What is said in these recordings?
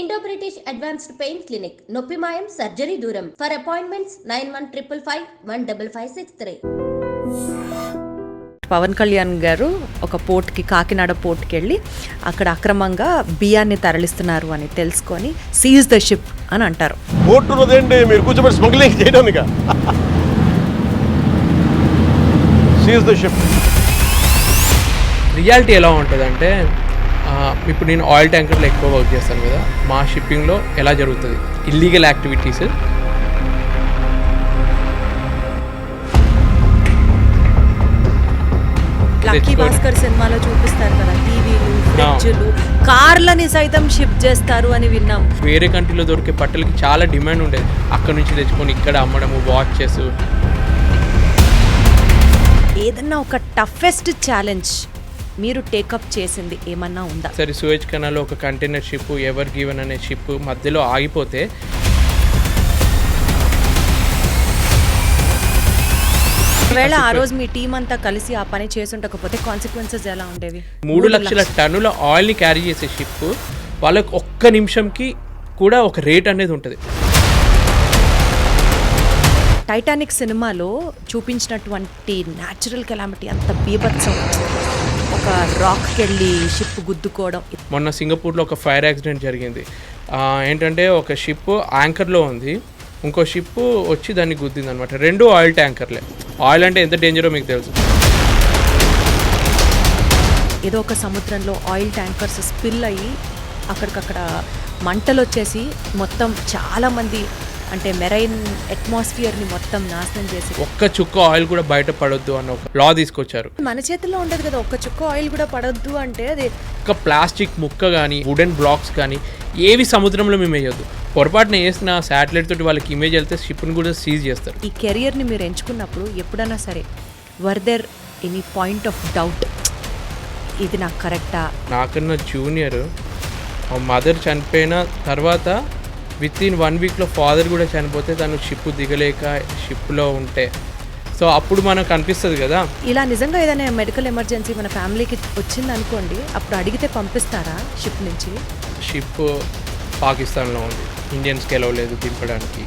Indo British advanced pain clinic నొప్పి మాయం surgery దూరం ఫర్ అపాయింట్మెంట్స్ 9155515563. పవన్ కళ్యాణ్ గారు ఒక పోర్ట్కి కాకినాడ పోర్ట్కి వెళ్ళి అక్కడ అక్రమంగా బియ్యాన్ని తరలిస్తున్నారు అని తెలుసుకొని సీజ్ ద షిప్ అని అంటారు. పోర్ట్ ఉన్నదేంటి మీరు కూర్చోబెట్టి స్మగ్లింగ్ చేయడానికి. Seize the ship. రియాలిటీ ఎలా ఉంటుందంటే ఇప్పుడు నేను ఆయిల్ ట్యాంకర్లో ఎక్కువ వర్క్ చేస్తాను కదా, మా షిప్పింగ్లో ఎలా జరుగుతుంది ఇల్లీగల్ యాక్టివిటీస్. లక్కీ భాస్కర్ సినిమాలో చూపిస్తారు కదా, టీవీలు, ఫ్రిడ్జ్లు, కార్లని సైతం షిప్ చేస్తారు అని విన్నాం. వేరే కంట్రీలో దొరికే బట్టలకి చాలా డిమాండ్ ఉండేది, అక్కడ నుంచి తెచ్చుకొని ఇక్కడ అమ్మడము, వాచెస్. ఏదన్నా ఒక టఫెస్ట్ ఛాలెంజ్ మీరు టేకప్ చేసింది ఏమన్నా ఉందా? సరే, సూయజ్ కెనాల్లో ఒక కంటైనర్ షిప్ ఎవర్ గివెన్ అనే షిప్ మధ్యలో ఆగిపోతే ఒకవేళ ఆ రోజు మీ టీం అంతా కలిసి ఆ పని చేసుండకపోతే కాన్సిక్వెన్సెస్ ఎలా ఉండేవి? 3 లక్షల టన్నుల ఆయిల్ని క్యారీ చేసే షిప్ వాళ్ళకి ఒక్క నిమిషంకి కూడా ఒక రేట్ అనేది ఉంటుంది. టైటానిక్ సినిమాలో చూపించినటువంటి న్యాచురల్ కెలామిటీ అంత బీభత్సం, ఒక రాక్కి వెళ్ళి షిప్ గుద్దుకోవడం. మొన్న సింగపూర్లో ఒక ఫైర్ యాక్సిడెంట్ జరిగింది. ఏంటంటే ఒక షిప్ యాంకర్లో ఉంది, ఇంకో షిప్ వచ్చి దాన్ని గుద్దింది అనమాట. 2 ఆయిల్ ట్యాంకర్లే. ఆయిల్ అంటే ఎంత డేంజరో మీకు తెలుసు. ఏదో ఒక సముద్రంలో ఆయిల్ ట్యాంకర్స్ స్పిల్ అయ్యి అక్కడికక్కడ మంటలు వచ్చేసి మొత్తం చాలామంది, అంటే మెరైన్ అట్మాస్ఫియర్ని మొత్తం నాశనం చేసి ఒక్క చుక్క ఆయిల్ కూడా బయట పడొద్దు అన్న ఒక లా తీసుకొచ్చారు. మన చేతుల్లో ఉండదు కదా, ఒక్క చుక్క ఆయిల్ కూడా పడొద్దు అంటే. అది ఒక ప్లాస్టిక్ ముక్క కానీ వుడెన్ బ్లాక్స్ కానీ ఏవి సముద్రంలో మేము వేయొద్దు. పొరపాటున వేసిన శాటిలైట్ తోటి వాళ్ళకి ఇమేజ్ వెళ్తే షిప్ని కూడా సీజ్ చేస్తారు. ఈ కెరియర్ని మీరు ఎంచుకున్నప్పుడు ఎప్పుడైనా సరే whether there any point of doubt, ఇది నాకు కరెక్టా? నాకన్నా జూనియర్ మా మదర్ చనిపోయిన తర్వాత విత్-ఇన్ 1 వీక్లో ఫాదర్ కూడా చనిపోతే తను షిప్ దిగలేక షిప్లో ఉంటే, సో అప్పుడు మనకు అనిపిస్తుంది కదా. ఇలా నిజంగా ఏదైనా మెడికల్ ఎమర్జెన్సీ మన ఫ్యామిలీకి వచ్చింది అనుకోండి, అప్పుడు అడిగితే పంపిస్తారా షిప్ నుంచి? షిప్ పాకిస్తాన్లో ఉంది, ఇండియన్స్కి ఎలవ్ లేదు దింపడానికి.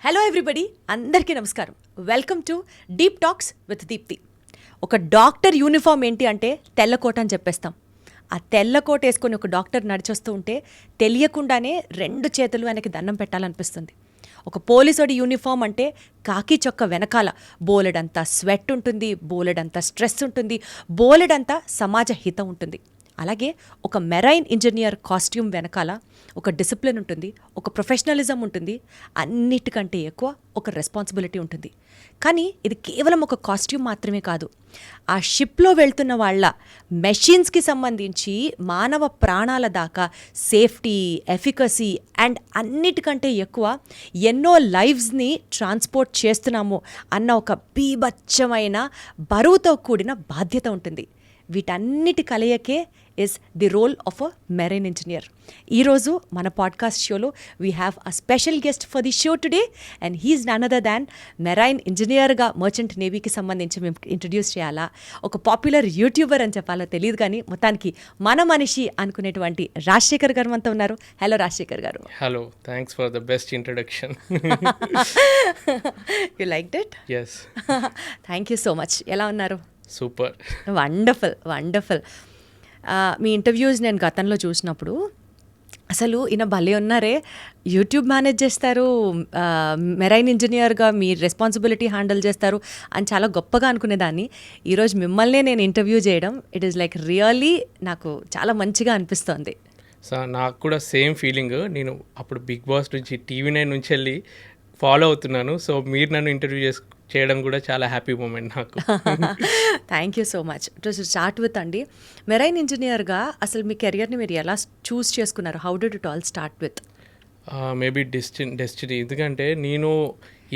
హలో ఎవ్రీబడి, అందరికీ నమస్కారం. Welcome to deep talks with Deepti. ఒక డాక్టర్ యూనిఫామ్ ఏంటి అంటే తెల్లకోట అని చెప్పేస్తాం. ఆ తెల్లకోట వేసుకొని ఒక డాక్టర్ నడిచొస్తూ ఉంటే తెలియకుండానే 2 చేతులు ఆయనకి దండం పెట్టాలనిపిస్తుంది. ఒక పోలీసోడి యూనిఫామ్ అంటే కాకి చొక్క వెనకాల బోలెడంతా స్వెట్ ఉంటుంది, బోలెడంతా స్ట్రెస్ ఉంటుంది, బోలెడంతా సమాజ హితం ఉంటుంది. అలాగే ఒక మెరైన్ ఇంజనీర్ కాస్ట్యూమ్ వెనకాల ఒక డిసిప్లిన్ ఉంటుంది, ఒక ప్రొఫెషనలిజం ఉంటుంది, అన్నిటికంటే ఎక్కువ ఒక రెస్పాన్సిబిలిటీ ఉంటుంది. కానీ ఇది కేవలం ఒక కాస్ట్యూమ్ మాత్రమే కాదు. ఆ షిప్లో వెళ్తున్న వాళ్ళ మెషిన్స్కి సంబంధించి మానవ ప్రాణాల దాకా సేఫ్టీ, ఎఫికసీ అండ్ అన్నిటికంటే ఎక్కువ ఎన్నో లైవ్స్ని ట్రాన్స్పోర్ట్ చేస్తున్నాము అన్న ఒక బీభత్సమైన బరువుతో కూడిన బాధ్యత ఉంటుంది. వీటన్నిటి కలయికే is the role of a marine engineer. ఈరోజు మన పాడ్కాస్ట్ షోలో we have a special guest for the show today and he's none other than marine ఇంజనీర్గా మర్చెంట్ నేవీకి సంబంధించి మేము ఇంట్రడ్యూస్ చేయాలా, ఒక పాపులర్ యూట్యూబర్ అని చెప్పాలో తెలియదు, కానీ మొత్తానికి మన మనిషి అనుకునేటువంటి రాజశేఖర్ గారు మనతో ఉన్నారు. Hello Rajasekhar garu. Hello, thanks for the best introduction. You like it? Yes. Thank you so much. ఎలా ఉన్నారు? సూపర్. Wonderful wonderful. మీ ఇంటర్వ్యూస్ నేను గతంలో చూసినప్పుడు అసలు ఈయన భలే ఉన్నారే, యూట్యూబ్ మేనేజ్ చేస్తారు, మెరైన్ ఇంజనీర్గా మీ రెస్పాన్సిబిలిటీ హ్యాండిల్ చేస్తారు అని చాలా గొప్పగా అనుకునేదాన్ని. ఈరోజు మిమ్మల్నే నేను ఇంటర్వ్యూ చేయడం, ఇట్ ఈస్ లైక్ రియల్లీ నాకు చాలా మంచిగా అనిపిస్తోంది. సో నాకు కూడా సేమ్ ఫీలింగ్. నేను అప్పుడు బిగ్ బాస్ నుంచి TV9 నుంచి వెళ్ళి ఫాలో అవుతున్నాను. సో మీరు నన్ను ఇంటర్వ్యూ చేయడం కూడా చాలా హ్యాపీ మూమెంట్ నాకు. Thank you so much. To start with అండి, మెరైన్ ఇంజనీర్గా అసలు మీ కెరియర్ని మీరు ఎలా చూస్ చేసుకున్నారు? How did it all start with? Maybe destiny. ఎందుకంటే నేను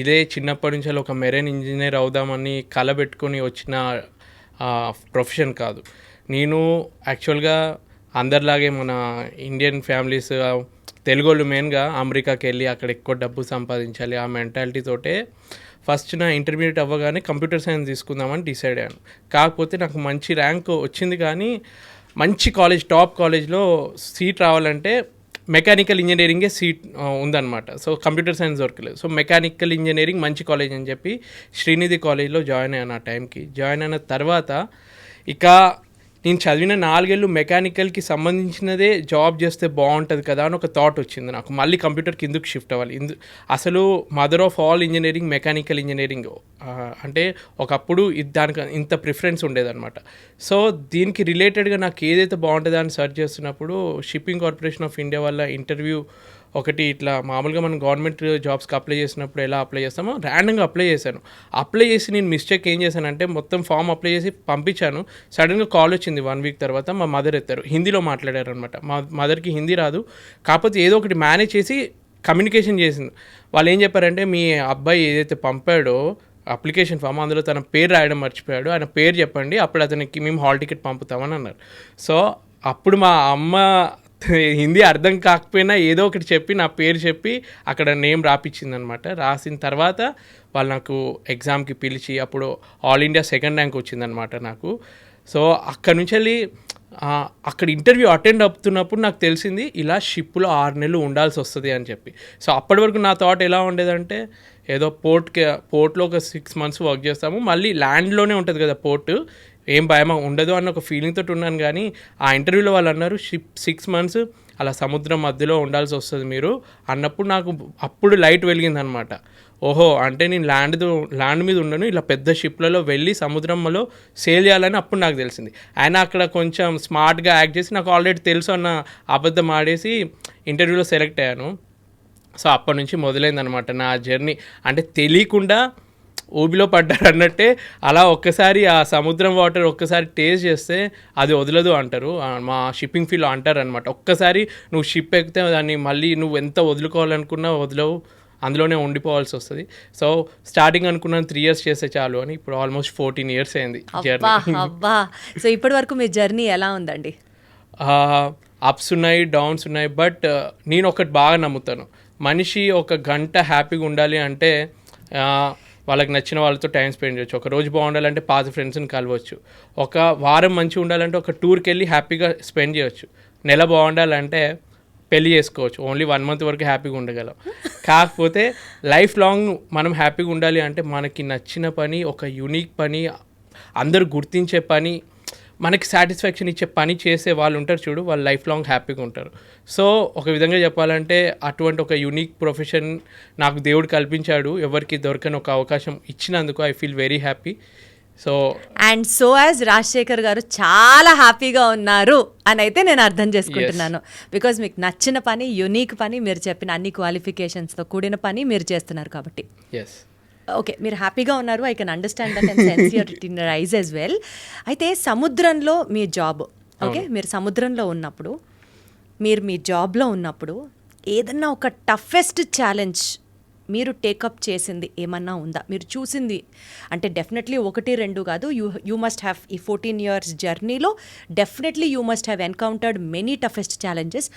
ఇదే చిన్నప్పటి నుంచి ఒక మెరైన్ ఇంజనీర్ అవుదామని కల పెట్టుకొని వచ్చిన ప్రొఫెషన్ కాదు. నేను యాక్చువల్గా అందరిలాగే మన ఇండియన్ ఫ్యామిలీస్ తెలుగు వాళ్ళు మెయిన్గా అమెరికాకి వెళ్ళి అక్కడ ఎక్కువ డబ్బు సంపాదించాలి ఆ మెంటాలిటీ తోటే ఫస్ట్ నా ఇంటర్మీడియట్ అవ్వగానే కంప్యూటర్ సైన్స్ తీసుకుందామని డిసైడ్ అయ్యాను. కాకపోతే నాకు మంచి ర్యాంక్ వచ్చింది, కానీ మంచి కాలేజ్ టాప్ కాలేజ్లో సీట్ రావాలంటే మెకానికల్ ఇంజనీరింగే సీట్ ఉందన్నమాట. సో కంప్యూటర్ సైన్స్ దొరకలేదు. సో మెకానికల్ ఇంజనీరింగ్ మంచి కాలేజ్ అని చెప్పి శ్రీనిధి కాలేజ్లో జాయిన్ అయ్యాను. ఆ టైంకి జాయిన్ అయిన తర్వాత ఇక నేను చదివిన 4 ఏళ్ళు మెకానికల్కి సంబంధించినదే జాబ్ చేస్తే బాగుంటుంది కదా అని ఒక థాట్ వచ్చింది నాకు. మళ్ళీ కంప్యూటర్కి ఎందుకు షిఫ్ట్ అవ్వాలి, అసలు mother of all engineering mechanical engineering అంటే ఒకప్పుడు దానికి ఇంత ప్రిఫరెన్స్ ఉండేదన్నమాట. సో దీనికి రిలేటెడ్గా నాకు ఏదైతే బాగుంటుందో అని సెర్చ్ చేస్తున్నప్పుడు షిప్పింగ్ కార్పొరేషన్ ఆఫ్ ఇండియా వల్ల ఇంటర్వ్యూ ఒకటి ఇట్లా మామూలుగా మనం గవర్నమెంట్ జాబ్స్కి అప్లై చేసినప్పుడు ఎలా అప్లై చేస్తామో ర్యాండమ్గా అప్లై చేశాను. అప్లై చేసి నేను మిస్టేక్ ఏం చేశానంటే మొత్తం ఫామ్ అప్లై చేసి పంపించాను. సడన్గా కాల్ వచ్చింది 1 వీక్ తర్వాత. మా మదర్ ఎత్తారు, హిందీలో మాట్లాడారు అనమాట. మా మదర్కి హిందీ రాదు, కాకపోతే ఏదో ఒకటి మేనేజ్ చేసి కమ్యూనికేషన్ చేసింది. వాళ్ళు ఏం చెప్పారంటే, మీ అబ్బాయి ఏదైతే పంపాడో అప్లికేషన్ ఫామ్ అందులో తన పేరు రాయడం మర్చిపోయాడు, ఆయన పేరు చెప్పండి, అప్పుడు అతనికి మేము హాల్ టికెట్ పంపుతామని అన్నారు. సో అప్పుడు మా అమ్మ హిందీ అర్థం కాకపోయినా ఏదో ఒకటి చెప్పి నా పేరు చెప్పి అక్కడ నేమ్ రాపిచ్చింది అనమాట. రాసిన తర్వాత వాళ్ళు నాకు ఎగ్జామ్కి పిలిచి అప్పుడు ఆల్ ఇండియా 2nd ర్యాంక్ వచ్చిందనమాట నాకు. సో అక్కడ నుంచి వెళ్ళి అక్కడ ఇంటర్వ్యూ అటెండ్ అవుతున్నప్పుడు నాకు తెలిసింది ఇలా షిప్లో 6 నెలలు ఉండాల్సి వస్తుంది అని చెప్పి. సో అప్పటి వరకు నా థాట్ ఎలా ఉండేదంటే, ఏదో పోర్ట్లో ఒక 6 మంత్స్ వర్క్ చేస్తాము, మళ్ళీ ల్యాండ్లోనే ఉంటుంది కదా పోర్టు, ఏం భయం ఉండదు అన్న ఒక ఫీలింగ్ తోటి ఉన్నాను. కానీ ఆ ఇంటర్వ్యూలో వాళ్ళు అన్నారు 6 మంత్స్ అలా సముద్రం మధ్యలో ఉండాల్సి వస్తుంది మీరు అన్నప్పుడు నాకు అప్పుడు లైట్ వెలిగిందనమాట. ఓహో, అంటే నేను ల్యాండ్ మీద ఉండను, ఇలా పెద్ద షిప్లలో వెళ్ళి సముద్రంలో సేల్ చేయాలని అప్పుడు నాకు తెలిసింది. ఆయన అక్కడ కొంచెం స్మార్ట్గా యాక్ట్ చేసి నాకు ఆల్రెడీ తెలుసు అన్న అబద్ధం ఆడేసి ఇంటర్వ్యూలో సెలెక్ట్ అయ్యాను. సో అప్పటి నుంచి మొదలైందనమాట నా జర్నీ. అంటే తెలియకుండా ఊబిలో పడ్డారు అన్నట్టే అలా ఒక్కసారి ఆ సముద్రం వాటర్ ఒక్కసారి టేస్ట్ చేస్తే అది వదలదు అంటారు, మా షిప్పింగ్ ఫీల్డ్లో అంటారు అనమాట. ఒక్కసారి నువ్వు షిప్ ఎక్కితే దాన్ని మళ్ళీ నువ్వు ఎంత వదులుకోవాలనుకున్నా వదలవు, అందులోనే ఉండిపోవాల్సి వస్తుంది. సో స్టార్టింగ్ అనుకున్నాను 3 years చేస్తే చాలు అని, ఇప్పుడు ఆల్మోస్ట్ 14 years అయింది జర్నీ. సో ఇప్పటి వరకు మీ జర్నీ ఎలా ఉందండి? అప్స్ ఉన్నాయి, డౌన్స్ ఉన్నాయి. బట్ నేను ఒకటి బాగా నమ్ముతాను, మనిషి 1 గంట హ్యాపీగా ఉండాలి అంటే వాళ్ళకి నచ్చిన వాళ్ళతో టైం స్పెండ్ చేయొచ్చు. ఒక రోజు బాగుండాలంటే పాత ఫ్రెండ్స్ని కలవచ్చు. ఒక వారం మంచిగా ఉండాలంటే ఒక టూర్కి వెళ్ళి హ్యాపీగా స్పెండ్ చేయొచ్చు. నెల బాగుండాలంటే పెళ్ళి చేసుకోవచ్చు. ఓన్లీ 1 month వరకు హ్యాపీగా ఉండగలం. కాకపోతే లైఫ్ లాంగ్ మనం హ్యాపీగా ఉండాలి అంటే మనకి నచ్చిన పని, ఒక యూనిక్ పని, అందరూ గుర్తించే పని, మనకి సాటిస్ఫాక్షన్ ఇచ్చే పని చేసే వాళ్ళు ఉంటారు చూడు, వాళ్ళు లైఫ్ లాంగ్ హ్యాపీగా ఉంటారు. సో ఒక విధంగా చెప్పాలంటే అటువంటి ఒక యూనిక్ ప్రొఫెషన్ నాకు దేవుడు కల్పించాడు. ఎవరికి దొరకని ఒక అవకాశం ఇచ్చినందుకు I feel very happy. So as Rajasekhar గారు చాలా హ్యాపీగా ఉన్నారు అని అయితే నేను అర్థం చేసుకుంటున్నాను. బికాజ్ మీకు నచ్చిన పని, యూనిక్ పని, మీరు చెప్పిన అన్ని క్వాలిఫికేషన్స్తో కూడిన పని మీరు చేస్తున్నారు కాబట్టి. ఎస్, ఓకే, మీరు హ్యాపీగా ఉన్నారు. I can understand that and sense your in your eyes as well. అయితే సముద్రంలో మీ జాబ్, ఓకే, మీరు సముద్రంలో ఉన్నప్పుడు, మీరు మీ జాబ్లో ఉన్నప్పుడు ఏదన్నా ఒక టఫెస్ట్ ఛాలెంజ్ మీరు టేకప్ చేసింది ఏమన్నా ఉందా? మీరు చూసింది అంటే డెఫినెట్లీ 1-2 కాదు, యూ మస్ట్ హ్యావ్ ఈ 14 years జర్నీలో definitely you must have encountered many toughest challenges.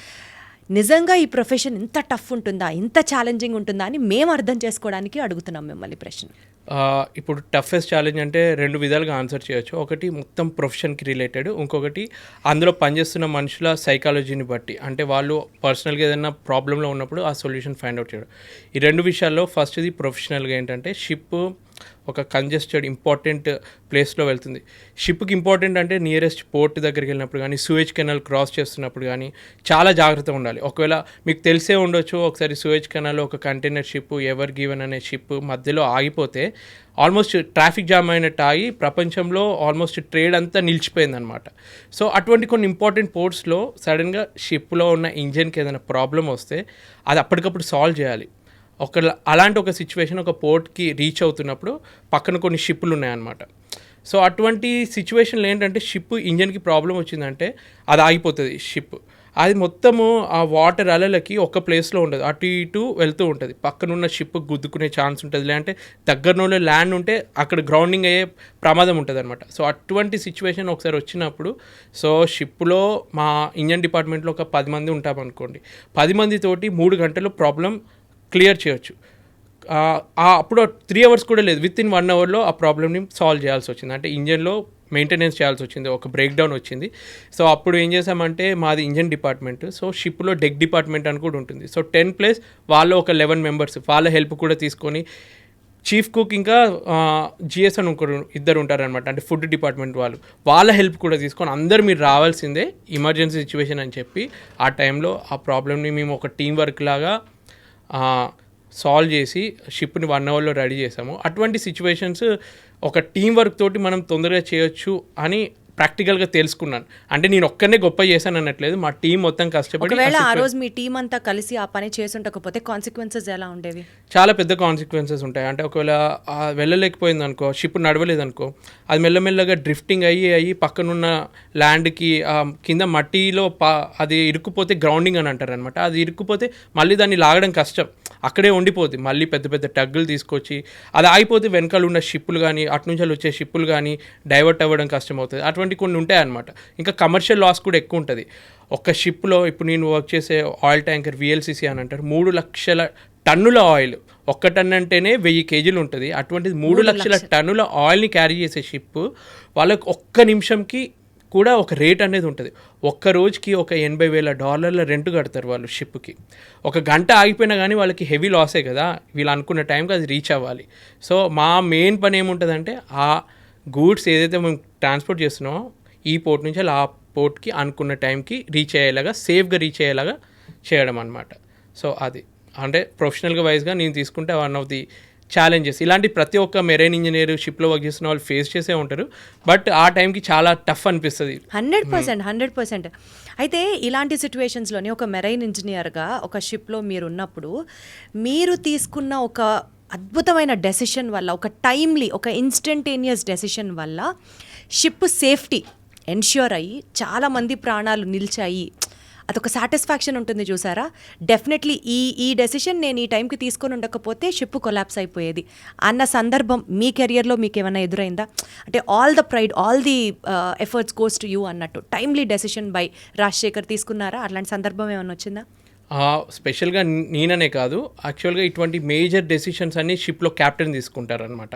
నిజంగా ఈ ప్రొఫెషన్ ఇంత టఫ్ ఉంటుందా, ఇంత ఛాలెంజింగ్ ఉంటుందా అని మేము అర్థం చేసుకోవడానికి అడుగుతున్నాం మిమ్మల్ని ప్రశ్న. ఇప్పుడు టఫెస్ట్ ఛాలెంజ్ అంటే 2 విధాలుగా ఆన్సర్ చేయొచ్చు. ఒకటి మొత్తం ప్రొఫెషన్కి రిలేటెడ్, ఇంకొకటి అందులో పనిచేస్తున్న మనుషుల సైకాలజీని బట్టి, అంటే వాళ్ళు పర్సనల్గా ఏదైనా ప్రాబ్లంలో ఉన్నప్పుడు ఆ సొల్యూషన్ ఫైండ్ అవుట్ చేయడం. ఈ 2 విషయాల్లో ఫస్ట్ది ప్రొఫెషనల్గా ఏంటంటే, షిప్ ఒక కంజెస్టెడ్ ఇంపార్టెంట్ ప్లేస్లో వెళ్తుంది. షిప్కి ఇంపార్టెంట్ అంటే నియరెస్ట్ పోర్ట్ దగ్గరికి వెళ్ళినప్పుడు కానీ, సూయేజ్ కెనాల్ క్రాస్ చేస్తున్నప్పుడు కానీ చాలా జాగ్రత్తగా ఉండాలి. ఒకవేళ మీకు తెలిసే ఉండొచ్చు, ఒకసారి సూయేజ్ కెనాల్లో ఒక కంటైనర్ షిప్, ఎవర్ గివెన్ అనే షిప్ మధ్యలో ఆగిపోతే ఆల్మోస్ట్ ట్రాఫిక్ జామ్ అయినట్టు ఆగి ప్రపంచంలో ఆల్మోస్ట్ ట్రేడ్ అంతా నిలిచిపోయిందనమాట. సో అటువంటి కొన్ని ఇంపార్టెంట్ పోర్ట్స్లో సడన్గా షిప్లో ఉన్న ఇంజన్కి ఏదైనా ప్రాబ్లం వస్తే అది అప్పటికప్పుడు సాల్వ్ చేయాలి. అలాంటి ఒక సిచ్యువేషన్ ఒక పోర్ట్కి రీచ్ అవుతున్నప్పుడు పక్కన కొన్ని షిప్పులు ఉన్నాయన్నమాట. సో అటువంటి సిచ్యువేషన్లో ఏంటంటే, షిప్ ఇంజన్కి ప్రాబ్లం వచ్చిందంటే అది ఆగిపోతుంది షిప్. అది మొత్తము ఆ వాటర్ అలలకి ఒక ప్లేస్లో ఉండదు, అటు ఇటు వెళ్తూ ఉంటుంది. పక్కనున్న షిప్ గుద్దుకునే ఛాన్స్ ఉంటుంది, లేదంటే దగ్గరలో ల్యాండ్ ఉంటే అక్కడ గ్రౌండింగ్ అయ్యే ప్రమాదం ఉంటుంది అనమాట. సో అటువంటి సిచ్యువేషన్ ఒకసారి వచ్చినప్పుడు, సో షిప్లో మా ఇంజన్ డిపార్ట్మెంట్లో ఒక 10 మంది ఉంటామనుకోండి, 10 మందితోటి 3 గంటలు ప్రాబ్లం క్లియర్ చేయొచ్చు. అప్పుడు 3 అవర్స్ కూడా లేదు, విత్ ఇన్ 1 అవర్లో ఆ ప్రాబ్లమ్ని సాల్వ్ చేయాల్సి వచ్చింది. అంటే ఇంజన్లో మెయింటెనెన్స్ చేయాల్సి వచ్చింది, ఒక బ్రేక్ డౌన్ వచ్చింది. సో అప్పుడు ఏం చేసామంటే, మాది ఇంజన్ డిపార్ట్మెంట్, సో షిప్లో డెక్ డిపార్ట్మెంట్ అని కూడా ఉంటుంది. సో 10 ప్లస్ వాళ్ళు ఒక 11 మెంబర్స్, వాళ్ళ హెల్ప్ కూడా తీసుకొని, చీఫ్ కుక్ ఇంకా జిఎస్ అని ఇద్దరు ఉంటారనమాట, అంటే ఫుడ్ డిపార్ట్మెంట్ వాళ్ళు, వాళ్ళ హెల్ప్ కూడా తీసుకొని అందరు మీరు రావాల్సిందే, ఎమర్జెన్సీ సిచ్యువేషన్ అని చెప్పి ఆ టైంలో ఆ ప్రాబ్లమ్ని మేము ఒక టీం వర్క్ లాగా సాల్వ్ చేసి షిప్ని 1 అవర్లో రెడీ చేసాము. అటువంటి సిచ్యువేషన్స్ ఒక టీం వర్క్ తోటి మనం తొందరగా చేయొచ్చు అని ప్రాక్టికల్గా తెలుసుకున్నాను. అంటే నేను ఒక్కనే గొప్ప చేశాను అనట్లేదు, మా టీం మొత్తం కష్టపడి. ఒకవేళ ఆ రోజు మీ టీం అంతా కలిసి ఆ పని చేసుండకపోతే కాన్సిక్వెన్సెస్ ఎలా ఉండేవి? చాలా పెద్ద కాన్సిక్వెన్సెస్ ఉంటాయి. అంటే ఒకవేళ వెళ్ళలేకపోయింది అనుకో, షిప్ నడవలేదు అనుకో, అది మెల్లమెల్లగా డ్రిఫ్టింగ్ అయ్యి పక్కనున్న ల్యాండ్కి కింద మట్టిలో అది ఇరుక్కుపోతే గ్రౌండింగ్ అని అంటారు అనమాట. అది ఇరుక్కుపోతే మళ్ళీ దాన్ని లాగడం కష్టం, అక్కడే ఉండిపోతుంది. మళ్ళీ పెద్ద పెద్ద టగ్గులు తీసుకొచ్చి అది ఆగిపోతే వెనకాల ఉన్న షిప్పులు కానీ అటు నుంచి వచ్చే షిప్పులు కానీ డైవర్ట్ అవ్వడం కష్టం అవుతుంది. అటువంటి కొన్ని ఉంటాయన్నమాట. ఇంకా కమర్షియల్ లాస్ కూడా ఎక్కువ ఉంటుంది. ఒక షిప్లో ఇప్పుడు నేను వర్క్ చేసే ఆయిల్ ట్యాంకర్ VLCC అని అంటారు, 3 లక్షల టన్నుల ఆయిల్, 1 టన్ అంటేనే 1000 కేజీలు ఉంటుంది. అటువంటిది 3 లక్షల టన్నుల ఆయిల్ని క్యారీ చేసే షిప్, వాళ్ళకి ఒక్క నిమిషంకి కూడా ఒక రేట్ అనేది ఉంటుంది. ఒక్క రోజుకి ఒక $80,000 రెంట్ కడతారు వాళ్ళు షిప్కి. ఒక గంట ఆగిపోయినా కానీ వాళ్ళకి హెవీ లాసే కదా, వీళ్ళు అనుకున్న టైంకి అది రీచ్ అవ్వాలి. సో మా మెయిన్ పని ఏముంటుందంటే, ఆ గూడ్స్ ఏదైతే మేము ట్రాన్స్పోర్ట్ చేస్తున్నామో ఈ పోర్ట్ నుంచి ఆ పోర్ట్కి అనుకున్న టైంకి రీచ్ అయ్యేలాగా, సేఫ్గా రీచ్ అయ్యేలాగా చేయడం అనమాట. సో అది అంటే ప్రొఫెషనల్గా వైజ్గా నేను తీసుకుంటే వన్ ఆఫ్ ది ఛాలెంజెస్. ఇలాంటి ప్రతి ఒక్క మెరైన్ ఇంజనీర్ షిప్లో వర్క్ చేస్తున్న వాళ్ళు ఫేస్ చేసే ఉంటారు, బట్ ఆ టైంకి చాలా టఫ్ అనిపిస్తుంది. 100%. అయితే ఇలాంటి సిచ్యువేషన్స్లోని ఒక మెరైన్ ఇంజనీర్గా ఒక షిప్లో మీరు ఉన్నప్పుడు మీరు తీసుకున్న ఒక అద్భుతమైన డెసిషన్ వల్ల, ఒక టైమ్లీ, ఒక ఇన్స్టంటేనియస్ డెసిషన్ వల్ల షిప్ సేఫ్టీ ఎన్ష్యూర్ అయ్యి చాలామంది ప్రాణాలు నిలిచాయి, అదొక సాటిస్ఫాక్షన్ ఉంటుంది చూసారా. డెఫినెట్లీ ఈ డెసిషన్ నేను ఈ టైంకి తీసుకొని ఉండకపోతే షిప్ కొలాప్స్ అయిపోయేది అన్న సందర్భం మీ కెరియర్లో మీకు ఏమైనా ఎదురైందా? అంటే all the pride, all the efforts goes to you అన్నట్టు టైమ్లీ డెసిషన్ బై రాజశేఖర్ తీసుకున్నారా? అట్లాంటి సందర్భం ఏమైనా వచ్చిందా? స్పెషల్గా నేననే కాదు, యాక్చువల్గా ఇటువంటి మేజర్ డెసిషన్స్ అన్నీ షిప్లో క్యాప్టెన్ తీసుకుంటారనమాట.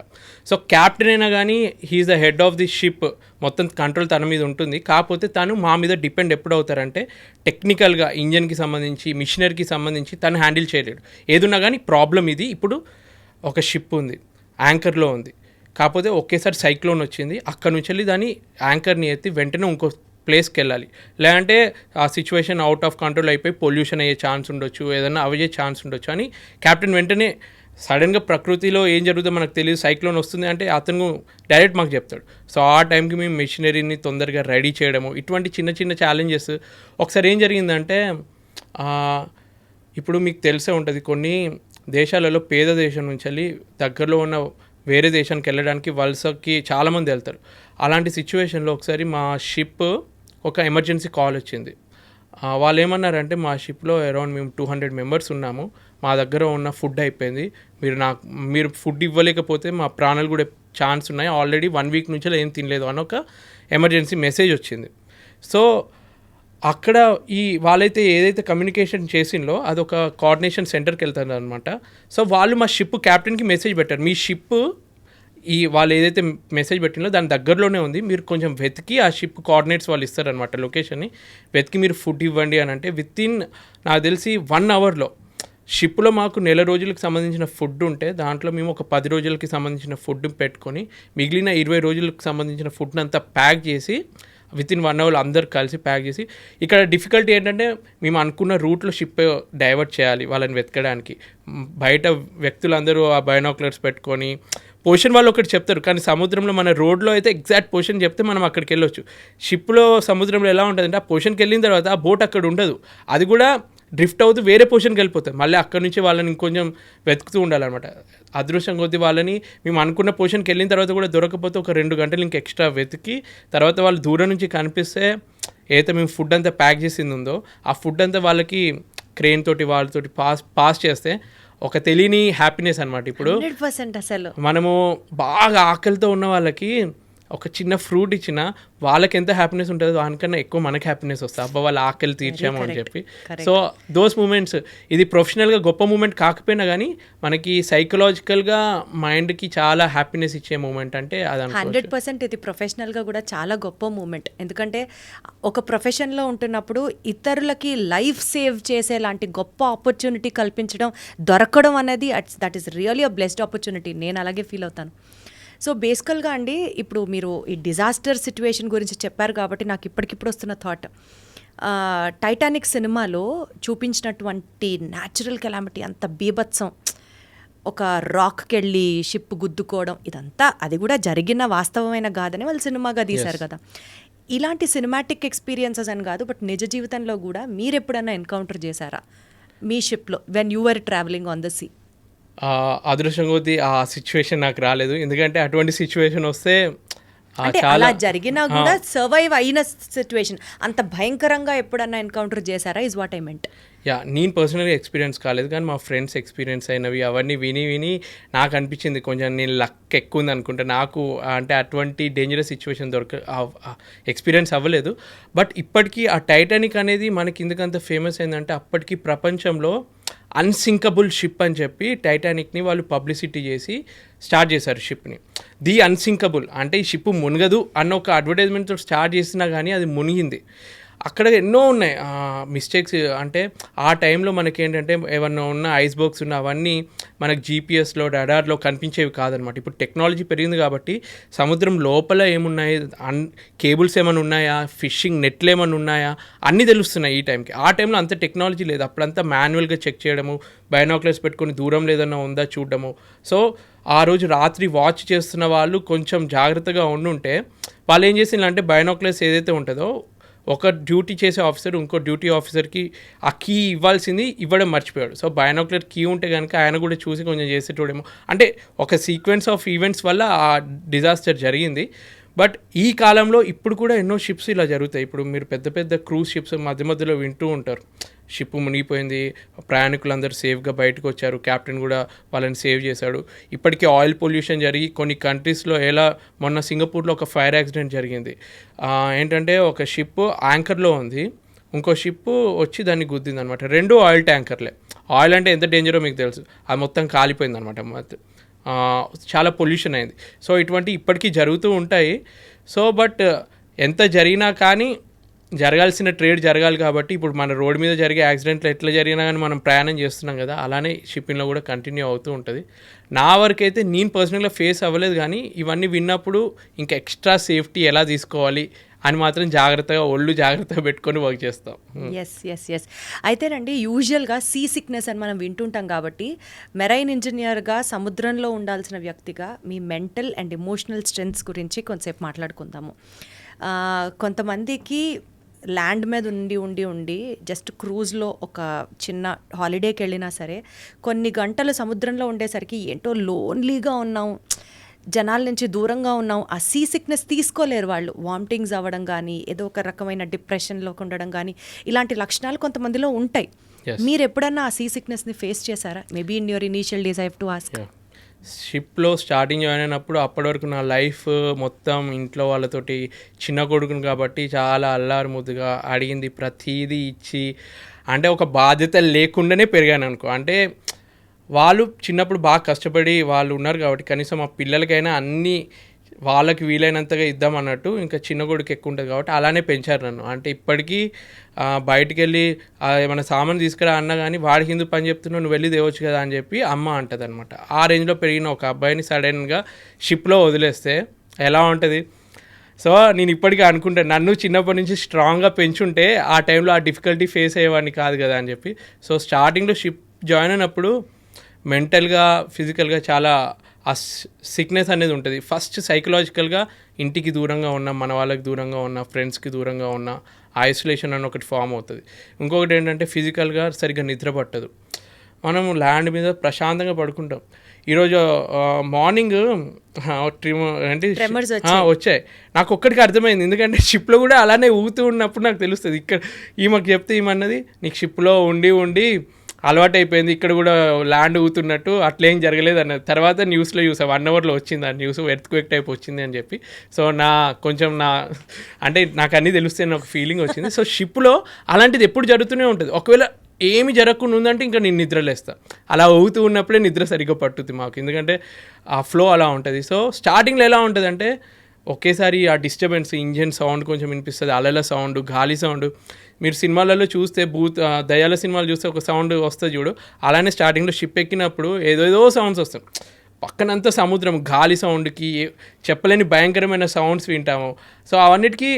సో క్యాప్టెన్ అయినా కానీ he's the head of the ship, మొత్తం కంట్రోల్ తన మీద ఉంటుంది. కాకపోతే తను మా మీద డిపెండ్ ఎప్పుడు అవుతారంటే, టెక్నికల్గా ఇంజన్కి సంబంధించి, మిషనరీకి సంబంధించి తను హ్యాండిల్ చేయలేడు. ఏదున్నా కానీ ప్రాబ్లం ఇది, ఇప్పుడు ఒక షిప్ ఉంది, యాంకర్లో ఉంది, కాకపోతే ఒకేసారి సైక్లోన్ వచ్చింది, అక్కడ నుంచి వెళ్ళి దాన్ని యాంకర్ని ఎత్తి వెంటనే ఇంకో ప్లేస్కి వెళ్ళాలి, లేదంటే ఆ సిచ్యువేషన్ అవుట్ ఆఫ్ కంట్రోల్ అయిపోయి పొల్యూషన్ అయ్యే ఛాన్స్ ఉండొచ్చు, ఏదైనా అయ్యే ఛాన్స్ ఉండొచ్చు అని క్యాప్టెన్ వెంటనే సడన్గా ప్రకృతిలో ఏం జరుగుతుందో మనకు తెలియదు, సైక్లోన్ వస్తుంది అంటే అతను డైరెక్ట్ మాకు చెప్తాడు. సో ఆ టైంకి మేము మెషినరీని తొందరగా రెడీ చేయడము, ఇటువంటి చిన్న చిన్న ఛాలెంజెస్. ఒకసారి ఏం జరిగిందంటే, ఇప్పుడు మీకు తెలిసే ఉంటుంది, కొన్ని దేశాలలో పేద దేశం నుంచి వెళ్ళి దగ్గరలో ఉన్న వేరే దేశానికి వెళ్ళడానికి వలసకి చాలామంది వెళ్తారు. అలాంటి సిచ్యువేషన్లో ఒకసారి మా షిప్ ఒక ఎమర్జెన్సీ కాల్ వచ్చింది. వాళ్ళు ఏమన్నారంటే, మా షిప్లో అరౌండ్ మేము 200 మెంబర్స్ ఉన్నాము, మా దగ్గర ఉన్న ఫుడ్ అయిపోయింది, మీరు ఫుడ్ ఇవ్వలేకపోతే మా ప్రాణాలు కూడా ఛాన్స్ ఉన్నాయి, ఆల్రెడీ 1 వీక్ నుంచి ఏం తినలేదు అని ఒక ఎమర్జెన్సీ మెసేజ్ వచ్చింది. సో అక్కడ వాళ్ళైతే ఏదైతే కమ్యూనికేషన్ చేసిందో అదొక కోఆర్డినేషన్ సెంటర్కి వెళ్తారు అనమాట. సో వాళ్ళు మా షిప్ క్యాప్టెన్కి మెసేజ్ పెట్టారు, మీ షిప్ వాళ్ళు ఏదైతే మెసేజ్ పెట్టినో దాని దగ్గరలోనే ఉంది, మీరు కొంచెం వెతికి ఆ షిప్ కోఆర్డినేట్స్ వాళ్ళు ఇస్తారనమాట, లొకేషన్ని వెతికి మీరు ఫుడ్ ఇవ్వండి అని. అంటే విత్ ఇన్ నాకు తెలిసి 1 అవర్లో షిప్లో మాకు 1 రోజులకు సంబంధించిన ఫుడ్ ఉంటే దాంట్లో మేము ఒక 10 రోజులకి సంబంధించిన ఫుడ్ పెట్టుకొని మిగిలిన 20 రోజులకు సంబంధించిన ఫుడ్ని అంతా ప్యాక్ చేసి విత్ ఇన్ 1 అవర్ అందరు కలిసి ప్యాక్ చేసి. ఇక్కడ డిఫికల్టీ ఏంటంటే, మేము అనుకున్న రూట్లో షిప్ డైవర్ట్ చేయాలి వాళ్ళని వెతకడానికి. బయట వ్యక్తులందరూ ఆ బైనాక్యులర్స్ పెట్టుకొని పొజిషన్ వాళ్ళు ఒకటి చెప్తారు, కానీ సముద్రంలో మన రోడ్లో అయితే ఎగ్జాక్ట్ పొజిషన్ చెప్తే మనం అక్కడికి వెళ్ళొచ్చు. షిప్లో సముద్రంలో ఎలా ఉంటుందంటే, ఆ పొజిషన్కి వెళ్ళిన తర్వాత ఆ బోట్ అక్కడ ఉండదు, అది కూడా డ్రిఫ్ట్ అవుతూ వేరే పొజిషన్కి వెళ్ళిపోతాయి. మళ్ళీ అక్కడి నుంచి వాళ్ళని ఇంకొంచెం వెతుకుతూ ఉండాలన్నమాట. అదృష్టం కొద్దీ వాళ్ళని మేము అనుకున్న పొజిషన్కి వెళ్ళిన తర్వాత కూడా దొరకకపోతే ఒక 2 గంటలు ఇంక ఎక్స్ట్రా వెతికి తర్వాత వాళ్ళు దూరం నుంచి కనిపిస్తే ఏదైతే మేము ఫుడ్ అంతా ప్యాక్ చేసింది ఉందో ఆ ఫుడ్ అంతా వాళ్ళకి క్రెయిన్ తోటి వాళ్ళతోటి పాస్ చేస్తే ఒక తెలియని హ్యాపీనెస్ అనమాట. ఇప్పుడు 100% అసలు మనము బాగా ఆకలితో ఉన్న వాళ్ళకి ఒక చిన్న ఫ్రూట్ ఇచ్చినా వాళ్ళకి ఎంత హ్యాపీనెస్ ఉంటుందో దానికన్నా ఎక్కువ మనకి హ్యాపీనెస్ వస్తుంది. అబ్బా వాళ్ళ ఆకలి తీర్చాము అని చెప్పి. సో దోస్ మూమెంట్స్, ఇది ప్రొఫెషనల్గా గొప్ప మూమెంట్ కాకపోయినా కానీ మనకి సైకలాజికల్గా మైండ్కి చాలా హ్యాపీనెస్ ఇచ్చే మూమెంట్ అంటే అది 100% ఇది ప్రొఫెషనల్గా కూడా చాలా గొప్ప మూమెంట్. ఎందుకంటే ఒక ప్రొఫెషన్లో ఉంటున్నప్పుడు ఇతరులకి లైఫ్ సేవ్ చేసే లాంటి గొప్ప ఆపర్చునిటీ కల్పించడం దొరకడం అనేది that is really a blessed opportunity. నేను అలాగే ఫీల్ అవుతాను. సో బేసికల్గా అండి, ఇప్పుడు మీరు ఈ డిజాస్టర్ సిచ్యువేషన్ గురించి చెప్పారు కాబట్టి నాకు ఇప్పటికిప్పుడు వస్తున్న థాట్, టైటానిక్ సినిమాలో చూపించినటువంటి న్యాచురల్ కెలామిటీ, అంత బీభత్సం, ఒక రాక్కి వెళ్ళి షిప్ గుద్దుకోవడం, ఇదంతా అది కూడా జరిగిన వాస్తవమైన కాదని వాళ్ళు సినిమాగా తీశారు కదా. ఇలాంటి సినిమాటిక్ ఎక్స్పీరియన్సెస్ అని కాదు, బట్ నిజ జీవితంలో కూడా మీరు ఎప్పుడైనా ఎన్కౌంటర్ చేశారా మీ షిప్లో when you are travelling on the sea? అదృష్టం కొద్దీ ఆ సిచ్యువేషన్ నాకు రాలేదు. ఎందుకంటే అటువంటి సిచ్యువేషన్ వస్తే అంటే అలా జరిగినా కూడా సర్వైవ్ అయిన సిచ్యువేషన్ అంత భయంకరంగా ఎప్పుడన్నా ఎన్కౌంటర్ చేశారా ఇస్ వాట్ ఐ మెంట్. నేను పర్సనల్గా ఎక్స్పీరియన్స్ కాలేదు, కానీ మా ఫ్రెండ్స్ ఎక్స్పీరియన్స్ అయినవి అవన్నీ విని నాకు అనిపించింది కొంచెం నేను లక్ ఎక్కువ ఉంది అనుకుంటా. నాకు అంటే అటువంటి డేంజరస్ సిచ్యువేషన్ ఎక్స్పీరియన్స్ అవ్వలేదు. బట్ ఇప్పటికీ ఆ టైటానిక్ అనేది మనకి ఎందుకంత ఫేమస్ అయిందంటే అప్పటికి ప్రపంచంలో అన్సింకబుల్ షిప్ అని చెప్పి టైటానిక్ని వాళ్ళు పబ్లిసిటీ చేసి స్టార్ట్ చేశారు షిప్ని. ది అన్సింకబుల్ అంటే ఈ షిప్ మునగదు అన్న ఒక అడ్వర్టైజ్మెంట్తో స్టార్ట్ చేసినా కానీ అది మునిగింది. అక్కడ ఎన్నో ఉన్నాయి మిస్టేక్స్. అంటే ఆ టైంలో మనకేంటంటే ఏమన్నా ఉన్న ఐస్ బాక్స్ ఉన్న అవన్నీ మనకు జీపీఎస్లో రడార్లో కనిపించేవి కాదనమాట. ఇప్పుడు టెక్నాలజీ పెరిగింది కాబట్టి సముద్రం లోపల ఏమున్నాయి, కేబుల్స్ ఏమైనా ఉన్నాయా, ఫిషింగ్ నెట్లు ఏమైనా ఉన్నాయా అన్నీ తెలుస్తున్నాయి ఈ టైంకి. ఆ టైంలో అంత టెక్నాలజీ లేదు. అప్పుడంతా మాన్యువల్గా చెక్ చేయడము, బైనాక్యులర్స్ పెట్టుకొని దూరం లేదన్నా ఉందా చూడడము. సో ఆ రోజు రాత్రి వాచ్ చేస్తున్న వాళ్ళు కొంచెం జాగ్రత్తగా ఉండుంటే వాళ్ళు ఏం చేసిందంటే బైనాక్యులర్స్ ఏదైతే ఉంటుందో ఒక డ్యూటీ చేసే ఆఫీసర్ ఇంకో డ్యూటీ ఆఫీసర్కి ఆ కీ ఇవ్వాల్సింది ఇవ్వడం మర్చిపోయాడు. సో బైనాక్యులర్ కీ ఉంటే కనుక ఆయన కూడా చూసి కొంచెం చేసేటోడేమో. అంటే ఒక సీక్వెన్స్ ఆఫ్ ఈవెంట్స్ వల్ల ఆ డిజాస్టర్ జరిగింది. బట్ ఈ కాలంలో ఇప్పుడు కూడా ఎన్నో షిప్స్ ఇలా జరుగుతాయి. ఇప్పుడు మీరు పెద్ద పెద్ద క్రూజ్ షిప్స్ మధ్య మధ్యలో వింటూ ఉంటారు, షిప్ మునిగిపోయింది, ప్రయాణికులందరూ సేఫ్గా బయటకు వచ్చారు, కెప్టెన్ కూడా వాళ్ళని సేవ్ చేశాడు. ఇప్పటికీ ఆయిల్ పొల్యూషన్ జరిగి కొన్ని కంట్రీస్లో ఎలా మొన్న సింగపూర్లో ఒక ఫైర్ యాక్సిడెంట్ జరిగింది. ఏంటంటే ఒక షిప్ యాంకర్లో ఉంది, ఇంకో షిప్ వచ్చి దాన్ని గుద్దింది అనమాట. 2 ఆయిల్ ట్యాంకర్లే. ఆయిల్ అంటే ఎంత డేంజరో మీకు తెలుసు. అది మొత్తం కాలిపోయింది అనమాట. చాలా పొల్యూషన్ అయింది. సో ఇటువంటి ఇప్పటికీ జరుగుతూ ఉంటాయి. సో బట్ ఎంత జరిగినా కానీ జరగాల్సిన ట్రేడ్ జరగాలి కాబట్టి ఇప్పుడు మన రోడ్ మీద జరిగే యాక్సిడెంట్లు ఎట్లా జరిగినా కానీ మనం ప్రయాణం చేస్తున్నాం కదా, అలానే షిప్పింగ్లో కూడా కంటిన్యూ అవుతూ ఉంటుంది. నా వరకు అయితే నేను పర్సనల్గా ఫేస్ అవ్వలేదు, కానీ ఇవన్నీ విన్నప్పుడు ఇంకా ఎక్స్ట్రా సేఫ్టీ ఎలా తీసుకోవాలి అని మాత్రం జాగ్రత్తగా పెట్టుకొని వర్క్ చేస్తాం. ఎస్ అయితేనండి, యూజువల్గా సీ సిక్నెస్ అని మనం వింటుంటాం కాబట్టి మెరైన్ ఇంజనీర్గా సముద్రంలో ఉండాల్సిన వ్యక్తిగా మీ మెంటల్ అండ్ ఎమోషనల్ స్ట్రెంగ్త్స్ గురించి కొంతసేపు మాట్లాడుకుందాము. కొంతమందికి ల్యాండ్ మీద ఉండి జస్ట్ క్రూజ్లో ఒక చిన్న హాలిడేకి వెళ్ళినా సరే కొన్ని గంటలు సముద్రంలో ఉండేసరికి ఏంటో లోన్లీగా ఉన్నాం, జనాల నుంచి దూరంగా ఉన్నాం, ఆ సీ సిక్నెస్ తీసుకోలేరు వాళ్ళు. వామిటింగ్స్ అవ్వడం కానీ, ఏదో ఒక రకమైన డిప్రెషన్లోకి ఉండడం కానీ, ఇలాంటి లక్షణాలు కొంతమందిలో ఉంటాయి. మీరు ఎప్పుడన్నా ఆ సీ సిక్నెస్ని ఫేస్ చేశారా? Maybe in your initial days I have to ask. షిప్లో స్టార్టింగ్ జాయిన్ అయినప్పుడు అప్పటి వరకు నా లైఫ్ మొత్తం ఇంట్లో వాళ్ళతోటి, చిన్న కొడుకుని కాబట్టి చాలా అల్లారు ముద్దుగా అడిగింది ప్రతీదీ ఇచ్చి, అంటే ఒక బాధ్యత లేకుండానే పెరిగాను అనుకో. అంటే వాళ్ళు చిన్నప్పుడు బాగా కష్టపడి వాళ్ళు ఉన్నారు కాబట్టి కనీసం మా పిల్లలకైనా అన్నీ వాళ్ళకి వీలైనంతగా ఇద్దామన్నట్టు. ఇంకా చిన్న కొడుకు ఎక్కువ ఉంటుంది కాబట్టి అలానే పెంచారు నన్ను. అంటే ఇప్పటికీ బయటికి వెళ్ళి ఏమైనా సామాన్ తీసుకురా అన్నా కానీ వాడికి ఎందుకు పని చెప్తున్నావు, నువ్వు వెళ్ళి తేవచ్చు కదా అని చెప్పి అమ్మ అంటుంది అనమాట. ఆ రేంజ్లో పెరిగిన ఒక అబ్బాయిని సడన్గా షిప్లో వదిలేస్తే ఎలా ఉంటుంది? సో నేను ఇప్పటికీ అనుకుంటాను, నన్ను చిన్నప్పటి నుంచి స్ట్రాంగ్గా పెంచుంటే ఆ టైంలో ఆ డిఫికల్టీ ఫేస్ అయ్యేవాడిని కాదు కదా అని చెప్పి. సో స్టార్టింగ్లో షిప్ జాయిన్ అయినప్పుడు మెంటల్గా, ఫిజికల్గా చాలా ఆ సిక్నెస్ అనేది ఉంటుంది. ఫస్ట్ సైకలాజికల్గా ఇంటికి దూరంగా ఉన్నా, మన వాళ్ళకి దూరంగా ఉన్నా, ఫ్రెండ్స్కి దూరంగా ఉన్నా, ఐసోలేషన్ అని ఒకటి ఫామ్ అవుతుంది. ఇంకొకటి ఏంటంటే ఫిజికల్గా సరిగ్గా నిద్ర పట్టదు. మనం ల్యాండ్ మీద ప్రశాంతంగా పడుకుంటాం. ఈరోజు మార్నింగ్ Tremors వచ్చాయి. నాకు ఒక్కడికి అర్థమైంది, ఎందుకంటే షిప్లో కూడా అలానే ఊగుతూ ఉన్నప్పుడు నాకు తెలుస్తుంది. ఇక్కడ ఈమెకు చెప్తే ఈమన్నది నీకు షిప్లో ఉండి అలవాటు అయిపోయింది, ఇక్కడ కూడా ల్యాండ్ ఊగుతున్నట్టు అట్లేం జరగలేదు అన్నది. తర్వాత న్యూస్లో చూసా, 1 అవర్లో వచ్చింది ఆ న్యూస్, ఎర్త్క్వేక్ టైప్ వచ్చింది అని చెప్పి. సో అంటే నాకు అన్నీ తెలుస్తాయని ఒక ఫీలింగ్ వచ్చింది. సో షిప్లో అలాంటిది ఎప్పుడు జరుగుతూనే ఉంటుంది. ఒకవేళ ఏమి జరగకుండా ఉందంటే ఇంకా నేను నిద్రలేస్తా. అలా ఊగుతూ ఉన్నప్పుడే నిద్ర సరిగ్గా పట్టుద్ది మాకు, ఎందుకంటే ఆ ఫ్లో అలా ఉంటుంది. సో స్టార్టింగ్లో ఎలా ఉంటుంది అంటే ఒకేసారి ఆ డిస్టర్బెన్స్, ఇంజన్ సౌండ్ కొంచెం వినిపిస్తుంది, అలల సౌండ్, గాలి సౌండ్. మీరు సినిమాలలో చూస్తే దయాల సినిమాలు చూస్తే ఒక సౌండ్ వస్తుంది చూడు, అలానే స్టార్టింగ్లో షిప్ ఎక్కినప్పుడు ఏదేదో సౌండ్స్ వస్తాయి. పక్కనంతా సముద్రం, గాలి సౌండ్కి చెప్పలేని భయంకరమైన సౌండ్స్ వింటాము. సో అవన్నిటికీ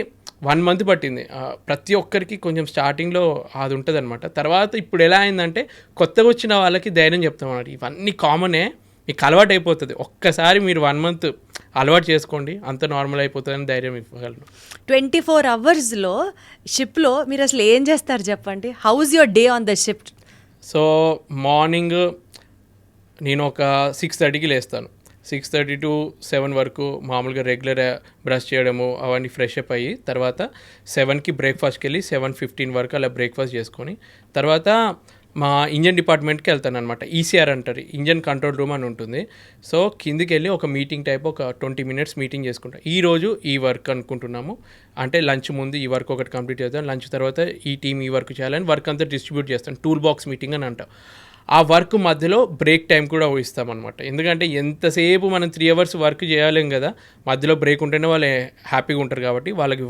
1 మంత్ పట్టింది. ప్రతి ఒక్కరికి కొంచెం స్టార్టింగ్లో అది ఉంటుంది అనమాట. తర్వాత ఇప్పుడు ఎలా అయిందంటే కొత్తగా వచ్చిన వాళ్ళకి ధైర్యం చెప్తాం అన్నమాట. ఇవన్నీ కామనే, మీకు అలవాటు అయిపోతుంది. ఒక్కసారి మీరు 1 మంత్ అలవాటు చేసుకోండి, అంత నార్మల్ అయిపోతుందని ధైర్యం ఇవ్వగలను. 24 అవర్స్లో షిప్లో మీరు అసలు ఏం చేస్తారు చెప్పండి? House your day on the ship? So morning నేను ఒక 6:30కి లేస్తాను. 6:30 to 7 వరకు మామూలుగా రెగ్యులర్ బ్రష్ చేయడము అవన్నీ ఫ్రెష్ అప్ అయ్యి, తర్వాత 7కి బ్రేక్ఫాస్ట్కి వెళ్ళి 7:15 వరకు అలా బ్రేక్ఫాస్ట్ చేసుకొని తర్వాత మా ఇంజన్ డిపార్ట్మెంట్కి వెళ్తాను అనమాట. ఈసీఆర్ అంటారు, ఇంజన్ కంట్రోల్ రూమ్ అని ఉంటుంది. సో కిందికి వెళ్ళి ఒక మీటింగ్ టైప్ ఒక 20 minutes మీటింగ్ చేసుకుంటాం. ఈరోజు ఈ వర్క్ అనుకుంటున్నాము, అంటే లంచ్ ముందు ఈ వర్క్ ఒకటి కంప్లీట్ చేద్దాం, లంచ్ తర్వాత ఈ టీం ఈ వర్క్ చేయాలని వర్క్ అంతా డిస్ట్రిబ్యూట్ చేస్తాం. టూల్ బాక్స్ మీటింగ్ అని అంటాం. ఆ వర్క్ మధ్యలో బ్రేక్ టైం కూడా ఇస్తామన్నమాట. ఎందుకంటే ఎంతసేపు మనం 3 hours వర్క్ చేయలేం కదా, మధ్యలో బ్రేక్ ఉంటేనే వాళ్ళు హ్యాపీగా ఉంటారు. కాబట్టి వాళ్ళకి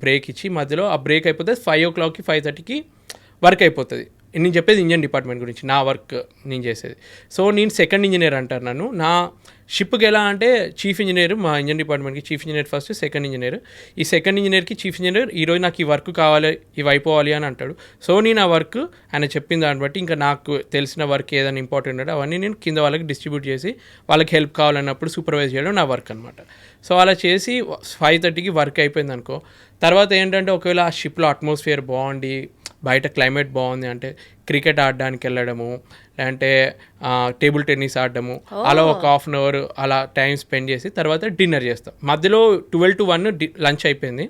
బ్రేక్ ఇచ్చి మధ్యలో ఆ బ్రేక్ అయిపోతే 5 o'clockకి 5:30కి వర్క్ అయిపోతుంది. నేను చెప్పేది ఇంజన్ డిపార్ట్మెంట్ గురించి, నా వర్క్ నేను చేసేది. సో నేను సెకండ్ ఇంజనీర్ అంటారు నన్ను. నా షిప్కి ఎలా అంటే చీఫ్ ఇంజనీర్, మా ఇంజన్ డిపార్ట్మెంట్కి chief engineer first, second engineer. ఈ సెకండ్ ఇంజనీర్కి చీఫ్ ఇంజనీర్ ఈరోజు నాకు ఈ వర్క్ కావాలి, ఇవి అయిపోవాలి అని అంటాడు. సో నేను ఆ వర్క్ ఆయన చెప్పిన దాన్ని బట్టి ఇంకా నాకు తెలిసిన వర్క్ ఏదైనా ఇంపార్టెంట్ అంటే అవన్నీ నేను కింద వాళ్ళకి డిస్ట్రిబ్యూట్ చేసి వాళ్ళకి హెల్ప్ కావాలన్నప్పుడు సూపర్వైజ్ చేయడం నా వర్క్ అనమాట. సో అలా చేసి 5:30కి వర్క్ అయిపోయింది అనుకో. తర్వాత ఏంటంటే ఒకవేళ ఆ షిప్లో అట్మాస్ఫియర్ బాగుండి బయట క్లైమేట్ బాగుంది అంటే క్రికెట్ ఆడడానికి వెళ్ళడము, లేదంటే టేబుల్ టెన్నిస్ ఆడడము, అలా ఒక 1/2 hour అలా టైం స్పెండ్ చేసి తర్వాత డిన్నర్ చేస్తాం. మధ్యలో 12 to 1 లంచ్ అయిపోయింది.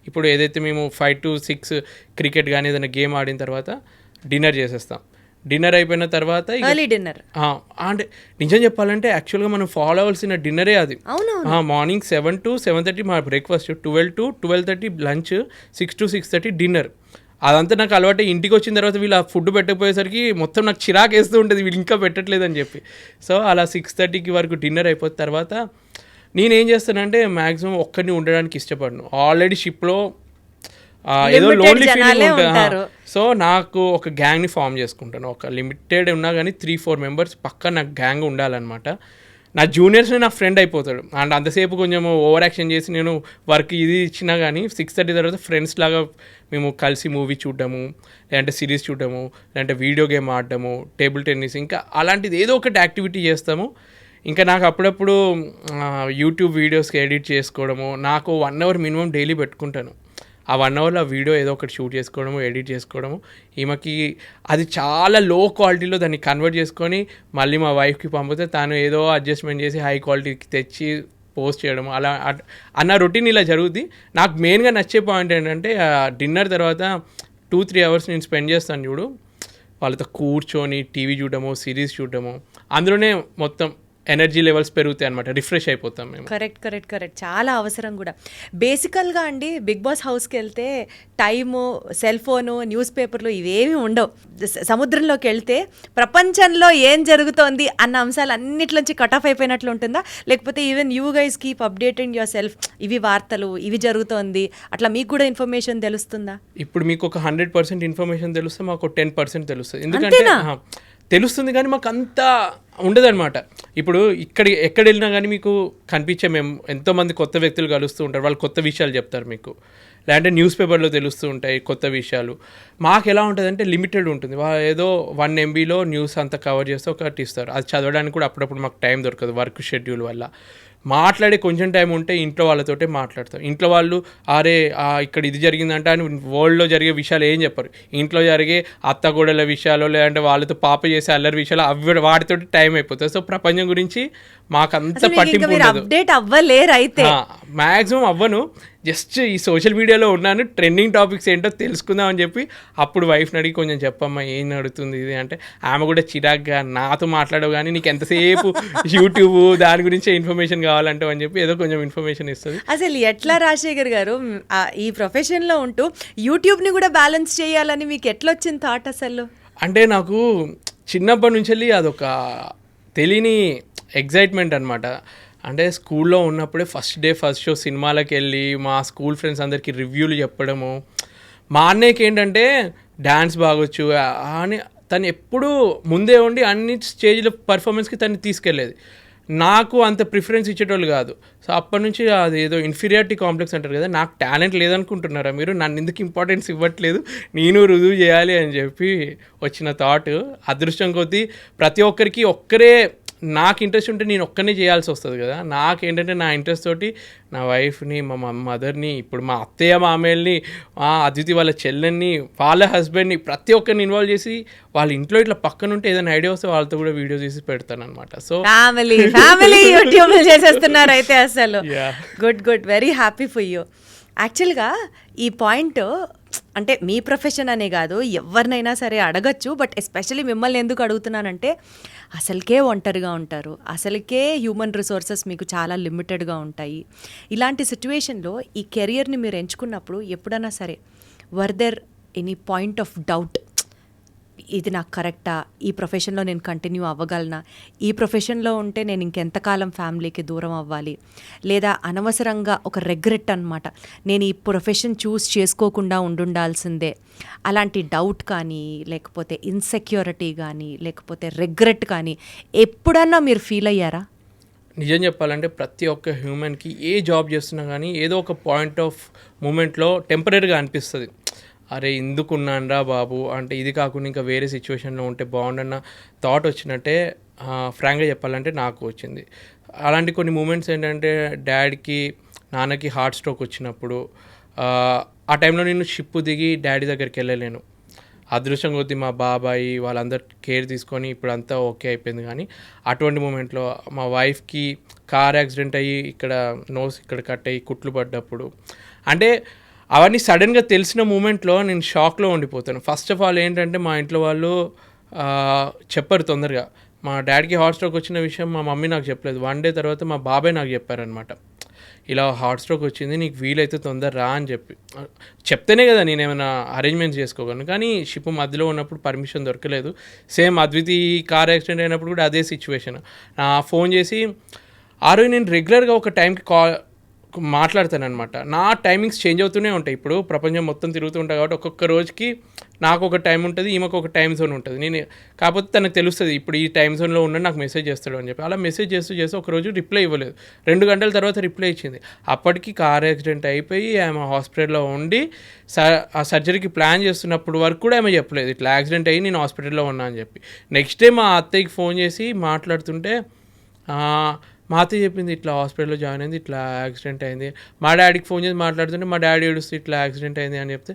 ఇప్పుడు ఏదైతే మేము 5 to 6 క్రికెట్ కానీ ఏదైనా గేమ్ ఆడిన తర్వాత డిన్నర్ చేసేస్తాం. డిన్నర్ అయిపోయిన తర్వాత డిన్నర్ అంటే నిజం చెప్పాలంటే యాక్చువల్గా మనం ఫాలో అవ్వాల్సిన డిన్నరే అది. మార్నింగ్ 7 to 7:30 మా breakfast, 12 to 12:30 lunch, 6 to 6:30 dinner. అదంతా నాకు అలవాటు. ఇంటికి వచ్చిన తర్వాత వీళ్ళు ఆ ఫుడ్ పెట్టకపోయేసరికి మొత్తం నాకు చిరాకు వేస్తూ ఉంటుంది, వీళ్ళు ఇంకా పెట్టట్లేదని చెప్పి. సో అలా 6:30కి వరకు డిన్నర్ అయిపోయిన తర్వాత నేనేం చేస్తానంటే మ్యాక్సిమం ఒక్కడిని ఉండడానికి ఇష్టపడను. ఆల్రెడీ షిప్లో ఏదో లోన్లీ ఫీలింగ్ ఉంటుంది. సో నాకు ఒక గ్యాంగ్ని ఫామ్ చేసుకుంటాను. ఒక లిమిటెడ్ ఉన్నా కానీ 3-4 members పక్కా నాకు గ్యాంగ్ ఉండాలన్నమాట. నా జూనియర్స్ని నా ఫ్రెండ్ అయిపోతాడు. అండ్ అంతసేపు కొంచెం ఓవర్ యాక్షన్ చేసి నేను వర్క్ ఇది ఇచ్చినా కానీ 6:30 తర్వాత ఫ్రెండ్స్ లాగా మేము కలిసి మూవీ చూడడము, లేదంటే సిరీస్ చూడడము, లేదంటే వీడియో గేమ్ ఆడడము, టేబుల్ టెన్నిస్, ఇంకా అలాంటిది ఏదో ఒకటి యాక్టివిటీ చేస్తాము. ఇంకా నాకు అప్పుడప్పుడు యూట్యూబ్ వీడియోస్కి ఎడిట్ చేసుకోవడము, నాకు 1 hour మినిమం డైలీ పెట్టుకుంటాను. ఆ 1 hourలో ఆ వీడియో ఏదో ఒకటి షూట్ చేసుకోవడము, ఎడిట్ చేసుకోవడము. ఈమెకి అది చాలా లో క్వాలిటీలో దాన్ని కన్వర్ట్ చేసుకొని మళ్ళీ మా వైఫ్కి పంపితే తను ఏదో అడ్జస్ట్మెంట్ చేసి హై క్వాలిటీకి తెచ్చి పోస్ట్ చేయడం, అలా అన్న రొటీన్ ఇలా జరుగుద్ది. నాకు మెయిన్గా నచ్చే పాయింట్ ఏంటంటే డిన్నర్ తర్వాత 2-3 hours నేను స్పెండ్ చేస్తాను చూడు, వాళ్ళతో కూర్చొని టీవీ చూడడము, సిరీస్ చూడడము, అందులోనే మొత్తం ఎనర్జీ లెవెల్స్ పెరుగుతాయి అనమాట, రిఫ్రెష్ అయిపోతాం మేము. కరెక్ట్ చాలా అవసరం కూడా. బేసికల్గా అండి బిగ్ బాస్ హౌస్కి వెళ్తే టైము, సెల్ ఫోను, న్యూస్ పేపర్లు ఇవేమీ ఉండవు. సముద్రంలోకి వెళ్తే ప్రపంచంలో ఏం జరుగుతోంది అన్న అంశాలు అన్నిట్లోంచి కట్ ఆఫ్ అయిపోయినట్లు ఉంటుందా, లేకపోతే even you guys keep updating your self, ఇవి వార్తలు, ఇవి జరుగుతోంది, అట్లా మీకు కూడా ఇన్ఫర్మేషన్ తెలుస్తుందా? ఇప్పుడు మీకు ఒక 100% ఇన్ఫర్మేషన్ తెలుస్తే మాకు 10% తెలుస్తుంది. ఎందుకంటే తెలుస్తుంది కానీ మాకు అంతా ఉండదన్నమాట. ఇప్పుడు ఎక్కడ వెళ్ళినా కానీ మీకు కనిపించే మేము ఎంతోమంది కొత్త వ్యక్తులు కలుస్తూ ఉంటారు, వాళ్ళు కొత్త విషయాలు చెప్తారు మీకు, లేదంటే న్యూస్ పేపర్లో తెలుస్తూ ఉంటాయి కొత్త విషయాలు. మాకు ఎలా ఉంటుందంటే లిమిటెడ్ ఉంటుంది. ఏదో 1 MBలో న్యూస్ అంతా కవర్ చేస్తే ఒకటి ఇస్తారు, అది చదవడానికి కూడా అప్పుడప్పుడు మాకు టైం దొరకదు వర్క్ షెడ్యూల్ వల్ల. మాట్లాడే కొంచెం టైం ఉంటే ఇంట్లో వాళ్ళతోటే మాట్లాడతాం. ఇంట్లో వాళ్ళు అరే ఇక్కడ ఇది జరిగిందంటే అని వరల్డ్లో జరిగే విషయాలు ఏం చెప్పరు. ఇంట్లో జరిగే అత్తగూడల విషయాలు లేదంటే వాళ్ళతో పాప చేసే అల్లరి విషయాలు అవి వాటితోటి టైం అయిపోతుంది. సో ప్రపంచం గురించి మాకంత పట్టింపు ఉండదు. అప్డేట్ అవ్వలేరు అయితే మ్యాక్సిమం అవ్వను. జస్ట్ ఈ సోషల్ మీడియాలో ఉన్నాను, ట్రెండింగ్ టాపిక్స్ ఏంటో తెలుసుకుందాం అని చెప్పి అప్పుడు వైఫ్ని అడిగి కొంచెం చెప్పమ్మా ఏం నడుతుంది ఇది అంటే ఆమె కూడా చిరాగ్గా నాతో మాట్లాడవు కానీ నీకు ఎంతసేపు యూట్యూబ్ దాని గురించి ఇన్ఫర్మేషన్ కావాలంటే అని చెప్పి ఏదో కొంచెం ఇన్ఫర్మేషన్ ఇస్తుంది. అసలు ఎట్లా రాజశేఖర్ గారు ఈ ప్రొఫెషన్లో ఉంటూ యూట్యూబ్ని కూడా బ్యాలెన్స్ చేయాలని మీకు ఎట్లా వచ్చింది థాట్ అసలు? అంటే నాకు చిన్నప్పటి నుంచి వెళ్ళి అదొక తెలియని ఎగ్జైట్మెంట్ అనమాట. అంటే స్కూల్లో ఉన్నప్పుడే ఫస్ట్ షో సినిమాలకు వెళ్ళి మా స్కూల్ ఫ్రెండ్స్ అందరికీ రివ్యూలు చెప్పడము. మా అన్నయ్యకి ఏంటంటే డ్యాన్స్ బాగొచ్చు అని తను ఎప్పుడూ ముందే ఉండి అన్ని స్టేజ్ల పర్ఫార్మెన్స్కి తను తీసుకెళ్ళేది. నాకు అంత ప్రిఫరెన్స్ ఇచ్చేటోళ్ళు కాదు. సో అప్పటి నుంచి అది ఏదో ఇన్ఫీరియారిటీ కాంప్లెక్స్ అంటారు కదా, నాకు టాలెంట్ లేదనుకుంటున్నారా మీరు, నన్ను ఎందుకు ఇంపార్టెన్స్ ఇవ్వట్లేదు, నేను రుజువు చేయాలి అని చెప్పి వచ్చిన థాట్. అదృష్టం కొద్దీ ప్రతి ఒక్కరికి ఒక్కరే నాకు ఇంట్రెస్ట్ ఉంటే నేను ఒక్కనే చేయాల్సి వస్తుంది కదా. నాకేంటంటే నా ఇంట్రెస్ట్ తోటి నా వైఫ్ని, మా మదర్ని, ఇప్పుడు మా అత్తయ్య మామయ్యల్ని, అదితి వాళ్ళ చెల్లెన్ని, వాళ్ళ హస్బెండ్ని ప్రతి ఒక్కరిని ఇన్వాల్వ్ చేసి వాళ్ళ ఇంట్లో ఇట్లా పక్కన ఉంటే ఏదైనా ఐడియా వస్తే వాళ్ళతో కూడా వీడియో చేసి పెడతాను అనమాట. సో ఫ్యామిలీ యూట్యూబ్ చేసేస్తున్నారు అయితే అసలు. Good very happy for you. యాక్చువల్గా ఈ పాయింట్ అంటే మీ ప్రొఫెషన్ అనే కాదు ఎవరినైనా సరే అడగచ్చు, బట్ ఎస్పెషల్లీ మిమ్మల్ని ఎందుకు అడుగుతున్నానంటే అసలుకే ఒంటరిగా ఉంటారు, అసలుకే హ్యూమన్ రిసోర్సెస్ మీకు చాలా లిమిటెడ్గా ఉంటాయి. ఇలాంటి సిచ్యువేషన్లో ఈ కెరియర్ని మీరు ఎంచుకున్నప్పుడు ఎప్పుడైనా సరే were there any point of doubt, ఇది నాకు కరెక్టా, ఈ ప్రొఫెషన్లో నేను కంటిన్యూ అవ్వగలనా, ఈ ప్రొఫెషన్లో ఉంటే నేను ఇంకెంతకాలం ఫ్యామిలీకి దూరం అవ్వాలి, లేదా అనవసరంగా ఒక రెగ్రెట్ అనమాట, నేను ఈ ప్రొఫెషన్ చూస్ చేసుకోకుండా ఉండాల్సిందే, అలాంటి డౌట్ కానీ లేకపోతే ఇన్సెక్యూరిటీ కానీ లేకపోతే రెగ్రెట్ కానీ ఎప్పుడన్నా మీరు ఫీల్ అయ్యారా? నిజం చెప్పాలంటే ప్రతి ఒక్క హ్యూమన్కి ఏ జాబ్ చేస్తున్నా కానీ ఏదో ఒక పాయింట్ ఆఫ్ మూమెంట్లో టెంపరీగా అనిపిస్తుంది, అరే ఎందుకున్నానరా బాబు, అంటే ఇది కాకుండా ఇంకా వేరే సిచ్యువేషన్లో ఉంటే బాగుండన్న థాట్ వచ్చినట్టే ఫ్రాంక్గా చెప్పాలంటే నాకు వచ్చింది. అలాంటి కొన్ని మూమెంట్స్ ఏంటంటే డాడీకి నాన్నకి హార్ట్ స్ట్రోక్ వచ్చినప్పుడు ఆ టైంలో నేను షిప్ దిగి డాడీ దగ్గరికి వెళ్ళలేను. అదృష్టం కొద్దీ మా బాబాయి వాళ్ళందరూ కేర్ తీసుకొని ఇప్పుడు అంతా ఓకే అయిపోయింది. కానీ అటువంటి మూమెంట్లో మా వైఫ్కి కార్ యాక్సిడెంట్ అయ్యి ఇక్కడ నోస్ ఇక్కడ కట్ అయ్యి కుట్లు పడ్డప్పుడు అంటే అవన్నీ సడన్గా తెలిసిన మూమెంట్లో నేను షాక్లో ఉండిపోతాను. ఫస్ట్ ఆఫ్ ఆల్ ఏంటంటే మా ఇంట్లో వాళ్ళు చెప్పరు తొందరగా. మా డాడీకి హార్ట్ స్ట్రోక్ వచ్చిన విషయం మా మమ్మీ నాకు చెప్పలేదు. 1 డే తర్వాత మా బాబాయ్ నాకు చెప్పారనమాట, ఇలా హార్ట్ స్ట్రోక్ వచ్చింది, నీకు వీలైతే తొందర రా అని చెప్పి. చెప్తేనే కదా నేను ఏమైనా అరేంజ్మెంట్స్ చేసుకోగలను. కానీ షిప్ మధ్యలో ఉన్నప్పుడు పర్మిషన్ దొరకలేదు. సేమ్ అద్వితి కార్ యాక్సిడెంట్ అయినప్పుడు కూడా అదే సిచ్యువేషన్. ఫోన్ చేసి ఆ రోజు నేను రెగ్యులర్గా ఒక టైంకి మాట్లాడతానమాట. నా టైమింగ్స్ చేంజ్ అవుతూనే ఉంటాయి. ఇప్పుడు ప్రపంచం మొత్తం తిరుగుతూ ఉంటాయి కాబట్టి ఒక్కొక్క రోజుకి నాకు ఒక టైం ఉంటుంది, ఈమెకు ఒక టైం జోన్ ఉంటుంది. నేను కాకపోతే తనకు తెలుస్తుంది ఇప్పుడు ఈ టైం జోన్లో ఉన్నాడు, నాకు మెసేజ్ చేస్తాడు అని చెప్పి. అలా మెసేజ్ చేస్తూ ఒకరోజు రిప్లై ఇవ్వలేదు. 2 గంటల తర్వాత రిప్లై ఇచ్చింది. అప్పటికి కార్ యాక్సిడెంట్ అయిపోయి ఆమె హాస్పిటల్లో ఉండి ఆ సర్జరీకి ప్లాన్ చేస్తున్నప్పుడు వరకు కూడా ఆమె చెప్పలేదు ఇట్లా యాక్సిడెంట్ అయ్యి నేను హాస్పిటల్లో ఉన్నా అని చెప్పి. నెక్స్ట్ డే మా అత్తయ్యకి ఫోన్ చేసి మాట్లాడుతుంటే మా అత్తయ్య చెప్పింది ఇట్లా హాస్పిటల్లో జాయిన్ అయింది, ఇట్లా యాక్సిడెంట్ అయింది. మా డాడీకి ఫోన్ చేసి మాట్లాడుతుంటే మా డాడీ ఏడుస్తూ ఇట్లా యాక్సిడెంట్ అయింది అని చెప్తే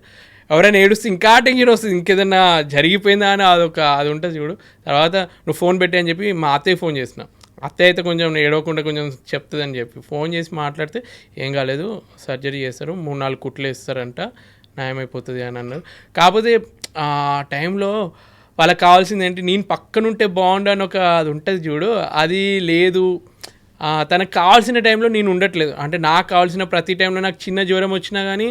ఎవరైనా ఏడుస్తే ఇంకా టెన్షన్ వస్తుంది, ఇంకేదన్నా జరిగిపోయిందా అని అది ఉంటుంది చూడు. తర్వాత నువ్వు ఫోన్ పెట్టి అని చెప్పి మా అత్తయ్య ఫోన్ చేసిన. అత్తయ్య అయితే కొంచెం ఏడవకుండా కొంచెం చెప్తుందని చెప్పి ఫోన్ చేసి మాట్లాడితే ఏం కాలేదు, సర్జరీ చేస్తారు, 3-4 కుట్లు వేస్తారంట, న్యాయమైపోతుంది అని అన్నారు. కాకపోతే ఆ టైంలో వాళ్ళకి కావాల్సింది ఏంటి, నేను పక్కనుంటే బాగుండు అని అది ఉంటుంది చూడు, అది లేదు. తనకు కావాల్సిన టైంలో నేను ఉండట్లేదు. అంటే నాకు కావాల్సిన ప్రతి టైంలో నాకు చిన్న జ్వరం వచ్చినా కానీ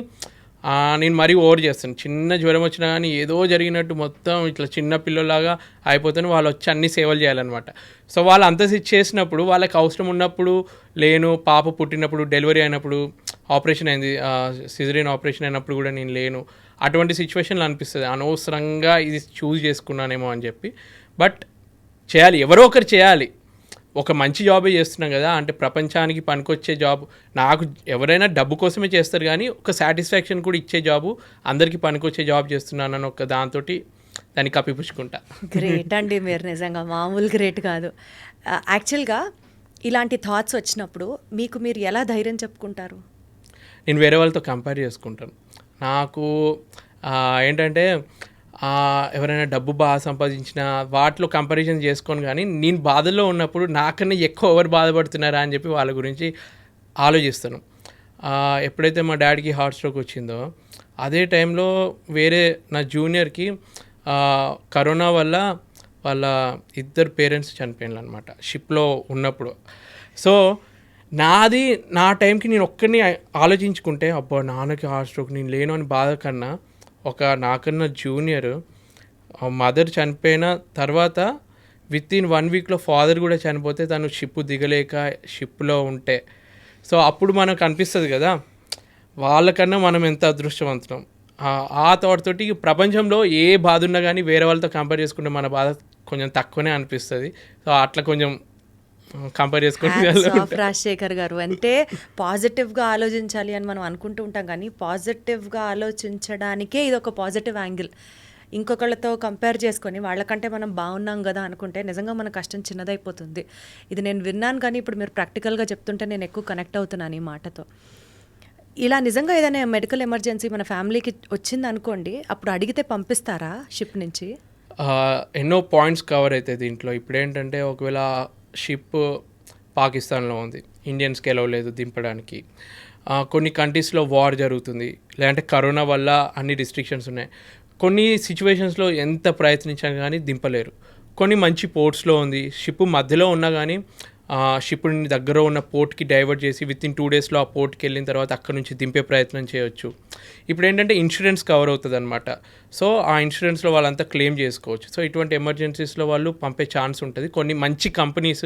నేను మరీ ఓవర్ చేస్తాను. చిన్న జ్వరం వచ్చినా కానీ ఏదో జరిగినట్టు మొత్తం ఇట్లా చిన్న పిల్లలాగా అయిపోతాను. వాళ్ళు వచ్చి అన్ని సేవలు చేయాలన్నమాట. సో వాళ్ళు అంత చేసినప్పుడు వాళ్ళకి అవసరం ఉన్నప్పుడు లేను, పాప పుట్టినప్పుడు, డెలివరీ అయినప్పుడు, ఆపరేషన్ అయింది, సిజరీన్ ఆపరేషన్ అయినప్పుడు కూడా నేను లేను. అటువంటి సిచ్యువేషన్లో అనిపిస్తుంది అనవసరంగా ఇది చూస్ చేసుకున్నానేమో అని చెప్పి. బట్ చేయాలి, ఎవరో ఒకరు చేయాలి. ఒక మంచి జాబే చేస్తున్నాం కదా, అంటే ప్రపంచానికి పనికొచ్చే జాబ్. నాకు ఎవరైనా డబ్బు కోసమే చేస్తారు కానీ ఒక సాటిస్ఫాక్షన్ కూడా ఇచ్చే జాబు, అందరికీ పనికొచ్చే జాబ్ చేస్తున్నానని ఒక దాంతో దాన్ని కప్పిపుచ్చుకుంటా. గ్రేట్ అండి, మీరు నిజంగా మామూలు గ్రేట్ కాదు. యాక్చువల్గా ఇలాంటి థాట్స్ వచ్చినప్పుడు మీకు మీరు ఎలా ధైర్యం చెప్పుకుంటారు? నేను వేరే వాళ్ళతో కంపేర్ చేసుకుంటాను. నాకు ఏంటంటే ఎవరైనా డబ్బు బాగా సంపాదించిన వాటిలో కంపారిజన్ చేసుకొని, కానీ నేను బాధల్లో ఉన్నప్పుడు నాకన్నా ఎక్కువ ఎవరు బాధపడుతున్నారా అని చెప్పి వాళ్ళ గురించి ఆలోచిస్తాను. ఎప్పుడైతే మా డాడీకి హార్ట్ స్ట్రోక్ వచ్చిందో అదే టైంలో వేరే నా జూనియర్కి కరోనా వల్ల వాళ్ళ ఇద్దరు పేరెంట్స్ చనిపోయినారు అనమాట షిప్లో ఉన్నప్పుడు. సో నా టైంకి నేను ఒక్కరిని ఆలోచించుకుంటే అబ్బా నాన్నకి హార్ట్ స్ట్రోక్ నేను లేను అని బాధ కన్నా, నాకన్నా జూనియర్ మదర్ చనిపోయిన తర్వాత విత్ ఇన్ 1 వీక్లో ఫాదర్ కూడా చనిపోతే తను షిప్ దిగలేక షిప్లో ఉంటే, సో అప్పుడు మనకు అనిపిస్తుంది కదా వాళ్ళకన్నా మనం ఎంత అదృష్టవంతులం. ఆ థాట్ తోటి ప్రపంచంలో ఏ బాధ ఉన్నా కానీ వేరే వాళ్ళతో కంపేర్ చేసుకుంటే మన బాధ కొంచెం తక్కువనే అనిపిస్తుంది. సో అట్లా కొంచెం కంపేర్ చేసుకుంటే రాజశేఖర్ గారు అంటే పాజిటివ్గా ఆలోచించాలి అని మనం అనుకుంటూ ఉంటాం, కానీ పాజిటివ్గా ఆలోచించడానికే ఇది ఒక పాజిటివ్ యాంగిల్. ఇంకొకళ్ళతో కంపేర్ చేసుకొని వాళ్ళకంటే మనం బాగున్నాం కదా అనుకుంటే నిజంగా మన కష్టం చిన్నదైపోతుంది. ఇది నేను విన్నాను, కానీ ఇప్పుడు మీరు ప్రాక్టికల్గా చెప్తుంటే నేను ఎక్కువ కనెక్ట్ అవుతున్నాను ఈ మాటతో. ఇలా నిజంగా ఏదైనా మెడికల్ ఎమర్జెన్సీ మన ఫ్యామిలీకి వచ్చింది అనుకోండి, అప్పుడు అడిగితే పంపిస్తారా షిప్ నుంచి? ఎన్నో పాయింట్స్ కవర్ అవుతాయి దీంట్లో. ఇప్పుడు ఏంటంటే ఒకవేళ షిప్ పాకిస్తాన్లో ఉంది, ఇండియన్స్కి ఎలవ్ లేదు దింపడానికి, కొన్ని కంట్రీస్లో వార్ జరుగుతుంది, లేదంటే కరోనా వల్ల అన్ని రిస్ట్రిక్షన్స్ ఉన్నాయి. కొన్ని సిచ్యువేషన్స్లో ఎంత ప్రయత్నించాను కానీ దింపలేరు. కొన్ని మంచి పోర్ట్స్లో ఉంది, షిప్ మధ్యలో ఉన్నా కానీ షిప్ని దగ్గర ఉన్న పోర్ట్కి డైవర్ట్ చేసి విత్ ఇన్ 2 డేస్లో ఆ పోర్ట్కి వెళ్ళిన తర్వాత అక్కడ నుంచి దింపే ప్రయత్నం చేయొచ్చు. ఇప్పుడు ఏంటంటే ఇన్సూరెన్స్ కవర్ అవుతుంది అనమాట. సో ఆ ఇన్సూరెన్స్లో వాళ్ళంతా క్లెయిమ్ చేసుకోవచ్చు. సో ఇటువంటి ఎమర్జెన్సీస్లో వాళ్ళు పంపే ఛాన్స్ ఉంటుంది. కొన్ని మంచి కంపెనీస్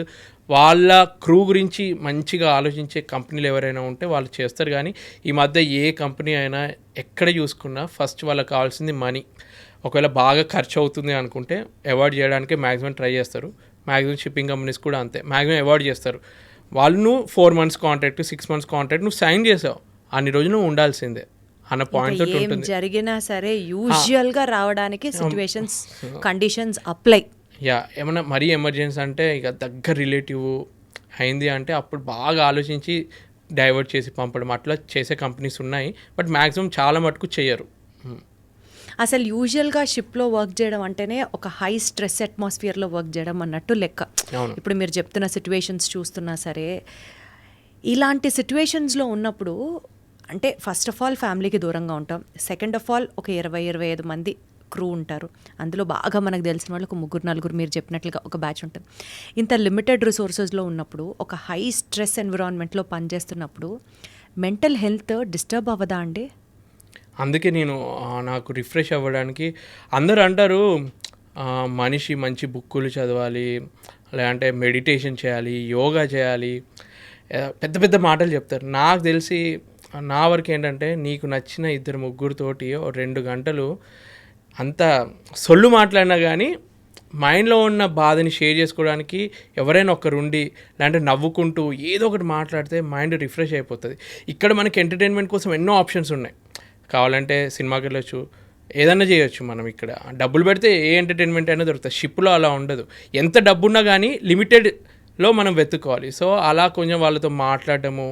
వాళ్ళ క్రూ గురించి మంచిగా ఆలోచించే కంపెనీలు ఎవరైనా ఉంటే వాళ్ళు చేస్తారు. కానీ ఈ మధ్య ఏ కంపెనీ అయినా ఎక్కడ చూసుకున్నా ఫస్ట్ వాళ్ళకి కావాల్సింది మనీ. ఒకవేళ బాగా ఖర్చు అవుతుంది అనుకుంటే అవాయిడ్ చేయడానికి మ్యాక్సిమం ట్రై చేస్తారు. మ్యాక్సిమం షిప్పింగ్ కంపెనీస్ కూడా అంతే, మ్యాక్సిమం అవాయిడ్ చేస్తారు. వాళ్ళు నువ్వు 4 months కాంట్రాక్ట్ 6 months కాంట్రాక్ట్ నువ్వు సైన్ చేసావు, అన్ని రోజులు నువ్వు ఉండాల్సిందే అన్న పాయింట్ తోటి ఉంటుంది. జరిగినా సరే యూజువల్గా రావడానికి సిచ్యువేషన్స్ కండిషన్స్ అప్లై. ఏమన్నా మరీ ఎమర్జెన్సీ అంటే ఇక దగ్గర రిలేటివ్ అయింది అంటే అప్పుడు బాగా ఆలోచించి డైవర్ట్ చేసి పంపడం అట్లా చేసే కంపెనీస్ ఉన్నాయి. బట్ మ్యాక్సిమం చాలా మటుకు చేయరు. అసలు యూజువల్గా షిప్లో వర్క్ చేయడం అంటేనే ఒక హై స్ట్రెస్ అట్మాస్ఫియర్లో వర్క్ చేయడం అన్నట్టు లెక్క. ఇప్పుడు మీరు చెప్తున్న సిచ్యువేషన్స్ చూస్తున్నా సరే, ఇలాంటి సిచ్యువేషన్స్లో ఉన్నప్పుడు అంటే ఫస్ట్ ఆఫ్ ఆల్ ఫ్యామిలీకి దూరంగా ఉంటాం, సెకండ్ ఆఫ్ ఆల్ ఒక 20-25 మంది క్రూ ఉంటారు. అందులో బాగా మనకు తెలిసిన వాళ్ళు ఒక 3-4 మీరు చెప్పినట్లుగా ఒక బ్యాచ్ ఉంటుంది. ఇంత లిమిటెడ్ రిసోర్సెస్లో ఉన్నప్పుడు, ఒక హై స్ట్రెస్ ఎన్విరాన్మెంట్లో పనిచేస్తున్నప్పుడు మెంటల్ హెల్త్ డిస్టర్బ్ అవ్వదా అండి? అందుకే నేను నాకు రిఫ్రెష్ అవ్వడానికి అందరూ అంటారు మనిషి మంచి బుక్కులు చదవాలి, లేదంటే మెడిటేషన్ చేయాలి, యోగా చేయాలి, పెద్ద పెద్ద మాటలు చెప్తారు. నాకు తెలిసి నా వరకు ఏంటంటే నీకు నచ్చిన 2-3తోటి 2 గంటలు అంత సొల్లు మాట్లాడినా కానీ మైండ్లో ఉన్న బాధని షేర్ చేసుకోవడానికి ఎవరైనా ఒకరుండి లేదంటే నవ్వుకుంటూ ఏదో ఒకటి మాట్లాడితే మైండ్ రిఫ్రెష్ అయిపోతుంది. ఇక్కడ మనకి ఎంటర్టైన్మెంట్ కోసం ఎన్నో ఆప్షన్స్ ఉన్నాయి. కావాలంటే సినిమాకి వెళ్ళొచ్చు, ఏదన్నా చేయొచ్చు. మనం ఇక్కడ డబ్బులు పెడితే ఏ ఎంటర్టైన్మెంట్ అయినా దొరుకుతుంది. షిప్లో అలా ఉండదు. ఎంత డబ్బున్నా కానీ లిమిటెడ్లో మనం వెతుక్కోవాలి. సో అలా కొంచెం వాళ్ళతో మాట్లాడటము.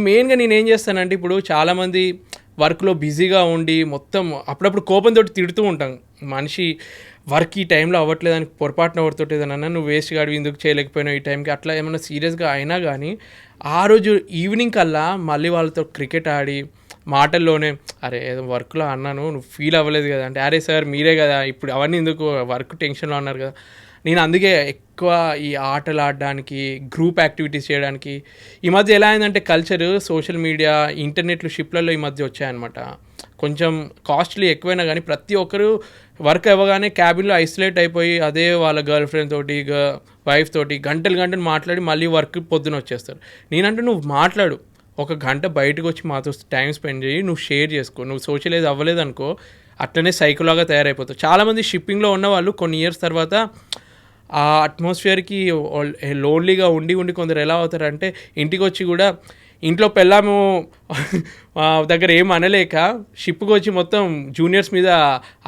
మెయిన్గా నేనేం చేస్తానంటే, ఇప్పుడు చాలామంది వర్క్లో బిజీగా ఉండి మొత్తం అప్పుడప్పుడు కోపంతో తిడుతూ ఉంటాం. మనిషి వర్క్ ఈ టైంలో అవ్వట్లేదని పొరపాటున ఎవరితోటి ఏదన్నా నువ్వు వేస్ట్ గాడివి ఎందుకు చేయలేకపోయినావు ఈ టైంకి అట్లా ఏమన్నా సీరియస్గా అయినా కానీ ఆ రోజు ఈవినింగ్ కల్లా మళ్ళీ వాళ్ళతో క్రికెట్ ఆడి మాటల్లోనే అరే ఏదో వర్క్లో అన్నాను నువ్వు ఫీల్ అవ్వలేదు కదా అంటే, అరే సార్ మీరే కదా ఇప్పుడు అవన్నీ ఎందుకు వర్క్ టెన్షన్లో అన్నారు కదా. నేను అందుకే ఎక్కువ ఈ ఆటలు ఆడడానికి, గ్రూప్ యాక్టివిటీస్ చేయడానికి. ఈ మధ్య ఎలా అయిందంటే కల్చర్, సోషల్ మీడియా, ఇంటర్నెట్లు షిప్లలో ఈ మధ్య వచ్చాయన్నమాట. కొంచెం కాస్ట్లీ ఎక్కువైనా కానీ ప్రతి ఒక్కరు వర్క్ అవ్వగానే క్యాబిన్లో ఐసోలేట్ అయిపోయి అదే వాళ్ళ గర్ల్ ఫ్రెండ్ తోటి వైఫ్ తోటి గంటలు మాట్లాడి మళ్ళీ వర్క్ పొద్దున వచ్చేస్తారు. నేనంటే నువ్వు మాట్లాడు, 1 గంట బయటకు వచ్చి మాతో టైం స్పెండ్ చేయి, నువ్వు షేర్ చేసుకో. నువ్వు సోషలైజ్ అవ్వలేదు అనుకో అట్లనే సైకోలాగా తయారైపోతావు. చాలామంది షిప్పింగ్లో ఉన్న వాళ్ళు కొన్ని ఇయర్స్ తర్వాత ఆ అట్మాస్ఫియర్కి లోన్లీగా ఉండి కొందరు ఎలా అవుతారంటే ఇంటికి వచ్చి కూడా ఇంట్లో పెళ్ళాము దగ్గర ఏం అనలేక షిప్కి వచ్చి మొత్తం జూనియర్స్ మీద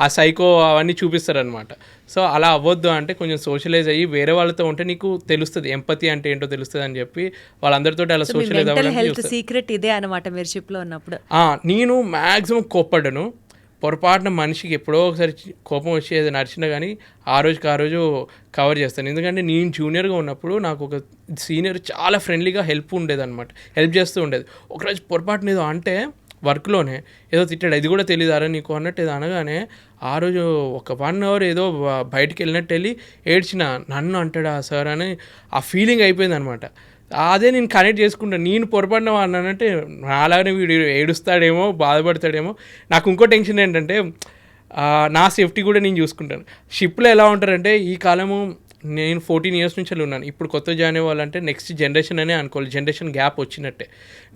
ఆ సైకో అవన్నీ చూపిస్తారనమాట. సో అలా అవ్వద్దు అంటే కొంచెం సోషలైజ్ అయ్యి వేరే వాళ్ళతో ఉంటే నీకు తెలుస్తుంది ఎంపతి అంటే ఏంటో తెలుస్తుంది అని చెప్పి వాళ్ళందరితో అలా సోషలైజ్ హెల్త్ సీక్రెట్ ఇదే అనమాట మీరు షిప్లో ఉన్నప్పుడు. నేను మ్యాక్సిమం కోప్పడ్డాను. పొరపాటున మనిషికి ఎప్పుడో ఒకసారి కోపం వచ్చి ఏదో నడిచినా కానీ ఆ రోజు కవర్ చేస్తాను. ఎందుకంటే నేను జూనియర్గా ఉన్నప్పుడు నాకు ఒక సీనియర్ చాలా ఫ్రెండ్లీగా హెల్ప్ చేస్తూ ఉండేది. ఒకరోజు పొరపాటున ఏదో అంటే వర్క్లోనే ఏదో తిట్టాడు, ఇది కూడా తెలియదారా నీకు అన్నట్టు ఏదో అనగానే ఆ రోజు ఒక 1 hour ఏదో బయటికి వెళ్ళినట్టు వెళ్ళి ఏడ్చిన, నన్ను అంటాడా సార్ అని ఆ ఫీలింగ్ అయిపోయింది అనమాట. అదే నేను కనెక్ట్ చేసుకుంటాను. నేను పొరపడిన అన్నానంటే నాలానే వీడు ఏడుస్తాడేమో బాధపడతాడేమో. నాకు ఇంకో టెన్షన్ ఏంటంటే నా సేఫ్టీ కూడా నేను చూసుకుంటాను. షిప్లో ఎలా ఉంటారంటే ఈ కాలము నేను 14 years నుంచి ఉన్నాను. ఇప్పుడు కొత్త జాయిన్ అవ్వాలంటే నెక్స్ట్ జనరేషన్ అనే అనుకోవాలి. జనరేషన్ గ్యాప్ వచ్చినట్టే.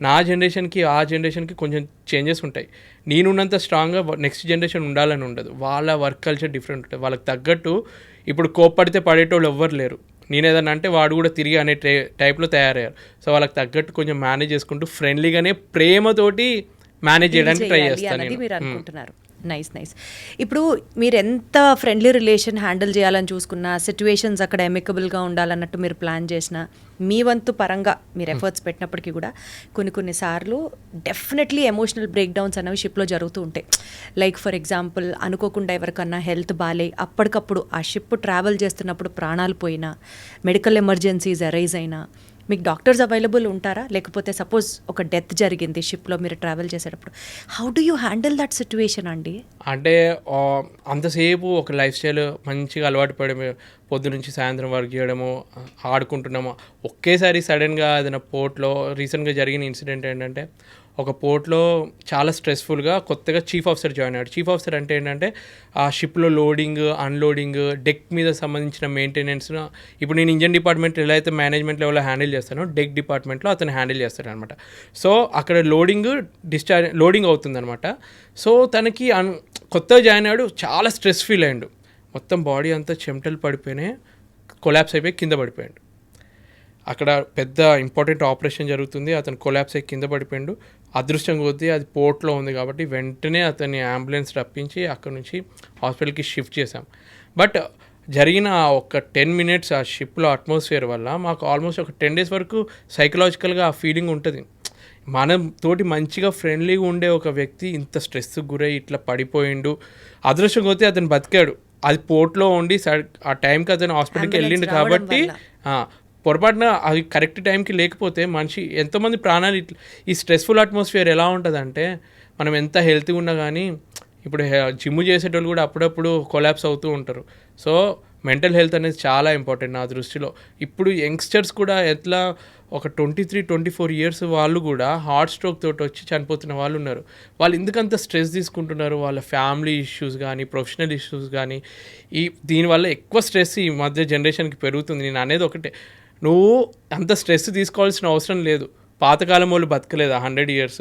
నా జనరేషన్కి ఆ జనరేషన్కి కొంచెం చేంజెస్ ఉంటాయి. నేనున్నంత స్ట్రాంగ్గా నెక్స్ట్ జనరేషన్ ఉండాలని ఉండదు. వాళ్ళ వర్క్ కల్చర్ డిఫరెంట్ ఉంటుంది. వాళ్ళకి తగ్గట్టు ఇప్పుడు కోప్పడితే పడేటోళ్ళు ఎవ్వరు లేరు. నేను ఏదన్నా అంటే వాడు కూడా తిరిగి అనే టైప్లో తయారయ్యారు. సో వాళ్ళకి తగ్గట్టు కొంచెం మేనేజ్ చేసుకుంటూ ఫ్రెండ్లీగానే ప్రేమతోటి మేనేజ్ చేయడానికి ట్రై చేస్తాను మీరు అనుకుంటున్నారు. నైస్. ఇప్పుడు మీరు ఎంత ఫ్రెండ్లీ రిలేషన్ హ్యాండిల్ చేయాలని చూసుకున్నా, సిచ్యువేషన్స్ అక్కడ ఎమికబుల్గా ఉండాలన్నట్టు మీరు ప్లాన్ చేసిన, మీ వంతు పరంగా మీరు ఎఫర్ట్స్ పెట్టినప్పటికీ కూడా కొన్నిసార్లు డెఫినెట్లీ ఎమోషనల్ బ్రేక్ డౌన్స్ అనేవి షిప్లో జరుగుతూ ఉంటాయి. లైక్ ఫర్ ఎగ్జాంపుల్ అనుకోకుండా ఎవరికన్నా హెల్త్ బాలే అప్పటికప్పుడు ఆ షిప్ ట్రావెల్ చేస్తున్నప్పుడు ప్రాణాలు పోయినా, మెడికల్ ఎమర్జెన్సీస్ అరైజ్ అయినా మీకు డాక్టర్స్ అవైలబుల్ ఉంటారా? లేకపోతే సపోజ్ ఒక డెత్ జరిగింది షిప్లో మీరు ట్రావెల్ చేసేటప్పుడు, how do you handle that situation అండి? అంటే అంతసేపు ఒక లైఫ్ స్టైల్ మంచిగా అలవాటు పడి పొద్దు నుంచి సాయంత్రం వర్క్ చేయడము, ఆడుకుంటున్నాము, ఒకేసారి సడన్గా ఏదైనా పోర్ట్లో రీసెంట్గా జరిగిన ఇన్సిడెంట్ ఏంటంటే ఒక పోర్ట్లో చాలా స్ట్రెస్ఫుల్గా కొత్తగా చీఫ్ ఆఫీసర్ జాయిన్ అయ్యాడు. చీఫ్ ఆఫీసర్ అంటే ఏంటంటే ఆ షిప్లో లోడింగ్, అన్లోడింగ్, డెక్ మీద సంబంధించిన మెయింటెనెన్స్. ఇప్పుడు నేను ఇంజన్ డిపార్ట్మెంట్ ఎలా అయితే మేనేజ్మెంట్ లెవెల్లో హ్యాండిల్ చేస్తానో డెక్ డిపార్ట్మెంట్లో అతను హ్యాండిల్ చేస్తాడు అనమాట. సో అక్కడ లోడింగ్ అవుతుందన్నమాట. సో తనకి కొత్తగా జాయిన్ అయ్యాడు, చాలా స్ట్రెస్ ఫీల్ అయ్యాడు. మొత్తం బాడీ అంతా చెమటలు పడిపోయినాయి, కొలాప్స్ అయిపోయి కింద పడిపోయాడు. అక్కడ పెద్ద ఇంపార్టెంట్ ఆపరేషన్ జరుగుతుంది, అతను కొలాప్స్ అయ్యి కింద పడిపోయాడు. అదృష్టం కొద్దీ అది పోర్ట్లో ఉంది కాబట్టి వెంటనే అతన్ని అంబులెన్స్ రప్పించి అక్కడ నుంచి హాస్పిటల్కి షిఫ్ట్ చేశాం. బట్ జరిగిన ఒక 10 minutes ఆ షిప్లో అట్మాస్ఫియర్ వల్ల మాకు ఆల్మోస్ట్ ఒక 10 days వరకు సైకలాజికల్గా ఆ ఫీలింగ్ ఉంటుంది. మనం తోటి మంచిగా ఫ్రెండ్లీగా ఉండే ఒక వ్యక్తి ఇంత స్ట్రెస్కి గురై ఇట్లా పడిపోయిండు. అదృష్టం కొద్దీ అతను బతికాడు. అది పోర్ట్లో ఉండి ఆ టైంకి అతను హాస్పిటల్కి వెళ్ళిండు కాబట్టి పొరపాటున అది కరెక్ట్ టైంకి లేకపోతే మనిషి ఎంతోమంది ప్రాణాలు ఇట్లా. ఈ స్ట్రెస్ఫుల్ అట్మాస్ఫియర్ ఎలా ఉంటుందంటే మనం ఎంత హెల్తీగా ఉన్నా కానీ ఇప్పుడు జిమ్ చేసేటోళ్ళు కూడా అప్పుడప్పుడు కొలాప్స్ అవుతూ ఉంటారు. సో మెంటల్ హెల్త్ అనేది చాలా ఇంపార్టెంట్ నా దృష్టిలో. ఇప్పుడు యంగ్స్టర్స్ కూడా ఎట్లా ఒక 23-24 years వాళ్ళు కూడా హార్ట్ స్ట్రోక్ తోటి వచ్చి చనిపోతున్న వాళ్ళు ఉన్నారు. వాళ్ళు ఎందుకంత స్ట్రెస్ తీసుకుంటున్నారు? వాళ్ళ ఫ్యామిలీ ఇష్యూస్ కానీ, ప్రొఫెషనల్ ఇష్యూస్ కానీ, దీనివల్ల ఎక్కువ స్ట్రెస్ ఈ మధ్య జనరేషన్కి పెరుగుతుంది. నేను అనేది ఒకటే, నువ్వు అంత స్ట్రెస్ తీసుకోవాల్సిన అవసరం లేదు. పాతకాలం వాళ్ళు బతకలేదు 100 years,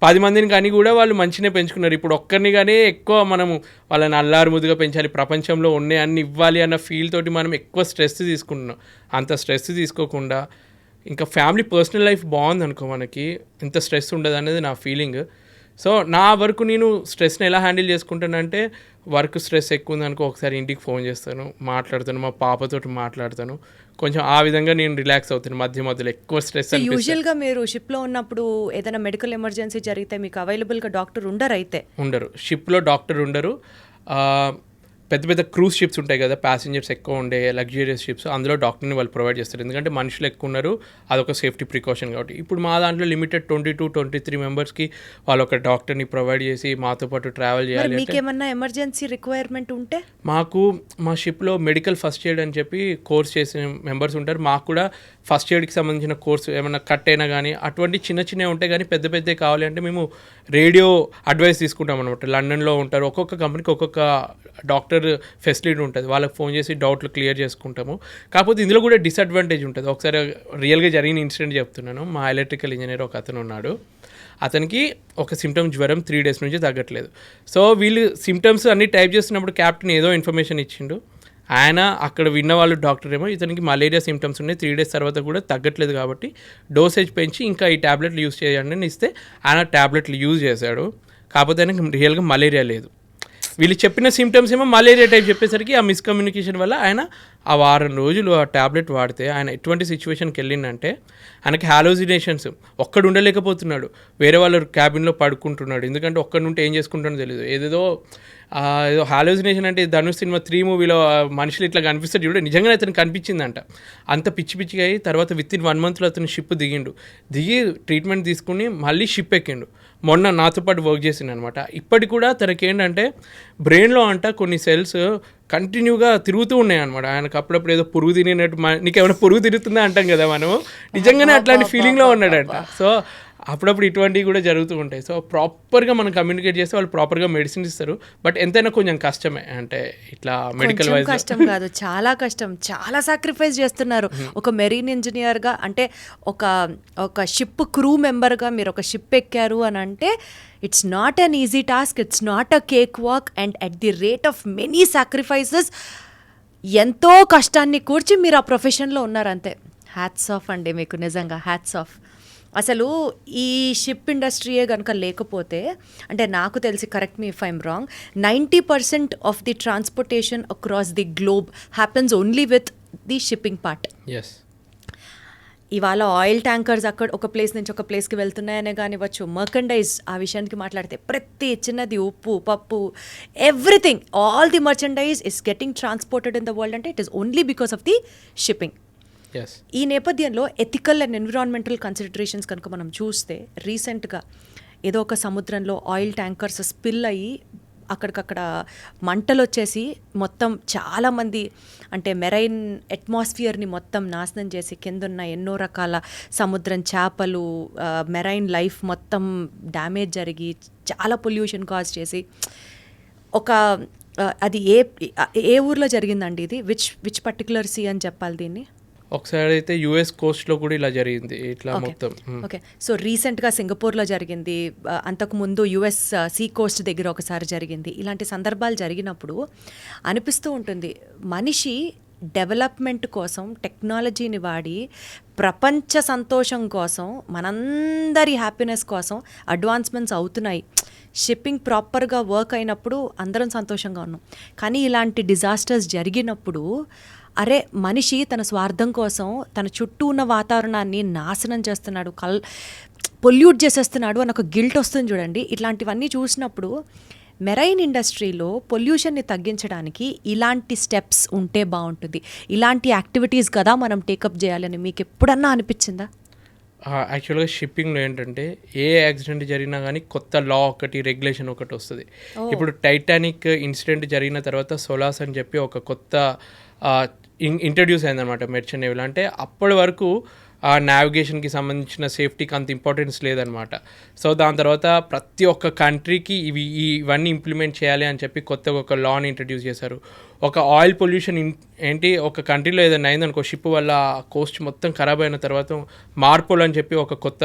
10 మందిని కానీ కూడా వాళ్ళు మంచినే పెంచుకున్నారు. ఇప్పుడు ఒక్కరిని కానీ ఎక్కువ మనము వాళ్ళని అల్లారు ముద్దుగా పెంచాలి, ప్రపంచంలో ఉన్నాయి అన్ని ఇవ్వాలి అన్న ఫీల్ తోటి మనం ఎక్కువ స్ట్రెస్ తీసుకుంటున్నాం. అంత స్ట్రెస్ తీసుకోకుండా ఇంకా ఫ్యామిలీ పర్సనల్ లైఫ్ బాగుంది అనుకో, మనకి ఇంత స్ట్రెస్ ఉండదు అనేది నా ఫీలింగ్. సో నా వరకు నేను స్ట్రెస్ని ఎలా హ్యాండిల్ చేసుకుంటానంటే, వర్క్ స్ట్రెస్ ఎక్కువ ఉంది అనుకో, ఒకసారి ఇంటికి ఫోన్ చేస్తాను, మాట్లాడతాను, మా పాపతోటి మాట్లాడతాను, కొంచెం ఆ విధంగా నేను రిలాక్స్ అవుతాను. మధ్యలో ఎక్కువ స్ట్రెస్. యూజువల్గా మీరు షిప్లో ఉన్నప్పుడు ఏదైనా మెడికల్ ఎమర్జెన్సీ జరిగితే మీకు అవైలబుల్గా డాక్టర్ ఉండరు. షిప్లో డాక్టర్ ఉండరు. పెద్ద పెద్ద క్రూజ్ షిప్స్ ఉంటాయి కదా, ప్యాసింజర్స్ ఎక్కువ ఉండే లగ్జూరియస్ షిప్స్, అందులో డాక్టర్ని వాళ్ళు ప్రొవైడ్ చేస్తారు. ఎందుకంటే మనుషులు ఎక్కువ ఉన్నారు, అదొక సేఫ్టీ ప్రికాషన్ కాబట్టి. ఇప్పుడు మా దాంట్లో లిమిటెడ్ 22-23 మెంబర్స్కి వాళ్ళు ఒక డాక్టర్ని ప్రొవైడ్ చేసి మాతో పాటు ట్రావెల్ చేయాలి. మీకేమన్నా ఎమర్జెన్సీ రిక్వైర్మెంట్ ఉంటే మా షిప్లో మెడికల్ ఫస్ట్ ఎయిడ్ అని చెప్పి కోర్స్ చేసిన మెంబర్స్ ఉంటారు. మాకు కూడా ఫస్ట్ ఎయిడ్కి సంబంధించిన కోర్సు ఏమైనా కట్ అయినా కానీ అటువంటి చిన్నవి ఉంటాయి. కానీ పెద్దవి కావాలి అంటే మేము రేడియో అడ్వైస్ తీసుకుంటాం అనమాట. లండన్లో ఉంటారు, ఒక్కొక్క కంపెనీకి ఒక్కొక్క డాక్టర్ ఫెసిలిటీ ఉంటుంది. వాళ్ళకి ఫోన్ చేసి డౌట్లు క్లియర్ చేసుకుంటాము. కాకపోతే ఇందులో కూడా డిసడ్వాంటేజ్ ఉంటుంది. ఒకసారి రియల్గా జరిగిన ఇన్సిడెంట్ చెప్తున్నాను. మా ఎలక్ట్రికల్ ఇంజనీర్ ఒక అతను ఉన్నాడు. అతనికి ఒక సిమ్టమ్ జ్వరం 3 days నుంచి తగ్గట్లేదు. సో వీళ్ళు సిమ్టమ్స్ అన్నీ టైప్ చేస్తున్నప్పుడు క్యాప్టెన్ ఏదో ఇన్ఫర్మేషన్ ఇచ్చిండు. ఆయన అక్కడ విన్న వాళ్ళు డాక్టర్ ఏమో ఇతనికి మలేరియా సిమ్టమ్స్ ఉన్నాయి, 3 days తర్వాత కూడా తగ్గట్లేదు కాబట్టి డోసేజ్ పెంచి ఇంకా ఈ ట్యాబ్లెట్లు యూజ్ చేయండి అని ఇస్తే ఆయన ట్యాబ్లెట్లు యూజ్ చేశాడు. కాకపోతే ఆయనకి రియల్గా మలేరియా లేదు. వీళ్ళు చెప్పిన సిమ్టమ్స్ ఏమో మలేరియా టైప్ చెప్పేసరికి ఆ మిస్కమ్యూనికేషన్ వల్ల ఆయన ఆ వారం రోజులు ఆ ట్యాబ్లెట్ వాడితే ఆయన ఎటువంటి సిచ్యువేషన్కి వెళ్ళిందంటే ఆయనకి హాలోజినేషన్స్, ఒక్కడు ఉండలేకపోతున్నాడు, వేరే వాళ్ళ క్యాబిన్లో పడుకుంటున్నాడు. ఎందుకంటే ఒక్కడి ఉంటే ఏం చేసుకుంటాడో తెలియదు. ఏదో హాలోజినేషన్ అంటే ధనుష్ సినిమా 3 మూవీలో మనుషులు ఇట్లా కనిపిస్తాడు చూడ, నిజంగానే అతను కనిపించిందంట. అంత పిచ్చి పిచ్చిగా అయ్యి తర్వాత విత్ ఇన్ 1 monthలో అతను షిప్ దిగి ట్రీట్మెంట్ తీసుకుని మళ్ళీ షిప్ ఎక్కిండు. మొన్న నాతో పాటు వర్క్ చేసిండు అనమాట. ఇప్పటికి కూడా తనకేంటంటే బ్రెయిన్లో అంట కొన్ని సెల్స్ కంటిన్యూగా తిరుగుతూ ఉన్నాయి అనమాట. ఆయనకు అప్పుడప్పుడు ఏదో పురుగు తిరిగినట్టు, నీకేమైనా పురుగు తిరుగుతుందా అంటాం కదా మనము, నిజంగానే అట్లాంటి ఫీలింగ్లో ఉన్నాడంట. సో అప్పుడప్పుడు ఇటువంటివి కూడా జరుగుతూ ఉంటాయి. సో ప్రాపర్గా మనం కమ్యూనికేట్ చేస్తే వాళ్ళు ప్రాపర్గా మెడిసిన్ ఇస్తారు. బట్ ఎంతైనా కొంచెం కష్టమే, అంటే ఇట్లా మెడికల్ వైజ్ కష్టం కాదు, చాలా కష్టం, చాలా సాక్రిఫైస్ చేస్తున్నారు. ఒక మెరీన్ ఇంజనీర్గా అంటే ఒక షిప్ క్రూ మెంబర్గా మీరు ఒక షిప్ ఎక్కారు అని అంటే it's not an easy task, it's not a cake walk. And at the rate of many sacrifices ఎంతో కష్టాన్ని కూర్చి మీరు ఆ ప్రొఫెషన్లో ఉన్నారు. అంతే, హ్యాట్స్ ఆఫ్ అండి మీకు, నిజంగా హ్యాట్స్ ఆఫ్. అసలు ఈ షిప్ ఇండస్ట్రీయే కనుక లేకపోతే, అంటే నాకు తెలిసి, correct me if I'm wrong, 90% of the transportation across the globe happens only with the shipping part. Yes, ఇవాళ ఆయిల్ ట్యాంకర్స్ అక్కడ ఒక ప్లేస్ నుంచి ఒక ప్లేస్కి వెళ్తున్నాయనే కానివ్వచ్చు, మర్కండైజ్ ఆ విషయానికి మాట్లాడితే ప్రతి చిన్నది, ఉప్పు, పప్పు, everything, all the merchandise is getting transported in the world అంటే it is only because of the shipping. ఈ నేపథ్యంలో ఎథికల్ అండ్ ఎన్విరాన్మెంటల్ కన్సిడరేషన్స్ కనుక మనం చూస్తే, రీసెంట్గా ఏదో ఒక సముద్రంలో ఆయిల్ ట్యాంకర్స్ స్పిల్ అయ్యి అక్కడికక్కడ మంటలు వచ్చేసి మొత్తం చాలామంది, అంటే మెరైన్ అట్మాస్ఫియర్ని మొత్తం నాశనం చేసి కిందున్న ఎన్నో రకాల సముద్రం చేపలు, మెరైన్ లైఫ్ మొత్తం డ్యామేజ్ జరిగి చాలా పొల్యూషన్ కాజ్ చేసి అది ఏ ఊర్లో జరిగిందండి ఇది? విచ్ పర్టికులర్ సీ అని చెప్పాలి దీన్ని? ఒకసారి అయితే యుఎస్ కోస్ట్లో కూడా ఇలా జరిగింది, ఇట్లా మొత్తం. ఓకే, సో రీసెంట్గా సింగపూర్లో జరిగింది, అంతకుముందు యుఎస్ సీ కోస్ట్ దగ్గర ఒకసారి జరిగింది. ఇలాంటి సందర్భాలు జరిగినప్పుడు అనిపిస్తూ ఉంటుంది, మనిషి డెవలప్మెంట్ కోసం టెక్నాలజీని వాడి ప్రపంచ సంతోషం కోసం, మనందరి హ్యాపీనెస్ కోసం అడ్వాన్స్మెంట్స్ అవుతున్నాయి. షిప్పింగ్ ప్రాపర్గా వర్క్ అయినప్పుడు అందరం సంతోషంగా ఉన్నాం. కానీ ఇలాంటి డిజాస్టర్స్ జరిగినప్పుడు అరే, మనిషి తన స్వార్థం కోసం తన చుట్టూ ఉన్న వాతావరణాన్ని నాశనం చేస్తున్నాడు, పొల్యూట్ చేసేస్తున్నాడు అని ఒక గిల్ట్ వస్తుంది చూడండి. ఇట్లాంటివన్నీ చూసినప్పుడు మెరైన్ ఇండస్ట్రీలో పొల్యూషన్ని తగ్గించడానికి ఇలాంటి స్టెప్స్ ఉంటే బాగుంటుంది, ఇలాంటి యాక్టివిటీస్ కదా మనం టేకప్ చేయాలని మీకు ఎప్పుడన్నా అనిపించిందా? యాక్చువల్గా షిప్పింగ్లో ఏంటంటే ఏ యాక్సిడెంట్ జరిగినా కానీ కొత్త లా ఒకటి, రెగ్యులేషన్ ఒకటి వస్తుంది. ఇప్పుడు టైటానిక్ ఇన్సిడెంట్ జరిగిన తర్వాత సోలాస్ అని చెప్పి ఒక కొత్త ఇంట్రడ్యూస్ అయిందనమాట మెర్చెంట్ నేవీలో. అంటే అప్పటి వరకు ఆ నావిగేషన్కి సంబంధించిన సేఫ్టీకి అంత ఇంపార్టెన్స్ లేదనమాట. సో దాని తర్వాత ప్రతి ఒక్క కంట్రీకి ఇవన్నీ ఇంప్లిమెంట్ చేయాలి అని చెప్పి కొత్తగా ఒక లాని ఇంట్రడ్యూస్ చేశారు. ఒక ఆయిల్ పొల్యూషన్ ఏంటి, ఒక కంట్రీలో ఏదైనా అయిందనుకో, షిప్ వల్ల కోస్ట్ మొత్తం ఖరాబ్ అయిన తర్వాత మార్పోల్ అని చెప్పి ఒక కొత్త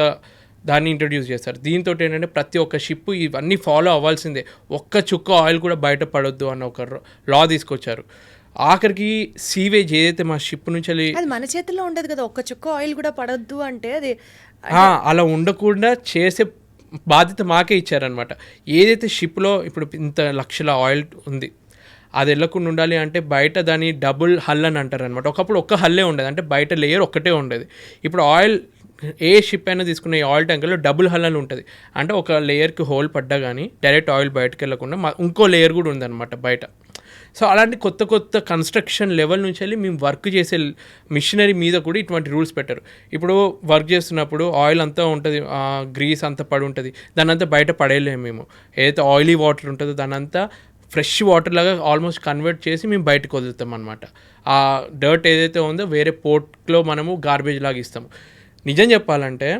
దాన్ని ఇంట్రడ్యూస్ చేస్తారు. దీంతో ఏంటంటే ప్రతి ఒక్క షిప్ ఇవన్నీ ఫాలో అవ్వాల్సిందే, ఒక్క చుక్క ఆయిల్ కూడా బయట పడొద్దు అన్న ఒక లా తీసుకొచ్చారు. ఆఖరికి సీవేజ్ ఏదైతే మా షిప్ నుంచి అది మన చేతిలో ఉండదు కదా, ఒక్క చుక్క ఆయిల్ కూడా పడొద్దు అంటే అది అలా ఉండకుండా చేసే బాధ్యత మాకే ఇచ్చారనమాట. ఏదైతే షిప్లో ఇప్పుడు ఇంత లక్షల ఆయిల్ ఉంది, అది వెళ్ళకుండా ఉండాలి అంటే బయట దాన్ని డబుల్ హల్ అని అంటారు అనమాట. ఒకప్పుడు ఒక్క హల్లే ఉండేది, అంటే బయట లేయర్ ఒక్కటే ఉండేది. ఇప్పుడు ఆయిల్ ఏ షిప్ అయినా తీసుకున్న ఈ ఆయిల్ ట్యాంకర్లో డబుల్ హల్ అని ఉంటుంది. అంటే ఒక లేయర్కి హోల్ పడ్డా కానీ డైరెక్ట్ ఆయిల్ బయటకు వెళ్ళకుండా ఇంకో లేయర్ కూడా ఉందన్నమాట బయట. సో అలాంటి కొత్త కొత్త కన్స్ట్రక్షన్ లెవెల్ నుంచి వెళ్ళి మేము వర్క్ చేసే మిషనరీ మీద కూడా ఇటువంటి రూల్స్ పెట్టారు. ఇప్పుడు వర్క్ చేస్తున్నప్పుడు ఆయిల్ అంతా ఉంటుంది, గ్రీస్ అంతా పడి ఉంటుంది, దాని అంతా బయట పడేయలేము మేము. ఏదైతే ఆయిలీ వాటర్ ఉంటుందో దాని అంతా ఫ్రెష్ వాటర్ లాగా ఆల్మోస్ట్ కన్వర్ట్ చేసి మేము బయటకు వదులుతాం అనమాట. ఆ డర్ట్ ఏదైతే ఉందో వేరే పోర్ట్లో మనము గార్బేజ్ లాగా ఇస్తాము. నిజం చెప్పాలంటే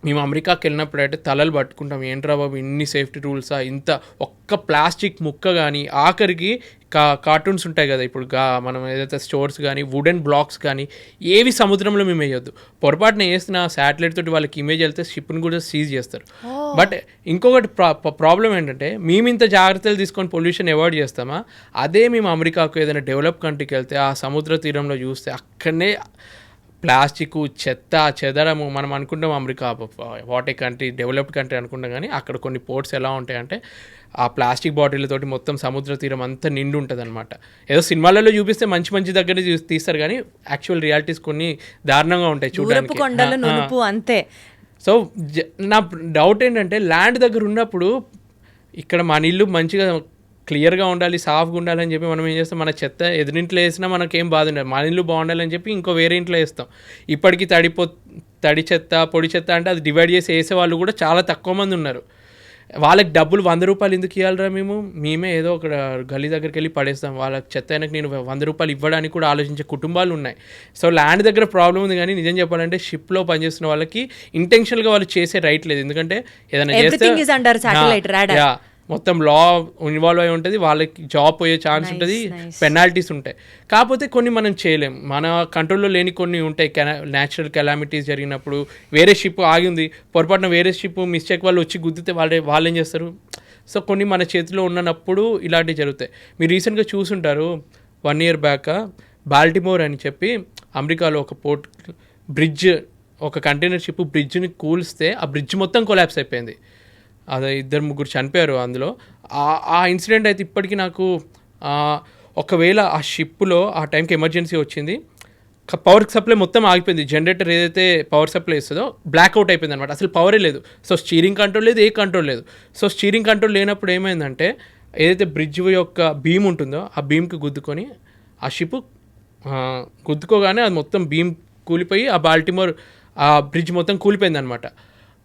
మేము అమెరికాకి వెళ్ళినప్పుడు అయితే తలలు పట్టుకుంటాం, ఏంట్రా బాబు ఇన్ని సేఫ్టీ రూల్సా, ఇంత ఒక్క ప్లాస్టిక్ ముక్క కానీ, ఆఖరికి కార్టూన్స్ ఉంటాయి కదా ఇప్పుడు మనం ఏదైతే స్టోర్స్ కానీ వుడెన్ బ్లాక్స్ కానీ ఏవి సముద్రంలో మేము వేయొద్దు. పొరపాటున వేసిన శాటిలైట్ తోటి వాళ్ళకి ఇమేజ్ వెళ్తే షిప్ని కూడా సీజ్ చేస్తారు. బట్ ఇంకొకటి ప్రాబ్లం ఏంటంటే మేము ఇంత జాగ్రత్తలు తీసుకొని పొల్యూషన్ అవాయిడ్ చేస్తామా, అదే మేము అమెరికాకు ఏదైనా డెవలప్ కంట్రీకి వెళ్తే ఆ సముద్ర తీరంలో చూస్తే అక్కడనే ప్లాస్టిక్ చెత్త చెదరము. మనం అనుకుంటాం America what a country, developed country అనుకుంటాం, కానీ అక్కడ కొన్ని పోర్ట్స్ ఎలా ఉంటాయంటే ఆ ప్లాస్టిక్ బాటిల్తోటి మొత్తం సముద్ర తీరం అంతా నిండి ఉంటుంది అనమాట. ఏదో సినిమాలలో చూపిస్తే మంచి మంచి దగ్గర తీస్తారు, కానీ యాక్చువల్ రియాలిటీస్ కొన్ని దారుణంగా ఉంటాయి చూడడానికి. అంతే. సో నా డౌట్ ఏంటంటే ల్యాండ్ దగ్గర ఉన్నప్పుడు ఇక్కడ మన ఇల్లు మంచిగా క్లియర్గా ఉండాలి, సాఫ్గా ఉండాలని చెప్పి మనం ఏం చేస్తాం, మన చెత్త ఎదురింట్లో వేసినా మనకేం బాధ ఉండదు, మన ఇల్లు బాగుండాలని చెప్పి ఇంకో వేరే ఇంట్లో వేస్తాం. ఇప్పటికీ తడి చెత్త పొడి చెత్త అంటే అది డివైడ్ చేసి వేసే వాళ్ళు కూడా చాలా తక్కువ మంది ఉన్నారు. వాళ్ళకి డబ్బులు 100 రూపాయలు ఎందుకు ఇవ్వాలరా, మేమే ఏదో ఒక గల్లీ దగ్గరికి వెళ్ళి పడేస్తాం. వాళ్ళకి చెత్త అయినాక నేను 100 రూపాయలు ఇవ్వడానికి కూడా ఆలోచించే కుటుంబాలు ఉన్నాయి. సో ల్యాండ్ దగ్గర ప్రాబ్లం ఉంది, కానీ నిజం చెప్పాలంటే షిప్లో పనిచేస్తున్న వాళ్ళకి ఇంటెన్షనల్గా వాళ్ళు చేసే రైట్ లేదు. ఎందుకంటే ఏదైనా చేస్తే మొత్తం లా ఇన్వాల్వ్ అయి ఉంటుంది, వాళ్ళకి జాబ్ పోయే ఛాన్స్ ఉంటుంది, పెనాల్టీస్ ఉంటాయి. కాకపోతే కొన్ని మనం చేయలేం, మన కంట్రోల్లో లేని కొన్ని ఉంటాయి. న్యాచురల్ కెలామిటీస్ జరిగినప్పుడు వేరే షిప్ ఆగింది, పొరపాటున వేరే షిప్ మిస్టేక్ వాళ్ళు వచ్చి గుద్దితే వాళ్ళు ఏం చేస్తారు. సో కొన్ని మన చేతిలో ఉన్నప్పుడు ఇలాంటివి జరుగుతాయి. మీరు రీసెంట్గా చూసుంటారు, 1 year బ్యాక్ బాల్టిమోర్ అని చెప్పి అమెరికాలో ఒక పోర్ట్ బ్రిడ్జ్, ఒక కంటైనర్ షిప్ బ్రిడ్జ్ని కూల్స్తే ఆ బ్రిడ్జ్ మొత్తం కొలాప్స్ అయిపోయింది. అదే 2-3 చనిపోయారు అందులో. ఆ ఇన్సిడెంట్ అయితే ఇప్పటికీ నాకు, ఒకవేళ ఆ షిప్లో ఆ టైంకి ఎమర్జెన్సీ వచ్చింది, పవర్ సప్లై మొత్తం ఆగిపోయింది, జనరేటర్ ఏదైతే పవర్ సప్లై ఇస్తుందో బ్లాక్అవుట్ అయిపోయింది అనమాట, అసలు పవరే లేదు. సో స్టీరింగ్ కంట్రోల్ లేదు, ఏ కంట్రోల్ లేదు. సో స్టీరింగ్ కంట్రోల్ లేనప్పుడు ఏమైందంటే ఏదైతే బ్రిడ్జ్ యొక్క బీమ్ ఉంటుందో ఆ బీమ్కి గుద్దుకొని ఆ షిప్ గుద్దుకోగానే అది మొత్తం బీమ్ కూలిపోయి ఆ బాల్టిమోర్ ఆ బ్రిడ్జ్ మొత్తం కూలిపోయింది అనమాట.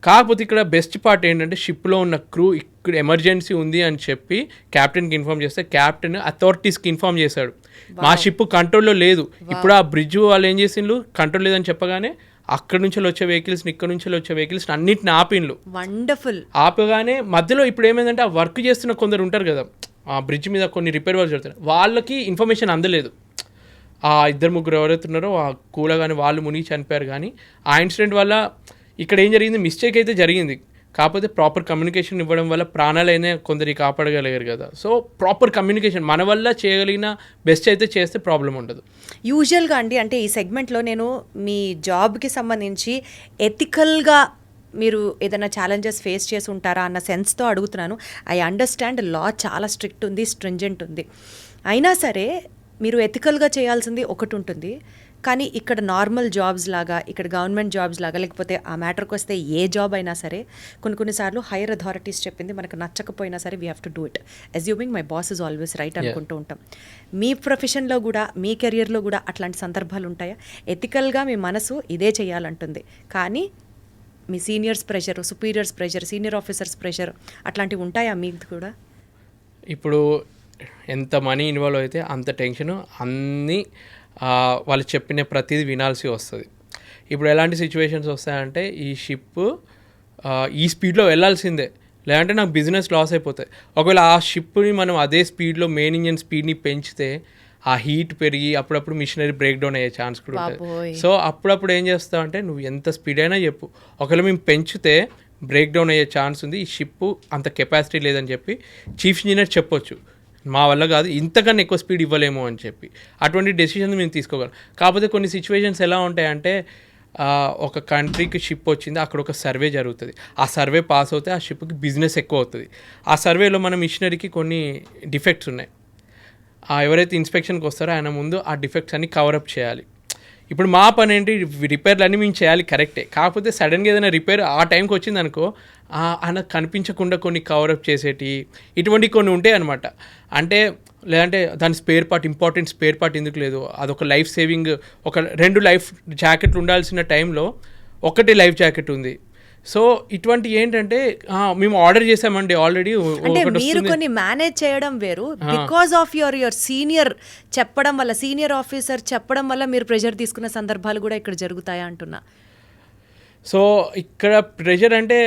కాకపోతే ఇక్కడ బెస్ట్ పార్ట్ ఏంటంటే షిప్లో ఉన్న క్రూ ఇక్కడ ఎమర్జెన్సీ ఉంది అని చెప్పి క్యాప్టెన్కి ఇన్ఫామ్ చేస్తే క్యాప్టెన్ అథారిటీస్కి ఇన్ఫామ్ చేశాడు, మా షిప్ కంట్రోల్లో లేదు. ఇప్పుడు ఆ బ్రిడ్జ్ వాళ్ళు ఏం చేసిండ్రు, కంట్రోల్ లేదని చెప్పగానే అక్కడ నుంచి వచ్చే వెహికల్స్ని ఇక్కడ నుంచి వచ్చే వెహికల్స్ అన్నింటిని ఆపిండ్లు. వండర్ఫుల్. ఆపగానే మధ్యలో ఇప్పుడు ఏమైందంటే ఆ వర్క్ చేస్తున్న కొందరు ఉంటారు కదా, ఆ బ్రిడ్జ్ మీద కొన్ని రిపేర్ వర్క్ జరుగుతాయి, వాళ్ళకి ఇన్ఫర్మేషన్ అందలేదు. ఆ 2-3 ఎవరైతున్నారో ఆ కూలగానే వాళ్ళు మునిగి చనిపోయారు. కానీ ఆ ఇన్సిడెంట్ వల్ల ఇక్కడ ఏం జరిగింది, మిస్టేక్ అయితే జరిగింది, కాకపోతే ప్రాపర్ కమ్యూనికేషన్ ఇవ్వడం వల్ల ప్రాణాలైనా కొందరికి కాపాడగలిగారు కదా. సో ప్రాపర్ కమ్యూనికేషన్ మన వల్ల చేయగలిగిన బెస్ట్ అయితే చేస్తే ప్రాబ్లం ఉండదు. యూజువల్గా అంటే ఈ సెగ్మెంట్లో నేను మీ జాబ్కి సంబంధించి ఎథికల్గా మీరు ఏదైనా ఛాలెంజెస్ ఫేస్ చేసి ఉంటారా అన్న సెన్స్తో అడుగుతున్నాను. ఐ అండర్స్టాండ్ లా చాలా స్ట్రిక్ట్ ఉంది, స్ట్రింజెంట్ ఉంది, అయినా సరే మీరు ఎథికల్గా చేయాల్సింది ఒకటి ఉంటుంది, కానీ ఇక్కడ నార్మల్ జాబ్స్ లాగా, ఇక్కడ గవర్నమెంట్ జాబ్స్ లాగా, లేకపోతే ఆ మ్యాటర్కి వస్తే ఏ జాబ్ అయినా సరే కొన్నిసార్లు హైయర్ అథారిటీస్ చెప్పింది మనకు నచ్చకపోయినా సరే we have to do it, assuming my boss is always right అనుకుంటూ ఉంటాం. మీ ప్రొఫెషన్లో కూడా, మీ కెరియర్లో కూడా అట్లాంటి సందర్భాలు ఉంటాయా? ఎథికల్గా మీ మనసు ఇదే చేయాలంటుంది, కానీ మీ seniors pressure, superiors pressure, senior officers pressure అట్లాంటివి ఉంటాయా మీకు కూడా? ఇప్పుడు ఎంత మనీ ఇన్వాల్వ్ అయితే అంత టెన్షన్, అన్నీ వాళ్ళు చెప్పిన ప్రతిదీ వినాల్సి వస్తుంది. ఇప్పుడు ఎలాంటి సిచ్యువేషన్స్ వస్తాయంటే ఈ షిప్ ఈ స్పీడ్లో వెళ్ళాల్సిందే, లేదంటే నాకు బిజినెస్ లాస్ అయిపోతాయి. ఒకవేళ ఆ షిప్ని మనం అదే స్పీడ్లో మెయిన్ ఇంజన్ స్పీడ్ని పెంచితే ఆ హీట్ పెరిగి అప్పుడప్పుడు మిషనరీ బ్రేక్ డౌన్ అయ్యే ఛాన్స్ కూడా ఉంటుంది. సో అప్పుడప్పుడు ఏం చేస్తావు అంటే నువ్వు ఎంత స్పీడ్ అయినా చెప్పు, ఒకవేళ మేము పెంచితే బ్రేక్ డౌన్ అయ్యే ఛాన్స్ ఉంది, ఈ షిప్ అంత కెపాసిటీ లేదని చెప్పి చీఫ్ ఇంజనీర్ చెప్పొచ్చు, మా వల్ల కాదు, ఇంతకన్నా ఎక్కువ స్పీడ్ ఇవ్వలేము అని చెప్పి. అటువంటి డెసిషన్స్ మేము తీసుకోగలం. కాకపోతే కొన్ని సిచ్యువేషన్స్ ఎలా ఉంటాయంటే ఒక కంట్రీకి షిప్ వచ్చింది, అక్కడ ఒక సర్వే జరుగుతుంది, ఆ సర్వే పాస్ అవుతే ఆ షిప్కి బిజినెస్ ఎక్కువ అవుతుంది. ఆ సర్వేలో మన మిషనరీకి కొన్ని డిఫెక్ట్స్ ఉన్నాయి, ఎవరైతే ఇన్స్పెక్షన్కి వస్తారో ఆయన ముందు ఆ డిఫెక్ట్స్ అన్ని కవరప్ చేయాలి. ఇప్పుడు మా పని ఏంటి, రిపేర్లు అన్నీ మేము చేయాలి కరెక్టే, కాకపోతే సడన్గా ఏదైనా రిపేర్ ఆ టైంకి వచ్చింది అనుకో, ఆయన కనిపించకుండా కొన్ని కవరప్ చేసేటి ఇటువంటి కొన్ని ఉంటాయి అనమాట. అంటే లేదంటే దాని spare part, important spare part ఎందుకు లేదు, అదొక లైఫ్ సేవింగ్, ఒక 2 లైఫ్ జాకెట్లు ఉండాల్సిన టైంలో ఒకటే లైఫ్ జాకెట్ ఉంది. సో ఇటువంటి ఏంటంటే మేము ఆర్డర్ చేసామండి ఆల్రెడీ. అంటే మీరు కొన్ని మేనేజ్ చేయడం వేరు, బికాస్ ఆఫ్ యువర్ సీనియర్ చెప్పడం వల్ల, సీనియర్ ఆఫీసర్ చెప్పడం వల్ల మీరు ప్రెషర్ తీసుకున్న సందర్భాలు కూడా ఇక్కడ జరుగుతాయా అంటున్నా. సో ఇక్కడ ప్రెషర్ అంటే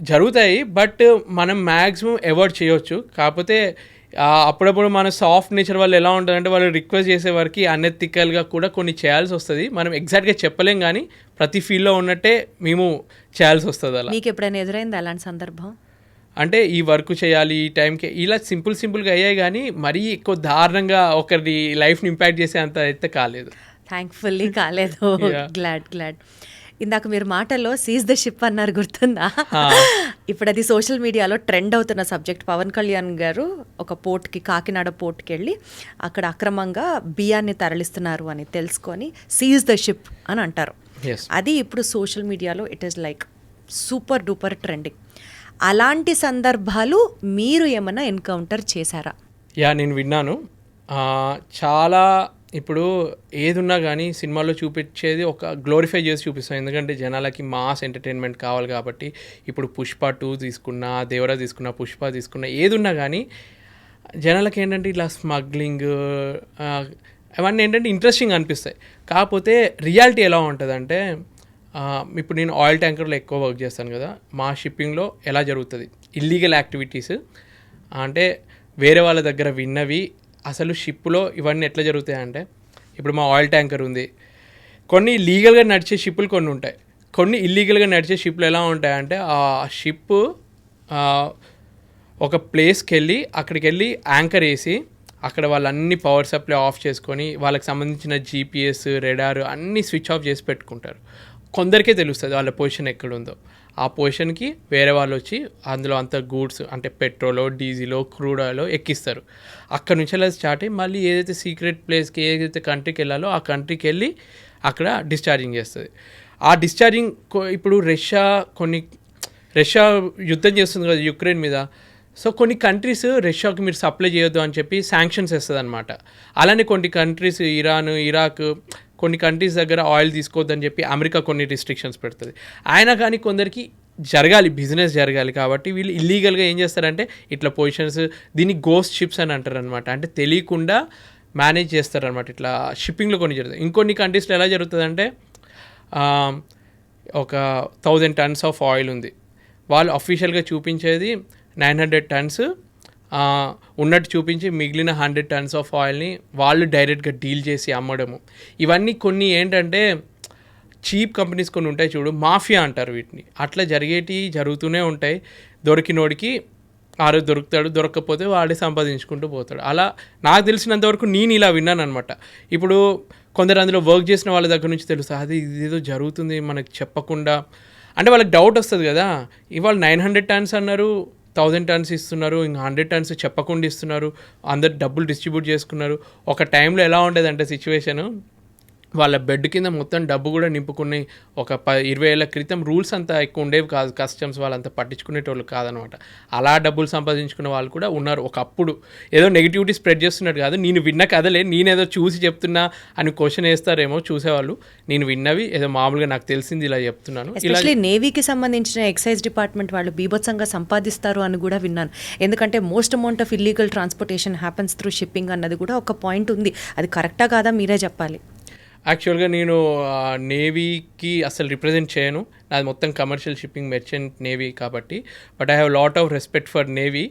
జరుగుతాయి, బట్ మనం మ్యాక్సిమం అవాయిడ్ చేయొచ్చు. కాకపోతే అప్పుడప్పుడు మన సాఫ్ట్ నేచర్ వాళ్ళు ఎలా ఉంటుందంటే వాళ్ళు రిక్వెస్ట్ చేసే వరకు అన్ఎథికల్గా కూడా కొన్ని చేయాల్సి వస్తుంది. మనం ఎగ్జాక్ట్గా చెప్పలేం, కానీ ప్రతి ఫీల్డ్లో ఉన్నట్టే మేము చేయాల్సి వస్తుంది. అలా మీకు ఎప్పుడైనా ఎదురైంది అలాంటి సందర్భం? అంటే ఈ వర్క్ చేయాలి ఈ టైంకి, ఇలా సింపుల్గా అయ్యాయి, కానీ మరీ ఎక్కువ దారుణంగా ఒకరి లైఫ్ని ఇంపాక్ట్ చేసే అంత అయితే కాలేదు. థ్యాంక్ఫుల్లీ కాలేదు. గ్లాడ్. ఇందాక మీరు మాటల్లో సీజ్ ద షిప్ అన్నారు, గుర్తుందా? ఇప్పుడు అది సోషల్ మీడియాలో ట్రెండ్ అవుతున్న సబ్జెక్ట్. పవన్ కళ్యాణ్ గారు ఒక పోర్ట్కి, కాకినాడ పోర్ట్కి వెళ్ళి అక్కడ అక్రమంగా బియ్యాన్ని తరలిస్తున్నారు అని తెలుసుకొని సీజ్ ద షిప్ అని అంటారు. అది ఇప్పుడు సోషల్ మీడియాలో it is like super duper trending. అలాంటి సందర్భాలు మీరు ఏమైనా ఎన్కౌంటర్ చేశారా? నేను విన్నాను. చాలా ఇప్పుడు ఏదున్నా కానీ సినిమాలో చూపించేది ఒక గ్లోరిఫై చేసి చూపిస్తాం, ఎందుకంటే జనాలకి మాస్ ఎంటర్టైన్మెంట్ కావాలి కాబట్టి. ఇప్పుడు పుష్ప 2 తీసుకున్నా, దేవరా తీసుకున్నా, పుష్ప తీసుకున్నా, ఏదున్నా కానీ జనాలకి ఏంటంటే ఇట్లా స్మగ్లింగ్ అవన్నీ ఏంటంటే ఇంట్రెస్టింగ్ అనిపిస్తాయి. కాకపోతే రియాలిటీ ఎలా ఉంటుందంటే, ఇప్పుడు నేను ఆయిల్ ట్యాంకర్లో ఎక్కువ వర్క్ చేస్తాను కదా, మా షిప్పింగ్లో ఎలా జరుగుతుంది ఇల్లీగల్ యాక్టివిటీస్ అంటే వేరే వాళ్ళ దగ్గర విన్నవి అసలు షిప్లో ఇవన్నీ ఎట్లా జరుగుతాయి అంటే, ఇప్పుడు మా ఆయిల్ ట్యాంకర్ ఉంది, కొన్ని లీగల్గా నడిచే షిప్పులు కొన్ని ఉంటాయి, కొన్ని ఇల్లీగల్గా నడిచే షిప్లు ఎలా ఉంటాయంటే ఆ షిప్ ఒక ప్లేస్కి వెళ్ళి అక్కడికి వెళ్ళి యాంకర్ వేసి అక్కడ వాళ్ళన్ని పవర్ సప్లై ఆఫ్ చేసుకొని వాళ్ళకి సంబంధించిన GPS రెడార్ అన్నీ స్విచ్ ఆఫ్ చేసి పెట్టుకుంటారు. కొందరికే తెలుస్తుంది వాళ్ళ పొజిషన్ ఎక్కడుందో. ఆ పొజిషన్కి వేరే వాళ్ళు వచ్చి అందులో అంత గూడ్స్ అంటే పెట్రోలో, డీజిలో, క్రూడ్ ఆయిలో ఎక్కిస్తారు. అక్కడ నుంచి అలా స్టార్ట్ అయ్యి మళ్ళీ ఏదైతే సీక్రెట్ ప్లేస్కి, ఏదైతే కంట్రీకి వెళ్ళాలో ఆ కంట్రీకి వెళ్ళి అక్కడ డిశ్చార్జింగ్ చేస్తుంది. ఆ డిశ్చార్జింగ్ ఇప్పుడు రష్యా యుద్ధం చేస్తుంది కదా యుక్రెయిన్ మీద. సో కొన్ని కంట్రీస్ రష్యాకి మీరు సప్లై చేయొద్దు అని చెప్పి శాంక్షన్స్ వేస్తుంది అనమాట. అలానే కొన్ని కంట్రీస్ ఇరాన్, ఇరాక్, కొన్ని కంట్రీస్ దగ్గర ఆయిల్ తీసుకోవద్దని చెప్పి అమెరికా కొన్ని రిస్ట్రిక్షన్స్ పెడుతుంది. అయినా కానీ కొందరికి జరగాలి, బిజినెస్ జరగాలి కాబట్టి వీళ్ళు ఇల్లీగల్గా ఏం చేస్తారంటే ఇట్లా పొజిషన్స్, దీన్ని గోస్ట్ షిప్స్ అని అంటారు అనమాట. అంటే తెలియకుండా మేనేజ్ చేస్తారనమాట. ఇట్లా షిప్పింగ్లో కొన్ని జరుగుతుంది. ఇంకొన్ని కంట్రీస్లో ఎలా జరుగుతుందంటే ఒక 1000 tons ఆఫ్ ఆయిల్ ఉంది, వాళ్ళు అఫీషియల్గా చూపించేది 900 tons ఉన్నట్టు చూపించి మిగిలిన 100 tons ఆఫ్ ఆయిల్ని వాళ్ళు డైరెక్ట్గా డీల్ చేసి అమ్మడము. ఇవన్నీ కొన్ని ఏంటంటే చీప్ కంపెనీస్ కొన్ని ఉంటాయి చూడు, మాఫియా అంటారు వీటిని. అట్లా జరుగుతూనే ఉంటాయి. దొరికినోడికి ఆరు దొరుకుతాడు, దొరకకపోతే వాడే సంపాదించుకుంటూ పోతాడు. అలా నాకు తెలిసినంతవరకు నేను ఇలా విన్నాను అనమాట. ఇప్పుడు కొందరు అందులో వర్క్ చేసిన వాళ్ళ దగ్గర నుంచి తెలుస్తుంది అది ఇదేదో జరుగుతుంది మనకు చెప్పకుండా. అంటే వాళ్ళకి డౌట్ వస్తుంది కదా, ఇవాళ 900 tons అన్నారు, 1000 tons ఇస్తున్నారు, ఇంకా 100 tons చెప్పకుండా ఇస్తున్నారు, అందరు డబ్బులు డిస్ట్రిబ్యూట్ చేసుకున్నారు. ఒక టైంలో ఎలా ఉండేదంటే సిచ్యువేషను, వాళ్ళ బెడ్ కింద మొత్తం డబ్బు కూడా నింపుకుని ఒక 20 ఏళ్ళ క్రితం రూల్స్ అంతా ఎక్కువ ఉండేవి కాదు, కస్టమ్స్ వాళ్ళంతా పట్టించుకునేటోళ్ళు కాదనమాట. అలా డబ్బులు సంపాదించుకునే వాళ్ళు కూడా ఉన్నారు ఒకప్పుడు. ఏదో నెగిటివిటీ స్ప్రెడ్ చేస్తున్నట్టు కాదు, నేను విన్న కథలే నేనేదో చూసి చెప్తున్నా అని క్వశ్చన్ వేస్తారేమో చూసేవాళ్ళు. నేను విన్నవి ఏదో మామూలుగా నాకు తెలిసింది ఇలా చెప్తున్నాను. ఎస్పెషల్లీ నేవీకి సంబంధించిన ఎక్సైజ్ డిపార్ట్మెంట్ వాళ్ళు బీభత్సంగా సంపాదిస్తారు అని కూడా విన్నాను. ఎందుకంటే most amount of illegal transportation happens through shipping అన్నది కూడా ఒక పాయింట్ ఉంది. అది కరెక్టా కాదా మీరే చెప్పాలి. యాక్చువల్గా నేను నేవీకి అసలు రిప్రజెంట్ చేయను, నాది మొత్తం కమర్షియల్ షిప్పింగ్ మెర్చెంట్ నేవీ కాబట్టి. But I have lot of respect for navy.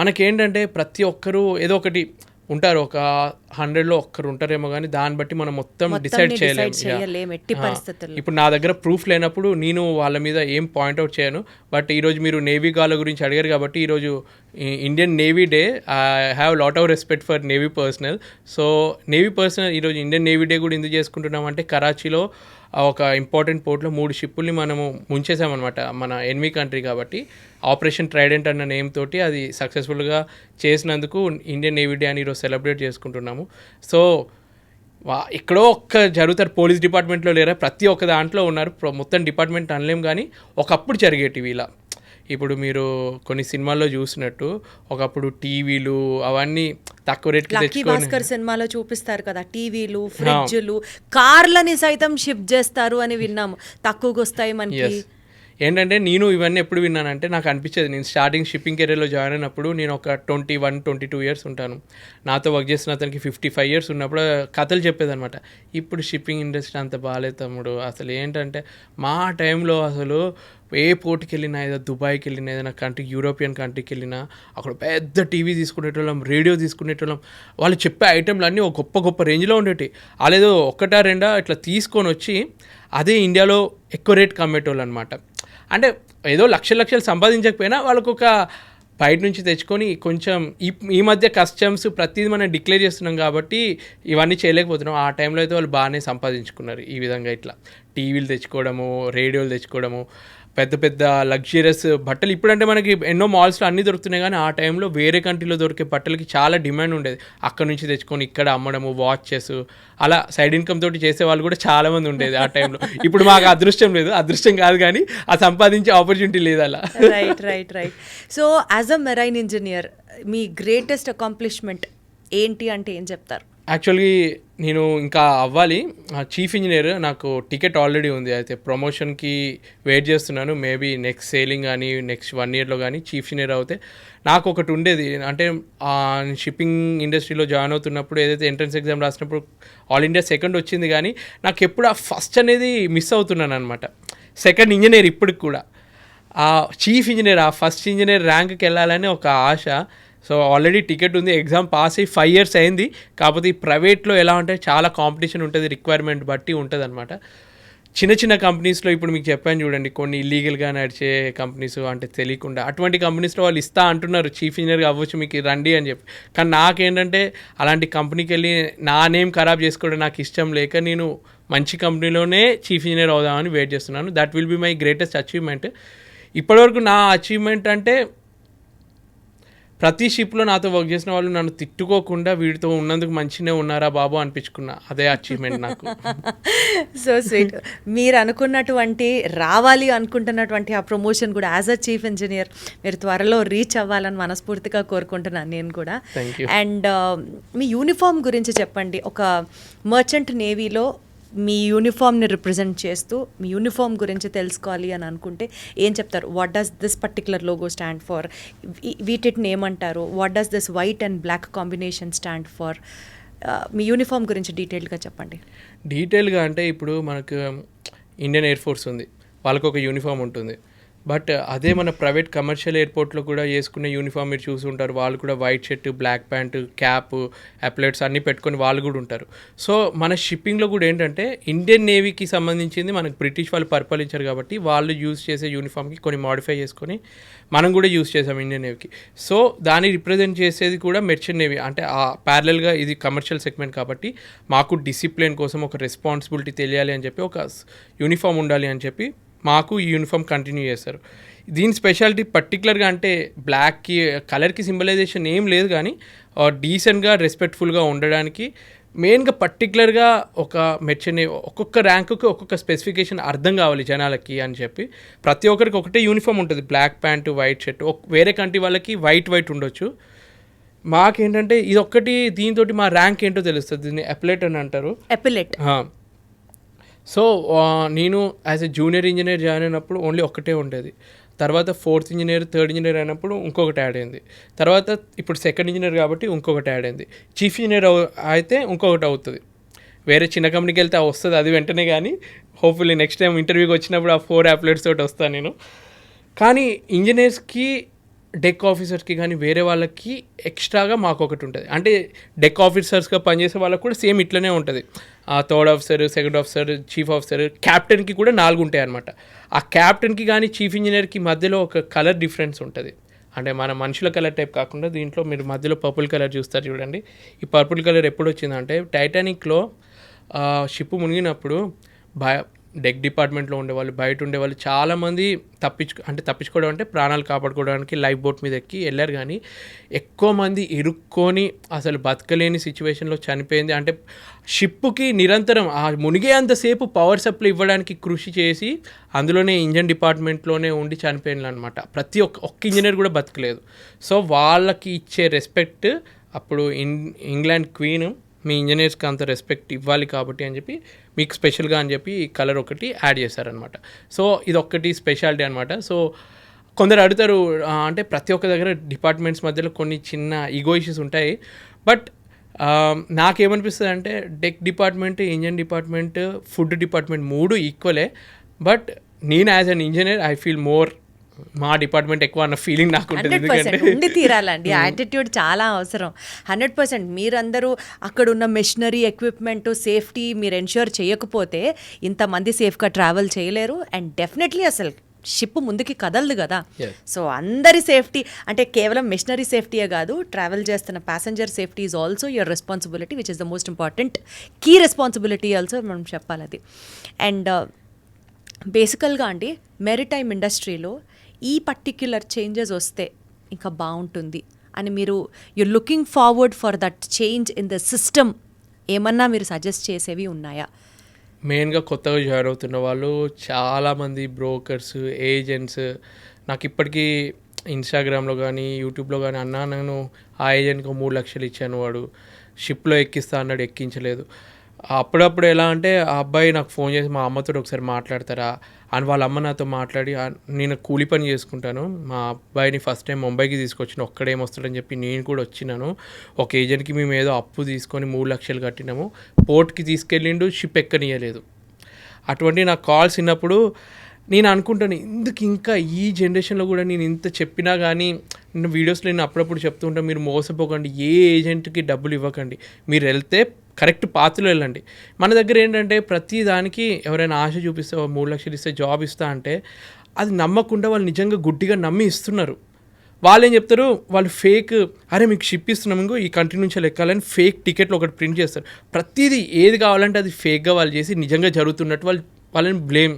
మనకేంటంటే ప్రతి ఒక్కరూ ఏదో ఒకటి ఉంటారు, ఒక 100లో ఒక్కరు ఉంటారేమో, కానీ దాన్ని బట్టి మనం మొత్తం డిసైడ్ చేయలేము. ఇప్పుడు నా దగ్గర ప్రూఫ్ లేనప్పుడు నేను వాళ్ళ మీద ఏం పాయింట్అవుట్ చేయను. బట్ ఈరోజు మీరు నేవీ గాల గురించి అడిగారు కాబట్టి ఈరోజు Indian navy day. I have lot of respect for navy personal. So navy personal ఈరోజు ఇండియన్ నేవీ డే కూడా ఎందుకు చేసుకుంటున్నామంటే, కరాచీలో ఒక ఇంపార్టెంట్ పోర్ట్లో 3 షిప్పుల్ని మనము ముంచేసామన్నమాట, మన ఎనిమీ కంట్రీ కాబట్టి. ఆపరేషన్ ట్రైడెంట్ అన్న నేమ్ తోటి అది సక్సెస్ఫుల్గా చేసినందుకు ఇండియన్ నేవీ డే అని ఈరోజు సెలబ్రేట్ చేసుకుంటున్నాము. సో ఎక్కడో ఒక్క జరుగుతారు, పోలీస్ డిపార్ట్మెంట్లో లేరా, ప్రతి ఒక్క దాంట్లో ఉన్నారు. మొత్తం డిపార్ట్మెంట్ అనలేం, కానీ ఒకప్పుడు జరిగేటివి ఇలా. ఇప్పుడు మీరు కొన్ని సినిమాల్లో చూసినట్టు ఒకప్పుడు టీవీలు అవన్నీ తక్కువ రేట్కి తెచ్చుకొని, భాస్కర్ సినిమాలో చూపిస్తారు కదా, టీవీలు, ఫ్రిడ్జ్లు, కార్లని సైతం షిప్ చేస్తారు అని విన్నాము, తక్కువకి వస్తాయి మనకి. ఏంటంటే నేను ఇవన్నీ ఎప్పుడు విన్నానంటే నాకు అనిపించేది, నేను స్టార్టింగ్ షిప్పింగ్ కెరీర్లో జాయిన్ అయినప్పుడు నేను ఒక 21-22 ఇయర్స్ ఉంటాను. నాతో వర్క్ చేసిన అతనికి 55 ఇయర్స్ ఉన్నప్పుడు కథలు చెప్పేదనమాట. ఇప్పుడు షిప్పింగ్ ఇండస్ట్రీ అంత బాగాలేదు తమ్ముడు, అసలు ఏంటంటే మా టైంలో అసలు ఏ పోర్ట్కి వెళ్ళినా, ఏదో దుబాయ్కి వెళ్ళినా, ఏదైనా కంట్రీ, యూరోపియన్ కంట్రీకి వెళ్ళినా అక్కడ పెద్ద టీవీ తీసుకునేటోళ్ళం, రేడియో తీసుకునేటోళ్ళం. వాళ్ళు చెప్పే ఐటెంలు అన్నీ ఒక గొప్ప గొప్ప రేంజ్లో ఉండేవి. వాళ్ళేదో ఒకటా రెండా ఇట్లా తీసుకొని వచ్చి అదే ఇండియాలో ఎక్కువ రేట్కి అమ్మేటోళ్ళు అనమాట. అంటే ఏదో లక్షలు సంపాదించకపోయినా వాళ్ళకు ఒక బయట నుంచి తెచ్చుకొని కొంచెం ఈ మధ్య కస్టమ్స్ ప్రతిదీ మనం డిక్లేర్ చేస్తున్నాం కాబట్టి ఇవన్నీ చేయలేకపోతున్నాం. ఆ టైంలో అయితే వాళ్ళు బాగానే సంపాదించుకున్నారు. ఈ విధంగా ఇట్లా టీవీలు తెచ్చుకోవడము, రేడియోలు తెచ్చుకోవడము, పెద్ద పెద్ద లగ్జరియస్ బట్టలు. ఇప్పుడంటే మనకి ఎన్నో మాల్స్లో అన్నీ దొరుకుతున్నాయి, కానీ ఆ టైంలో వేరే కంట్రీలో దొరికే బట్టలకి చాలా డిమాండ్ ఉండేది. అక్కడ నుంచి తెచ్చుకొని ఇక్కడ అమ్మడము, వాచెస్, అలా సైడ్ ఇన్కమ్ తోటి చేసే వాళ్ళు కూడా చాలామంది ఉండేది ఆ టైంలో. ఇప్పుడు మాకు అదృష్టం లేదు, అదృష్టం కాదు కానీ ఆ సంపాదించే ఆపర్చునిటీ లేదు అలా. Right. So as a marine engineer me greatest accomplishment ఏంటి అంటే ఏం చెప్తారు? యాక్చువల్లీ నేను ఇంకా అవ్వాలి చీఫ్ ఇంజనీర్. నాకు టికెట్ ఆల్రెడీ ఉంది, అయితే ప్రమోషన్కి వెయిట్ చేస్తున్నాను. మేబీ నెక్స్ట్ సేలింగ్ కానీ నెక్స్ట్ 1 ఇయర్లో కానీ చీఫ్ ఇంజనీర్ అవుతే నాకు ఒకటి ఉండేది. అంటే షిప్పింగ్ ఇండస్ట్రీలో జాయిన్ అవుతున్నప్పుడు ఏదైతే ఎంట్రన్స్ ఎగ్జామ్ రాసినప్పుడు ఆల్ ఇండియా సెకండ్ వచ్చింది, కానీ నాకు ఎప్పుడు ఆ ఫస్ట్ అనేది మిస్ అవుతున్నాను అనమాట. సెకండ్ ఇంజనీర్ ఇప్పటికి కూడా ఆ చీఫ్ ఇంజనీర్, ఆ ఫస్ట్ ఇంజనీర్ ర్యాంక్కి వెళ్ళాలని ఒక ఆశ. సో ఆల్రెడీ టికెట్ ఉంది, ఎగ్జామ్ పాస్ అయ్యి 5 ఇయర్స్ అయింది. కాకపోతే ఈ ప్రైవేట్లో ఎలా అంటే చాలా కాంపిటీషన్ ఉంటుంది, రిక్వైర్మెంట్ బట్టి ఉంటుంది అనమాట. చిన్న కంపెనీస్లో ఇప్పుడు మీకు చెప్పాను చూడండి, కొన్ని ఇల్లీగల్గా నడిచే కంపెనీస్, అంటే తెలియకుండా అటువంటి కంపెనీస్లో వాళ్ళు ఇస్తా అంటున్నారు చీఫ్ ఇంజనీర్గా అవ్వచ్చు మీకు రండి అని చెప్పి. కానీ నాకేంటంటే అలాంటి కంపెనీకి వెళ్ళి నా నేమ్ ఖరాబ్ చేసుకోవడం నాకు ఇష్టం లేక నేను మంచి కంపెనీలోనే చీఫ్ ఇంజనీర్ అవుదామని వెయిట్ చేస్తున్నాను. That will be my greatest achievement. ఇప్పటివరకు నా అచీవ్మెంట్ అంటే ప్రతి షిప్లో నాతో వర్క్ చేసిన వాళ్ళు నన్ను తిట్టుకోకుండా వీడితో ఉన్నందుకు మంచిగానే ఉన్నారా బాబు అనిపించుకున్నా, అదే అచీవ్మెంట్ నాకు. So sweet. మీరు అనుకున్నటువంటి రావాలి అనుకుంటున్నటువంటి ఆ ప్రమోషన్ కూడా యాజ్ అ చీఫ్ ఇంజనీర్ మీరు త్వరలో రీచ్ అవ్వాలని మనస్ఫూర్తిగా కోరుకుంటున్నాను నేను కూడా. అండ్ మీ యూనిఫామ్ గురించి చెప్పండి. ఒక మర్చెంట్ నేవీలో మీ యూనిఫామ్ని రిప్రజెంట్ చేస్తూ మీ యూనిఫామ్ గురించి తెలుసుకోవాలి అని అనుకుంటే ఏం చెప్తారు? What does this particular logo stand for? వీటిని ఏమంటారు? What does this white and black combination stand for? మీ యూనిఫామ్ గురించి డీటెయిల్గా చెప్పండి. డీటెయిల్గా అంటే ఇప్పుడు మనకు ఇండియన్ ఎయిర్ ఫోర్స్ ఉంది, వాళ్ళకు ఒక యూనిఫామ్ ఉంటుంది. బట్ అదే మన ప్రైవేట్ కమర్షియల్ ఎయిర్పోర్ట్లో కూడా వేసుకునే యూనిఫామ్ మీరు చూసి ఉంటారు. వాళ్ళు కూడా white shirt, black pant, cap, epaulets అన్నీ పెట్టుకొని వాళ్ళు కూడా ఉంటారు. సో మన షిప్పింగ్లో కూడా ఏంటంటే ఇండియన్ నేవీకి సంబంధించింది మనకు బ్రిటిష్ వాళ్ళు పరిపాలించారు కాబట్టి వాళ్ళు యూజ్ చేసే యూనిఫామ్కి కొన్ని మాడిఫై చేసుకొని మనం కూడా యూజ్ చేసాం ఇండియన్ నేవీకి. సో దాన్ని రిప్రజెంట్ చేసేది కూడా మెర్చెంట్ నేవీ. అంటే ఆ ప్యారలల్గా ఇది కమర్షియల్ సెగ్మెంట్ కాబట్టి మాకు డిసిప్లిన్ కోసం ఒక రెస్పాన్సిబిలిటీ తెలియాలి అని చెప్పి, ఒక యూనిఫామ్ ఉండాలి అని చెప్పి మాకు ఈ యూనిఫామ్ కంటిన్యూ చేస్తారు. దీని స్పెషాలిటీ పర్టికులర్గా అంటే బ్లాక్కి కలర్కి సింబలైజేషన్ ఏం లేదు, కానీ డీసెంట్గా రెస్పెక్ట్ఫుల్గా ఉండడానికి మెయిన్గా పర్టికులర్గా ఒక మెర్చెంట్ ఒక్కొక్క ర్యాంకుకి ఒక్కొక్క స్పెసిఫికేషన్ అర్థం కావాలి జనాలకి అని చెప్పి ప్రతి ఒక్కరికి ఒకటే యూనిఫామ్ ఉంటుంది, బ్లాక్ ప్యాంటు, వైట్ షర్ట్. వేరే కంట్రీ వాళ్ళకి వైట్ ఉండొచ్చు, మాకేంటంటే ఇది ఒక్కటి. దీంతో మా ర్యాంక్ ఏంటో తెలుస్తుంది, దీన్ని అప్లెట్ అని అంటారు. అప్లెట్. సో నేను as a junior engineer join అయినప్పుడు ఓన్లీ ఒక్కటే ఉండేది. తర్వాత 4th ఇంజనీర్, 3rd ఇంజనీర్ అయినప్పుడు ఇంకొకటి యాడ్ అయింది. తర్వాత ఇప్పుడు 2nd ఇంజనీర్ కాబట్టి ఇంకొకటి యాడ్ అయింది. చీఫ్ ఇంజనీర్ అయితే ఇంకొకటి అవుతుంది. వేరే చిన్న కంపెనీకి వెళ్తే వస్తుంది అది వెంటనే, కానీ హోప్ఫుల్లీ నెక్స్ట్ టైం ఇంటర్వ్యూకి వచ్చినప్పుడు ఆ 4 అప్లెట్స్ తోటి వస్తాను నేను. కానీ ఇంజనీర్స్కి, డెక్ ఆఫీసర్స్కి కానీ వేరే వాళ్ళకి ఎక్స్ట్రాగా మాకు ఒకటి ఉంటుంది. అంటే డెక్ ఆఫీసర్స్గా పనిచేసే వాళ్ళకి కూడా సేమ్ ఇట్లనే ఉంటుంది. 3rd officer, 2nd officer, chief officer, క్యాప్టెన్కి కూడా 4 ఉంటాయి అనమాట. ఆ క్యాప్టెన్కి కానీ చీఫ్ ఇంజనీర్కి మధ్యలో ఒక కలర్ డిఫరెన్స్ ఉంటుంది. అంటే మన మనుషుల కలర్ టైప్ కాకుండా దీంట్లో మీరు మధ్యలో పర్పుల్ కలర్ చూస్తారు చూడండి. ఈ పర్పుల్ కలర్ ఎప్పుడు వచ్చిందంటే టైటానిక్లో షిప్ మునిగినప్పుడు డెక్ డిపార్ట్మెంట్లో ఉండేవాళ్ళు, బయట ఉండేవాళ్ళు చాలామంది తప్పించుకోవడం అంటే ప్రాణాలు కాపాడుకోవడానికి లైఫ్ బోట్ మీద ఎక్కి వెళ్ళారు, కానీ ఎక్కువ మంది ఇరుక్కొని అసలు బతకలేని సిచ్యువేషన్లో చనిపోయింది. అంటే షిప్కి నిరంతరం ఆ మునిగే అంతసేపు పవర్ సప్లై ఇవ్వడానికి కృషి చేసి అందులోనే ఇంజన్ డిపార్ట్మెంట్లోనే ఉండి చనిపోయిన అనమాట. ప్రతి ఒక్క ఇంజనీర్ కూడా బతకలేదు. సో వాళ్ళకి ఇచ్చే రెస్పెక్ట్ అప్పుడు ఇంగ్లాండ్ క్వీన్ మీ ఇంజనీర్స్కి అంత రెస్పెక్ట్ ఇవ్వాలి కాబట్టి అని చెప్పి మీకు స్పెషల్గా అని చెప్పి ఈ కలర్ ఒకటి యాడ్ చేశారనమాట. సో ఇది ఒక్కటి స్పెషాలిటీ అనమాట. సో కొందరు అడుగుతారు అంటే ప్రతి ఒక్క దగ్గర డిపార్ట్మెంట్స్ మధ్యలో కొన్ని చిన్న ఈగో ఇష్యూస్ ఉంటాయి. బట్ నాకేమనిపిస్తుంది అంటే tech department, engine department, food department 3 ఈక్వలే. బట్ నేను as an engineer I feel more మా డిపార్ట్మెంట్ ఎక్కువ అన్న ఫీలింగ్ నాకు ఉంటుంది. 100% ఉండి తీరాలండి. యాటిట్యూడ్ చాలా అవసరం. 100% మీరందరూ అక్కడ ఉన్న మెషినరీ, ఎక్విప్మెంట్, సేఫ్టీ మీరు ఎన్ష్యూర్ చేయకపోతే ఇంతమంది సేఫ్గా ట్రావెల్ చేయలేరు. అండ్ డెఫినెట్లీ అసలు షిప్ ముందుకి కదలదు కదా. సో అందరి సేఫ్టీ అంటే కేవలం మెషినరీ సేఫ్టీయే కాదు, ట్రావెల్ చేస్తున్న passenger safety is also your responsibility, which is the most important key responsibility also మనం చెప్పాలి అది. అండ్ బేసికల్గా అండి మెరిటైమ్ ఇండస్ట్రీలో ఈ పర్టిక్యులర్ చేంజెస్ వస్తే ఇంకా బాగుంటుంది అని మీరు looking forward for that change in the system ఏమన్నా మీరు సజెస్ట్ చేసేవి ఉన్నాయా? మెయిన్గా కొత్తగా జాయిన్ అవుతున్న వాళ్ళు చాలామంది బ్రోకర్స్, ఏజెంట్స్ నాకు ఇప్పటికీ ఇన్స్టాగ్రామ్లో కానీ యూట్యూబ్లో కానీ అన్నా నేను ఆ ఏజెంట్కి 3 లక్షలు ఇచ్చాను, వాడు షిప్లో ఎక్కిస్తా అన్నాడు, ఎక్కించలేదు. అప్పుడప్పుడు ఎలా అంటే ఆ అబ్బాయి నాకు ఫోన్ చేసి మా అమ్మతో ఒకసారి మాట్లాడతారా అని వాళ్ళ అమ్మ నాతో మాట్లాడి, నేను కూలి పని చేసుకుంటాను, మా అబ్బాయిని ఫస్ట్ టైం ముంబైకి తీసుకొచ్చిన, ఒక్కడేమొస్తాడని చెప్పి నేను కూడా వచ్చినాను. ఒక ఏజెంట్కి మేము ఏదో అప్పు తీసుకొని 3 లక్షలు కట్టినాము, పోర్ట్కి తీసుకెళ్ళిండు, షిప్ ఎక్కనియలేదు. అటువంటి నాకు కాల్స్ విన్నప్పుడు నేను అనుకుంటాను ఎందుకు ఇంకా ఈ జనరేషన్లో కూడా నేను ఇంత చెప్పినా కానీ నేను వీడియోస్లో నేను అప్పుడప్పుడు చెప్తూ ఉంటాను, మీరు మోసపోకండి, ఏ ఏజెంట్కి డబ్బులు ఇవ్వకండి, మీరు వెళ్తే కరెక్ట్ పాత్రలో వెళ్ళండి. మన దగ్గర ఏంటంటే ప్రతి దానికి ఎవరైనా ఆశ చూపిస్తే 3 లక్షలు ఇస్తే జాబ్ ఇస్తా అంటే అది నమ్మకుండా వాళ్ళు నిజంగా గుడ్డిగా నమ్మి ఇస్తున్నారు. వాళ్ళు ఏం చెప్తారు, వాళ్ళు ఫేక్, అరే మీకు షిప్ ఇస్తున్నాం ఇంకో ఈ కంట్రీ నుంచి ఎక్కాలని ఫేక్ టికెట్లు ఒకటి ప్రింట్ చేస్తారు. ప్రతిదీ ఏది కావాలంటే అది ఫేక్గా వాళ్ళు చేసి నిజంగా జరుగుతున్నట్టు వాళ్ళని బ్లేమ్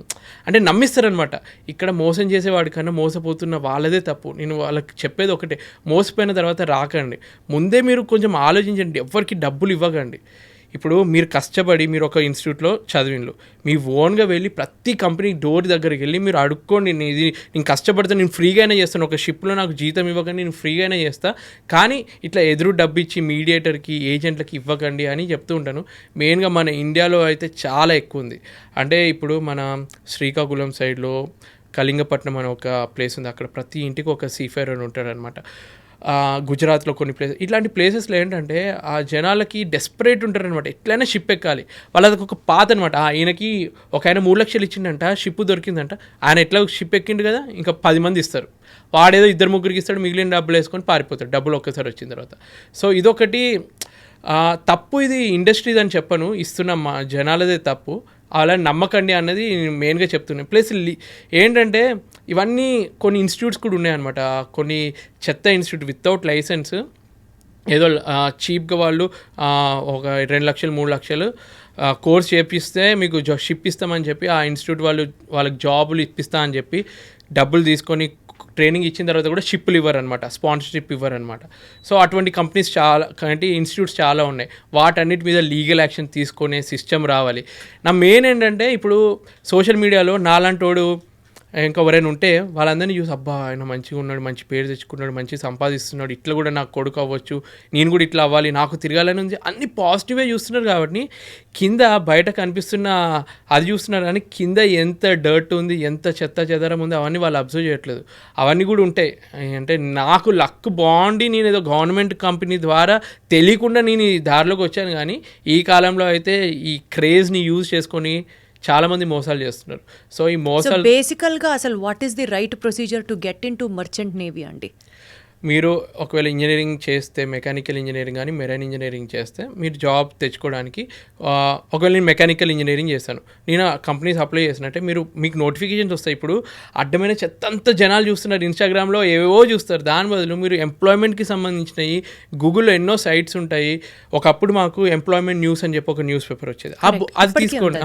అంటే నమ్మిస్తారనమాట. ఇక్కడ మోసం చేసేవాడి కన్నా మోసపోతున్న వాళ్ళదే తప్పు. నేను వాళ్ళకి చెప్పేది ఒకటే, మోసపోయిన తర్వాత రాకండి, ముందే మీరు కొంచెం ఆలోచించండి, ఎవరికి డబ్బులు ఇవ్వకండి. ఇప్పుడు మీరు కష్టపడి మీరు ఒక ఇన్స్టిట్యూట్లో చదివిండ్రు, మీ ఓన్గా వెళ్ళి ప్రతి కంపెనీ డోర్ దగ్గరికి వెళ్ళి మీరు అడుక్కోండి, నేను కష్టపడితే నేను ఫ్రీగానే చేస్తాను, ఒక షిప్లో నాకు జీతం ఇవ్వకండి, నేను ఫ్రీగానే చేస్తా, కానీ ఇట్లా ఎదురు డబ్బు ఇచ్చి మీడియేటర్కి, ఏజెంట్లకి ఇవ్వకండి అని చెప్తూ ఉంటాను. మెయిన్గా మన ఇండియాలో అయితే చాలా ఎక్కువ ఉంది. అంటే ఇప్పుడు మన శ్రీకాకుళం సైడ్లో కళింగపట్నం అనే ఒక ప్లేస్ ఉంది, అక్కడ ప్రతి ఇంటికి ఒక సీఫేర్ అని ఉంటాడనమాట. గుజరాత్లో కొన్ని ప్లేసెస్, ఇట్లాంటి ప్లేసెస్లో ఏంటంటే ఆ జనాలకి డెస్పరేట్ ఉంటారనమాట, ఎట్లయినా షిప్ ఎక్కాలి. వాళ్ళకి ఒక పాత అనమాట, ఈయనకి ఒక ఆయన 3 లక్షలు ఇచ్చిండంట, షిప్ దొరికిందంట, ఆయన ఎట్లా షిప్ ఎక్కిండు కదా, ఇంకా 10 మంది ఇస్తారు, వాడేదో 2-3 ఇస్తాడు, మిగిలిన డబ్బులు వేసుకొని పారిపోతాడు, డబ్బులు ఒక్కసారి వచ్చిన తర్వాత. సో ఇదొకటి తప్పు, ఇది ఇండస్ట్రీది అని చెప్పను, ఇస్తున్న మా జనాలదే తప్పు, అలా నమ్మకండి అన్నది మెయిన్గా చెప్తున్నాను. ప్లస్ ఏంటంటే ఇవన్నీ కొన్ని ఇన్స్టిట్యూట్స్ కూడా ఉన్నాయన్నమాట, కొన్ని చెత్త ఇన్స్టిట్యూట్ వితౌట్ లైసెన్స్, ఏదో చీప్గా వాళ్ళు ఒక 2 లక్షలు 3 లక్షలు కోర్స్ చేపిస్తే మీకు షిప్ ఇస్తామని చెప్పి ఆ ఇన్స్టిట్యూట్ వాళ్ళకి జాబులు ఇప్పిస్తా అని చెప్పి డబ్బులు తీసుకొని ట్రైనింగ్ ఇచ్చిన తర్వాత కూడా షిప్లు ఇవ్వరనమాట, స్పాన్సర్షిప్ ఇవ్వరనమాట. సో అటువంటి కంపెనీస్ చాలా, అంటే ఇన్స్టిట్యూట్స్ చాలా ఉన్నాయి. వాటన్నిటి మీద లీగల్ యాక్షన్ తీసుకునే సిస్టమ్ రావాలి. నా మెయిన్ ఏంటంటే ఇప్పుడు సోషల్ మీడియాలో నాలాంటోడు ఇంకెవరైనా ఉంటే వాళ్ళందరినీ చూసి అబ్బా ఆయన మంచిగా ఉన్నాడు, మంచి పేరు తెచ్చుకున్నాడు, మంచి సంపాదిస్తున్నాడు, ఇట్లా కూడా నాకు కొడుకు అవ్వచ్చు, నేను కూడా ఇట్లా అవ్వాలి, నాకు తిరగాలని ఉంది, అన్ని పాజిటివే చూస్తున్నారు. కాబట్టి కింద బయట కనిపిస్తున్న అది చూస్తున్నారు, కానీ కింద ఎంత డర్ట్ ఉంది, ఎంత చెత్త చెదరం ఉంది, అవన్నీ వాళ్ళు అబ్జర్వ్ చేయట్లేదు. అవన్నీ కూడా ఉంటాయి. అంటే నాకు లక్ బాగుండి నేను ఏదో గవర్నమెంట్ కంపెనీ ద్వారా తెలియకుండా నేను ఈ దారిలోకి వచ్చాను, కానీ ఈ కాలంలో అయితే ఈ క్రేజ్ని యూజ్ చేసుకొని చాలామంది మోసాలు చేస్తున్నారు. సో ఈ మోసాలు బేసికల్గా అసలు what is the right procedure to get in to merchant navy అండి? మీరు ఒకవేళ ఇంజనీరింగ్ చేస్తే, మెకానికల్ ఇంజనీరింగ్ కానీ మెరైన్ ఇంజనీరింగ్ చేస్తే మీరు జాబ్ తెచ్చుకోవడానికి, ఒకవేళ నేను మెకానికల్ ఇంజనీరింగ్ చేస్తాను, నేను కంపెనీస్ అప్లై చేసినట్టే మీకు నోటిఫికేషన్స్ వస్తాయి. ఇప్పుడు అడ్డమైన చెత్త అంతా జనాలు చూస్తున్నారు, ఇన్స్టాగ్రామ్లో ఏవేవో చూస్తారు. దాని బదులు మీరు ఎంప్లాయ్మెంట్కి సంబంధించినవి గూగుల్లో ఎన్నో సైట్స్ ఉంటాయి. ఒకప్పుడు మాకు ఎంప్లాయ్మెంట్ న్యూస్ అని చెప్పి ఒక న్యూస్ పేపర్ వచ్చేది, అది తీసుకోండి.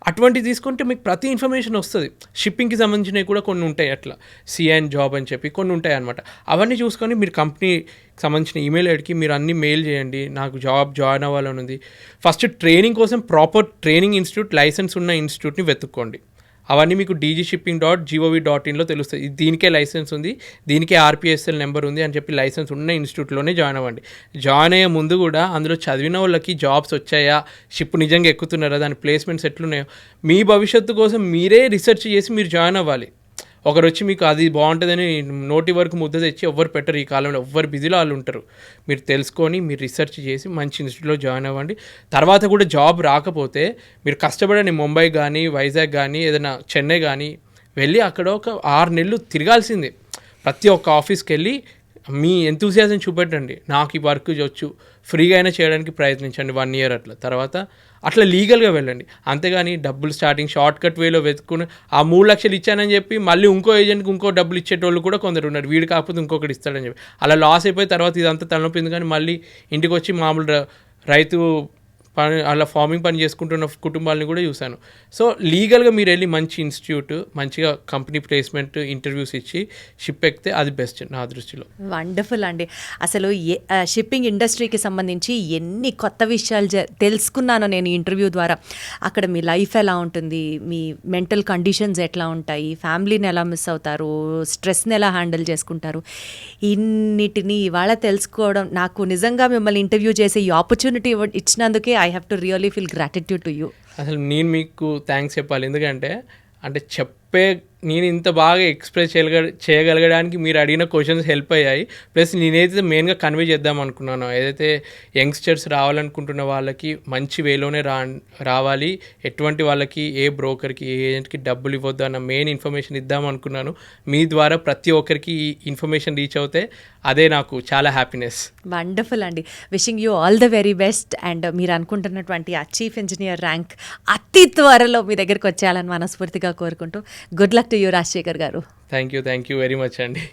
అటువంటివి తీసుకుంటే మీకు ప్రతి ఇన్ఫర్మేషన్ వస్తుంది. షిప్పింగ్కి సంబంధించినవి కూడా కొన్ని ఉంటాయి, అట్లా సిఎన్ జాబ్ అని చెప్పి కొన్ని ఉంటాయి అనమాట. అవన్నీ చూసుకొని మీరు కంపెనీకి సంబంధించిన ఈమెయిల్ ఐడికి మీరు అన్ని మెయిల్ చేయండి, నాకు జాయిన్ అవ్వాలని ఉంది. ఫస్ట్ ట్రైనింగ్ కోసం ప్రాపర్ ట్రైనింగ్ ఇన్స్టిట్యూట్, లైసెన్స్ ఉన్న ఇన్స్టిట్యూట్ని వెతుక్కోండి. అవన్నీ మీకు dgshipping.gov.in తెలుస్తుంది. దీనికే లైసెన్స్ ఉంది, దీనికే RPSL నెంబర్ ఉంది అని చెప్పి లైసెన్స్ ఉన్న ఇన్స్టిట్యూట్లోనే జాయిన్ అవ్వండి. జాయిన్ అయ్యే ముందు కూడా అందులో చదివిన వాళ్ళకి జాబ్స్ వచ్చాయా, షిప్ నిజంగా ఎక్కుతున్నారా, దాని ప్లేస్మెంట్స్ ఎట్లున్నాయో మీ భవిష్యత్తు కోసం మీరే రీసెర్చ్ చేసి మీరు జాయిన్ అవ్వాలి. ఒకరు వచ్చి మీకు అది బాగుంటుందని నోటి వరకు ముద్ద తెచ్చి ఎవ్వరు పెట్టరు. ఈ కాలంలో ఎవ్వరు బిజీలో వాళ్ళు ఉంటారు. మీరు తెలుసుకొని మీరు రీసెర్చ్ చేసి మంచి ఇన్స్టిట్యూట్లో జాయిన్ అవ్వండి. తర్వాత కూడా జాబ్ రాకపోతే మీరు కష్టపడండి. ముంబై కానీ, వైజాగ్ కానీ, ఏదైనా చెన్నై కానీ వెళ్ళి అక్కడ ఒక 6 నెలలు తిరగాల్సిందే. ప్రతి ఒక్క ఆఫీస్కి వెళ్ళి మీ ఎంతూసియాజం చూపెట్టండి. నాకు ఈ వర్క్ వచ్చు, ఫ్రీగా అయినా చేయడానికి ప్రయత్నించండి 1 year అట్లా. తర్వాత అట్లా లీగల్గా వెళ్ళండి. అంతేగాని డబ్బులు స్టార్టింగ్ షార్ట్ కట్ వేలో వెతుకుని ఆ 3 లక్షలు ఇచ్చానని చెప్పి మళ్ళీ ఇంకో ఏజెంట్కి ఇంకో డబ్బులు ఇచ్చేటోళ్ళు కూడా కొందరు ఉన్నారు. వీడు కాకపోతే ఇంకొకటి ఇస్తాడని చెప్పి అలా లాస్ అయిపోయి తర్వాత ఇదంతా తలనొప్పింది. కానీ మళ్ళీ ఇంటికి వచ్చి మామూలు రైతు పని అలా ఫార్మింగ్ పని చేసుకుంటున్న కుటుంబాలను కూడా చూశాను. సో లీగల్గా మీరు వెళ్ళి మంచి ఇన్స్టిట్యూట్, మంచిగా కంపెనీ ప్లేస్మెంట్ ఇంటర్వ్యూస్ ఇచ్చి షిప్ ఎక్కితే అది బెస్ట్ నా దృష్టిలో. వండర్ఫుల్ అండి. అసలు షిప్పింగ్ ఇండస్ట్రీకి సంబంధించి ఎన్ని కొత్త విషయాలు తెలుసుకున్నానో నేను ఇంటర్వ్యూ ద్వారా. అక్కడ మీ లైఫ్ ఎలా ఉంటుంది, మీ మెంటల్ కండిషన్స్ ఎట్లా ఉంటాయి, ఫ్యామిలీని ఎలా మిస్ అవుతారు, స్ట్రెస్ని ఎలా హ్యాండిల్ చేసుకుంటారు, ఇన్నిటిని ఇవాళ తెలుసుకోవడం నాకు నిజంగా మిమ్మల్ని ఇంటర్వ్యూ చేసే ఈ ఆపర్చునిటీ ఇచ్చినందుకే I have to really feel gratitude to you. అసలు నేను మీకు థ్యాంక్స్ చెప్పాలి. ఎందుకంటే నేను ఇంత బాగా ఎక్స్ప్రెస్ చేయగలగడానికి మీరు అడిగిన క్వశ్చన్స్ హెల్ప్ అయ్యాయి. ప్లస్ నేనైతే మెయిన్గా కన్వే చేద్దాం అనుకున్నాను, ఏదైతే యంగ్స్టర్స్ రావాలనుకుంటున్న వాళ్ళకి మంచి వేలోనే రావాలి, ఎటువంటి వాళ్ళకి ఏ బ్రోకర్కి ఏ ఏజెంట్కి డబ్బులు ఇవ్వద్దు అన్న మెయిన్ ఇన్ఫర్మేషన్ ఇద్దాం అనుకున్నాను. మీ ద్వారా ప్రతి ఒక్కరికి ఈ ఇన్ఫర్మేషన్ రీచ్ అవుతే అదే నాకు చాలా హ్యాపీనెస్. వండర్ఫుల్ అండి. Wishing you all the very best. And మీరు అనుకుంటున్నటువంటి ఆ చీఫ్ ఇంజనీర్ ర్యాంక్ అతి త్వరలో మీ దగ్గరికి వచ్చేయాలని మనస్ఫూర్తిగా కోరుకుంటూ good luck to you Rajasekhar garu. Thank you very much అండి.